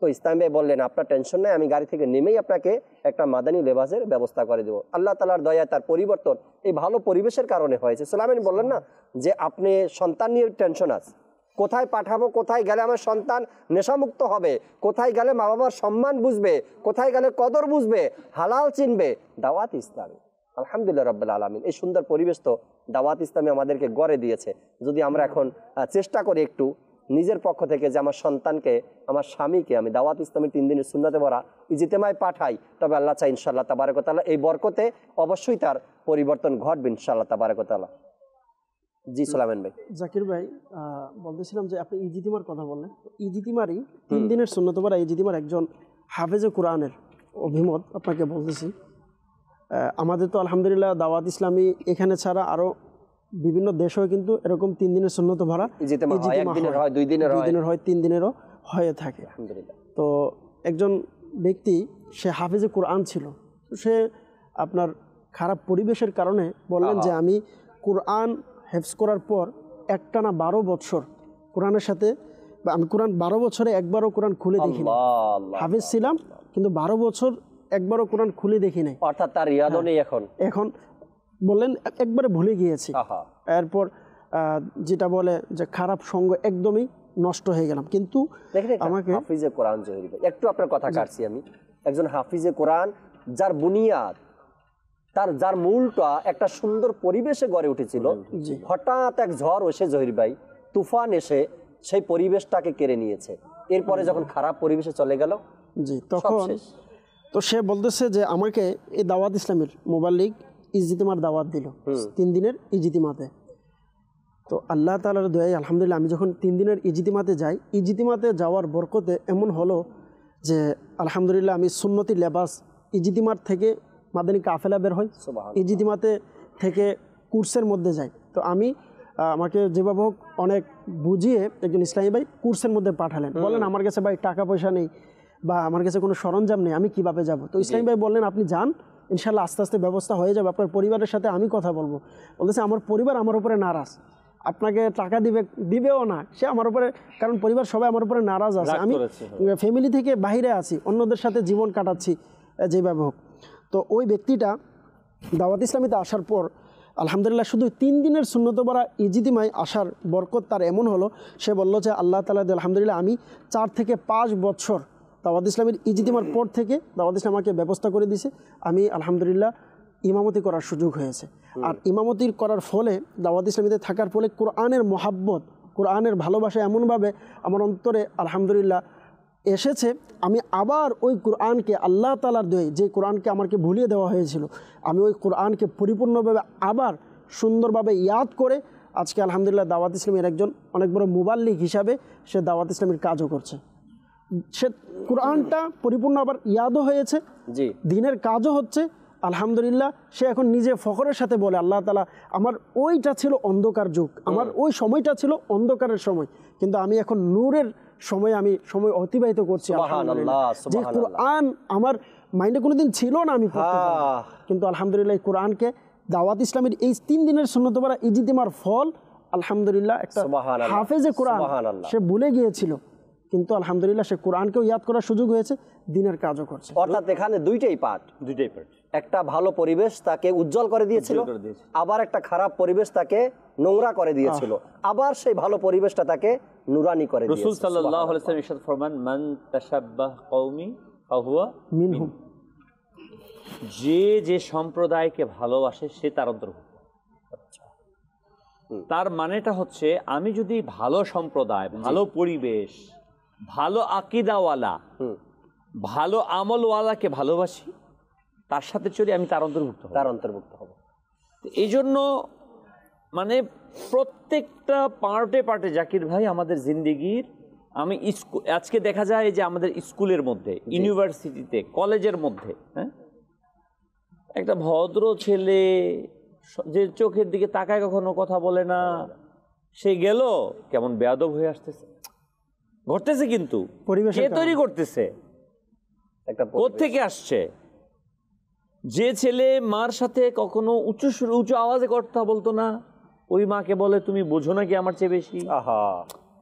তো ইসলাম ভাই বললেন আপনার টেনশন নেই, আমি গাড়ি থেকে নেমেই আপনাকে একটা মাদানী লেবাসের ব্যবস্থা করে দেবো। আল্লাহ তাআলার দয়ায় তার পরিবর্তন এই ভালো পরিবেশের কারণে হয়েছে। সুলাইমান বললেন না যে আপনি সন্তান নিয়ে টেনশন আছে, কোথায় পাঠাবো, কোথায় গেলে আমার সন্তান নেশামুক্ত হবে, কোথায় গেলে মা বাবার সম্মান বুঝবে, কোথায় গেলে কদর বুঝবে, হালাল চিনবে। দাওয়াত ইসলামী, আলহামদুলিল্লাহ রাব্বিল আলামিন, এই সুন্দর পরিবেশ তো দাওয়াত ইসলামী আমাদেরকে গড়ে দিয়েছে। যদি আমরা এখন চেষ্টা করি একটু নিজের পক্ষ থেকে যে আমার সন্তানকে, আমার স্বামীকে আমি দাওয়াত ইসলামের 3 দিনের সুন্নতে ভরা ইজতেমায় পাঠাই, তবে আল্লাহ চাই ইনশাআল্লাহ তাবারক ওয়া তাআলা এই বরকতে অবশ্যই তার পরিবর্তন ঘটবে ইনশাআল্লাহ তাবারক ওয়া তাআলা। জি সুলাইমান ভাই। জাকির ভাই, বলতেছিলাম যে আপনি ইজতিমার কথা বললেন, ইজতিমারই 3 দিনের সুন্নতে ভরা ইজতিমার একজন হাফেজে কোরআনের অভিমত আপনাকে বলতেছি। আমাদের তো আলহামদুলিল্লাহ দাওয়াত ইসলামী এখানে ছাড়া আরও বিভিন্ন দেশেও কিন্তু এরকম 3 দিনের সুন্নত ভরা ইজতিমা হয়, 1 দিনের হয়, 2 দিনের হয়, 3 দিনেরও হয়ে থাকে আলহামদুলিল্লাহ। তো একজন ব্যক্তি সে হাফেজে কোরআন ছিল, সে আপনার খারাপ পরিবেশের কারণে বললেন যে আমি কোরআন হেফজ করার পর একটানা 12 বছর কোরআনের সাথে, আমি কোরআন 12 বছরে একবারও কোরআন খুলে দেখিনি। হাফেজ ছিলাম কিন্তু 12 বছর একবারও কোরআন খুলে দেখি নাই, অর্থাৎ তার ইয়াদও নেই। এখন বললেন একবারে ভুলে গিয়েছি। এরপর যেটা বলে যে খারাপ সঙ্গ একদমই নষ্ট হয়ে গেলাম। কিন্তু আমাকে হাফিজে কোরআন জহির ভাই, একটু আপনার কথা কাটছি আমি, একজন হাফিজে কোরআন যার বুনিয়াদ, যার মূলটা একটা সুন্দর পরিবেশে গড়ে উঠেছিল, হঠাৎ এক ঝড় এসে জহির ভাই, তুফান এসে সেই পরিবেশটাকে কেড়ে নিয়েছে। এরপরে যখন খারাপ পরিবেশে চলে গেল, জি তখন তো সে বলতেছে যে আমাকে এই দাওয়াত ইসলামের মুবাল্লিগ ইজতিমার দাওয়াত দিল 3 দিনের ইজতিমাতে। তো আল্লাহ তাআলার দয়ায় আলহামদুলিল্লাহ আমি যখন 3 দিনের ইজতিমাতে যাই, ইজতিমাতে যাওয়ার বরকতে এমন হলো যে আলহামদুলিল্লাহ আমি সুন্নতি লেবাস ইজতিমার থেকে মাদানী কাফেলা বের হয়, ইজতিমাতে থেকে কোর্সের মধ্যে যাই। তো আমি আমাকে যেভাবে হোক অনেক বুঝিয়ে একজন ইসলামী ভাই কোর্সের মধ্যে পাঠালেন। বলেন আমার কাছে ভাই টাকা পয়সা নেই বা আমার কাছে কোনো সরঞ্জাম নেই, আমি কিভাবে যাব? তো ইসলামী ভাই বললেন আপনি যান, ইনশাল্লাহ আস্তে আস্তে ব্যবস্থা হয়ে যাবে, আপনার পরিবারের সাথে আমি কথা বলবো। বলতেছে আমার পরিবার আমার উপরে নারাজ, আপনাকে টাকা দিবেও না সে আমার উপরে, কারণ পরিবার সবাই আমার উপরে নারাজ আছে, আমি ফ্যামিলি থেকে বাইরে আছি, অন্যদের সাথে জীবন কাটাচ্ছি যেভাবে হোক। তো ওই ব্যক্তিটা দাওয়াত ইসলামীতে আসার পর আলহামদুলিল্লাহ শুধু 3 দিনের সুন্নত ভরা ইজতিমায় আসার বরকত তার এমন হলো, সে বলল যে আল্লাহ তাআলা আলহামদুলিল্লাহ আমি 4 থেকে 5 বছর দাওয়াত ইসলামের ইজতিমার পর থেকে দাওয়াত ইসলাম আমাকে ব্যবস্থা করে দিয়েছে, আমি আলহামদুলিল্লাহ ইমামতি করার সুযোগ হয়েছে। আর ইমামতি করার ফলে দাওয়াত ইসলামীতে থাকার ফলে কোরআনের মহাব্বত, কোরআনের ভালোবাসা এমনভাবে আমার অন্তরে আলহামদুলিল্লাহ এসেছে, আমি আবার ওই কোরআনকে আল্লাহ তাআলার দয়ে যে কোরআনকে আমাকে ভুলিয়ে দেওয়া হয়েছিল, আমি ওই কোরআনকে পরিপূর্ণভাবে আবার সুন্দরভাবে ইয়াদ করে আজকে আলহামদুলিল্লাহ দাওয়াত ইসলামের একজন অনেক বড় মুবাল্লিগ হিসাবে সে দাওয়াত ইসলামের কাজও করছে। সে কোরআনটা পরিপূর্ণ আবার ইয়াদও হয়েছে, জি, দিনের কাজও হচ্ছে আলহামদুলিল্লাহ। সে এখন নিজে ফখরের সাথে বলে, আল্লাহ তাআলা আমার ওইটা ছিল অন্ধকার যুগ, আমার ওই সময়টা ছিল অন্ধকারের সময়, কিন্তু আমি এখন নূরের সময় আমি সময় অতিবাহিত করছি। আলহামদুলিল্লাহ, যে কোরআন আমার মাইন্ডে কোনোদিন ছিল না আমি পড়তে পারবো, কিন্তু আলহামদুলিল্লাহ এই কোরআনকে দাওয়াত ইসলামের এই 3 দিনের সুন্নত পড়া ইজতিমার ফল আলহামদুলিল্লাহ একটা হাফেজে কোরআন সে ভুলে গিয়েছিল, কিন্তু আলহামদুলিল্লাহ সে কোরআনকেও ইয়াদ করার সুযোগ হয়েছে, দিনের কাজও করছে। অর্থাৎ এখানে দুইটাই পার্ট, একটা ভালো পরিবেশ তাকে উজ্জ্বল করে দিয়েছিল, আবার একটা খারাপ পরিবেশ তাকে নোংরা করে দিয়েছিল, আবার সেই ভালো পরিবেশটা তাকে নুরানি করে দিয়েছে। রাসূল সাল্লাল্লাহু আলাইহি ওয়াসাল্লাম ইরশাদ ফরমান, মান তাশাব্বাহ কওমি ফাহুয়া মিনহুম, যে যে সম্প্রদায়কে ভালোবাসে সে তার অন্তর্ভুক্ত। তার মানেটা হচ্ছে আমি যদি ভালো সম্প্রদায়, ভালো পরিবেশ, ভালো আকীদাওয়ালা, ভালো আমলওয়ালাকে ভালোবাসি, তার সাথে চলি, আমি তার অন্তর্ভুক্ত হব। এই জন্য মানে প্রত্যেকটা পার্টে পার্টে জাকির ভাই আমাদের জিন্দেগির, আমি আজকে দেখা যায় যে আমাদের স্কুলের মধ্যে, ইউনিভার্সিটিতে, কলেজের মধ্যে, হ্যাঁ, একটা ভদ্র ছেলে যে চোখের দিকে তাকায় কখনো কথা বলে না, সে গেল কেমন বেয়াদব হয়ে আসতেছে, ঘটতেছে, কিন্তু কে তৈরি করতেছে, কোত্থেকে আসছে? যে ছেলে মার সাথে কখনো উঁচু আওয়াজে কথা বলতো না, ওই মাকে বলে তুমি বোঝো নাকি আমার চেয়ে বেশি।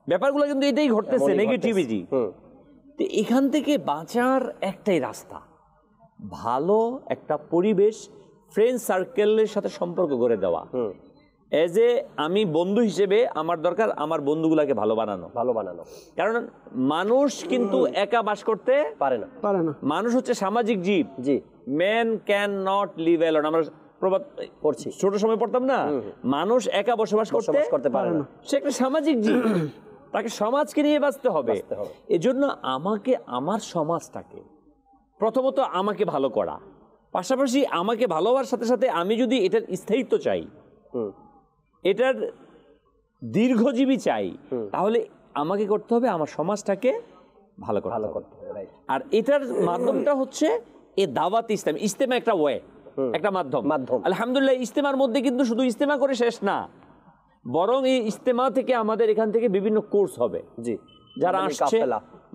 ব্যাপারগুলো কিন্তু এটাই ঘটতেছে, নেগেটিভিটি। তো এখান থেকে বাঁচার একটাই রাস্তা, ভালো একটা পরিবেশ, ফ্রেন্ড সার্কেলের সাথে সম্পর্ক গড়ে দেওয়া। এজ এ আমি বন্ধু হিসেবে আমার দরকার আমার বন্ধুগুলাকে ভালো বানানো। কারণ মানুষ কিন্তু একা বাস করতে পারে না। মানুষ হচ্ছে সামাজিক জীব। জি, man can not live alone. আমরা প্রবাদ পড়ছি, ছোট সময় পড়তাম না, মানুষ একা বসবাস করতে পারে না, সে একটা সামাজিক জীব, তাকে সমাজকে নিয়ে বাঁচতে হবে। এজন্য আমাকে আমার সমাজটাকে প্রথমত আমাকে ভালো করা, পাশাপাশি আমাকে ভালোবাসার সাথে সাথে আমি যদি এটার স্থায়িত্ব চাই, এটার দীর্ঘজীবী চাই, তাহলে আমাকে করতে হবে আমার সমাজটাকে ভালো করতে হবে। আর এটার মাধ্যমটা হচ্ছে এ দাওয়াত ইসলাম। ইজতেমা একটা ওয়ে, একটা মাধ্যম। আলহামদুলিল্লাহ, ইজতেমার মধ্যে কিন্তু শুধু ইজতেমা করে শেষ না, বরং এই ইজতেমা থেকে আমাদের এখান থেকে বিভিন্ন কোর্স হবে। জি, যারা আসছে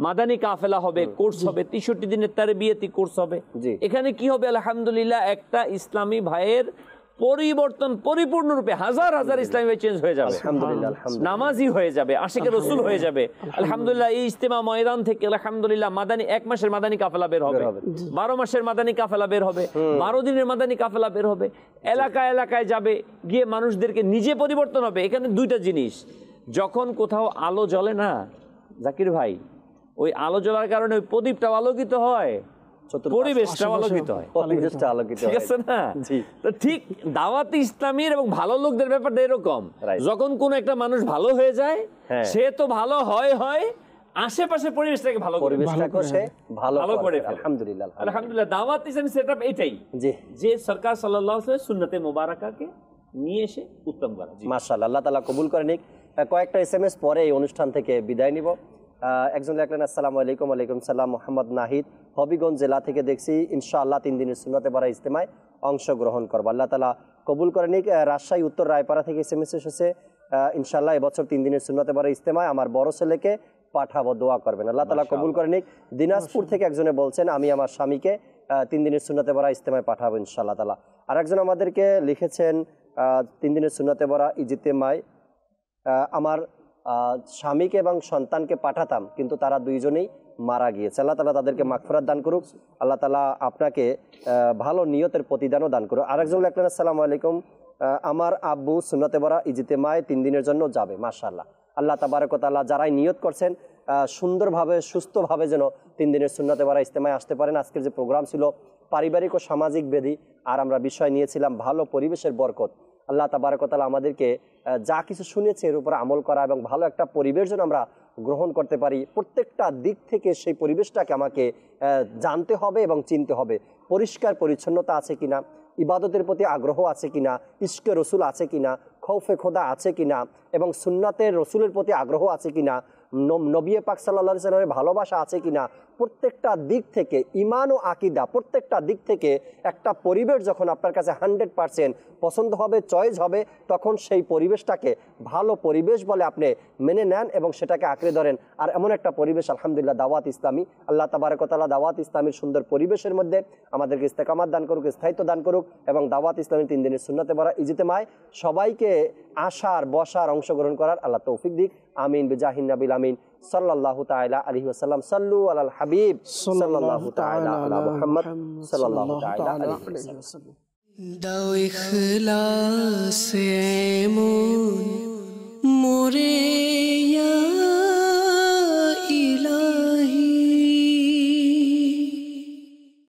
মাদানী কাফেলা হবে, কোর্স হবে, 63 দিনের তারবিয়াতি কোর্স হবে। এখানে কি হবে? আলহামদুলিল্লাহ, একটা ইসলামী ভাইয়ের পরিবর্তন পরিপূর্ণরূপে, হাজার হাজার ইসলামী ভাই চেঞ্জ হয়ে যাবে, নামাজি হয়ে যাবে, আশিকে রসুল হয়ে যাবে। আলহামদুলিল্লাহ, এই ইজতেমা ময়দান থেকে আলহামদুলিল্লাহ মাদানী 1 মাসের মাদানী কাফেলা বের হবে, 12 মাসের মাদানী কাফেলা বের হবে, 12 দিনের মাদানী কাফেলা বের হবে, এলাকায় এলাকায় যাবে, গিয়ে মানুষদেরকে নিজে পরিবর্তন হবে। এখানে দুইটা জিনিস, যখন কোথাও আলো জ্বলে না জাকির ভাই, ওই আলো জ্বলার কারণে ওই প্রদীপটাও আলোকিত হয়, পরিবেশটাও আলোকিত হয়, ঠিক আছে না? তো ঠিক দাওয়াত ইসলামীর এবং ভালো লোকদের ব্যাপারটা এরকম, যখন কোন একটা মানুষ ভালো হয়ে যায়, সে তো ভালো হয়, আশেপাশে পরিবেশটাকে ভালো করে আলহামদুলিল্লাহ। আলহামদুলিল্লাহ, দাওয়াত ইসলামী সেটআপ এটাই, যে সরকার সাল্লাল্লাহু আলাইহি ওয়াসাল্লাম সুন্নতে মুবারাকাকে নিয়ে এসে উত্তম করা। মাশাআল্লাহ, আল্লাহ তাআলা কবুল করে নিক। কয়েকটা এসএমএস পরে এই অনুষ্ঠান থেকে বিদায় নিব। একজন লিখলেন, আসসালামু আলাইকুম। ওয়ালাইকুম সালাম। মোহাম্মদ নাহিদ, হবিগঞ্জ জেলা থেকে দেখছি, ইনশাআল্লাহ 3 দিনের সুন্নতে ভরা ইজতেমায় অংশগ্রহণ করবো, আল্লাহ তাআলা কবুল করে নিক। রাজশাহী উত্তর রায়পাড়া থেকে এসএমএস এসেছে, ইনশাআল্লাহ এবছর 3 দিনের সুন্নতে ভরা ইজতেমায় আমার বড় ছেলেকে পাঠাবো, দোয়া করবেন, আল্লাহ তাআলা কবুল করে নিক। দিনাজপুর থেকে একজনে বলছেন, আমি আমার স্বামীকে 3 দিনের সুন্নতে ভরা ইজতেমায় পাঠাবো ইনশাআল্লাহ তাআলা। আর একজন আমাদেরকে লিখেছেন, 3 দিনের সুন্নতে ভরা ইজতেমায় আমার স্বামীকে এবং সন্তানকে পাঠাতাম, কিন্তু তারা দুইজনেই মারা গিয়েছে, আল্লাহ তাআলা তাদেরকে মাগফিরাত দান করুক, আল্লাহ তাআলা আপনাকে ভালো নিয়তের প্রতিদানও দান করুক। আরেকজন লিখলেন, আসসালামু আলাইকুম, আমার আব্বু সুন্নতে ভরা ইজতেমায় 3 দিনের জন্য যাবে। মাশাআল্লাহ, আল্লাহ তাবারক ওয়া তাআলা যারাই নিয়ত করছেন সুন্দরভাবে সুস্থভাবে যেন 3 দিনের সুন্নতে ভরা ইজতেমায় আসতে পারেন। আজকের যে প্রোগ্রাম ছিল পারিবারিক ও সামাজিক ব্যাধি, আর আমরা বিষয় নিয়েছিলাম ভালো পরিবেশের বরকত। আল্লাহ তাবারক ওয়া তাআলা আমাদেরকে যা কিছু শুনেছে এর উপর আমল করা এবং ভালো একটা পরিবেশ যেন আমরা গ্রহণ করতে পারি। প্রত্যেকটা দিক থেকে সেই পরিবেশটাকে আমাকে জানতে হবে এবং চিনতে হবে। পরিষ্কার পরিচ্ছন্নতা আছে কিনা, ইবাদতের প্রতি আগ্রহ আছে কিনা, ইশকে রসুল আছে কিনা, খৌফে খোদা আছে কিনা, এবং সুন্নাতের রসুলের প্রতি আগ্রহ আছে কিনা, নবী পাক সাল্লাল্লাহু আলাইহি ওয়াসাল্লামের ভালোবাসা আছে কিনা, প্রত্যেকটা দিক থেকে ঈমান ও আকীদা, প্রত্যেকটা দিক থেকে একটা পরিবেশ যখন আপনার কাছে 100% পছন্দ হবে, চয়েস হবে, তখন সেই পরিবেশটাকে ভালো পরিবেশ বলে আপনি মেনে নেন এবং সেটাকে আঁকড়ে ধরেন। আর এমন একটা পরিবেশ আলহামদুলিল্লাহ দাওয়াত ইসলামী। আল্লাহ তাবারক ওয়া তাআলা দাওয়াত ইসলামীর সুন্দর পরিবেশের মধ্যে আমাদেরকে ইস্তেকামাত দান করুক, স্থায়িত্ব দান করুক, এবং দাওয়াত ইসলামীর 3 দিনের সুন্নতে ভরা ইজতেমায় সবাইকে আসার, বসার, অংশগ্রহণ করার আল্লাহ তৌফিক দিক। আমিন বিজাহিন নবিল আমিন সাল্লাল্লাহু তাআলা আলাইহি ওয়াসাল্লাম। সাল্লু আলাল হাবিব সাল্লাল্লাহু তাআলা আলা মুহাম্মদ সাল্লাল্লাহু তাআলা আলাইহি ওয়াসাল্লাম। দাও ইখলাস এমন মোরে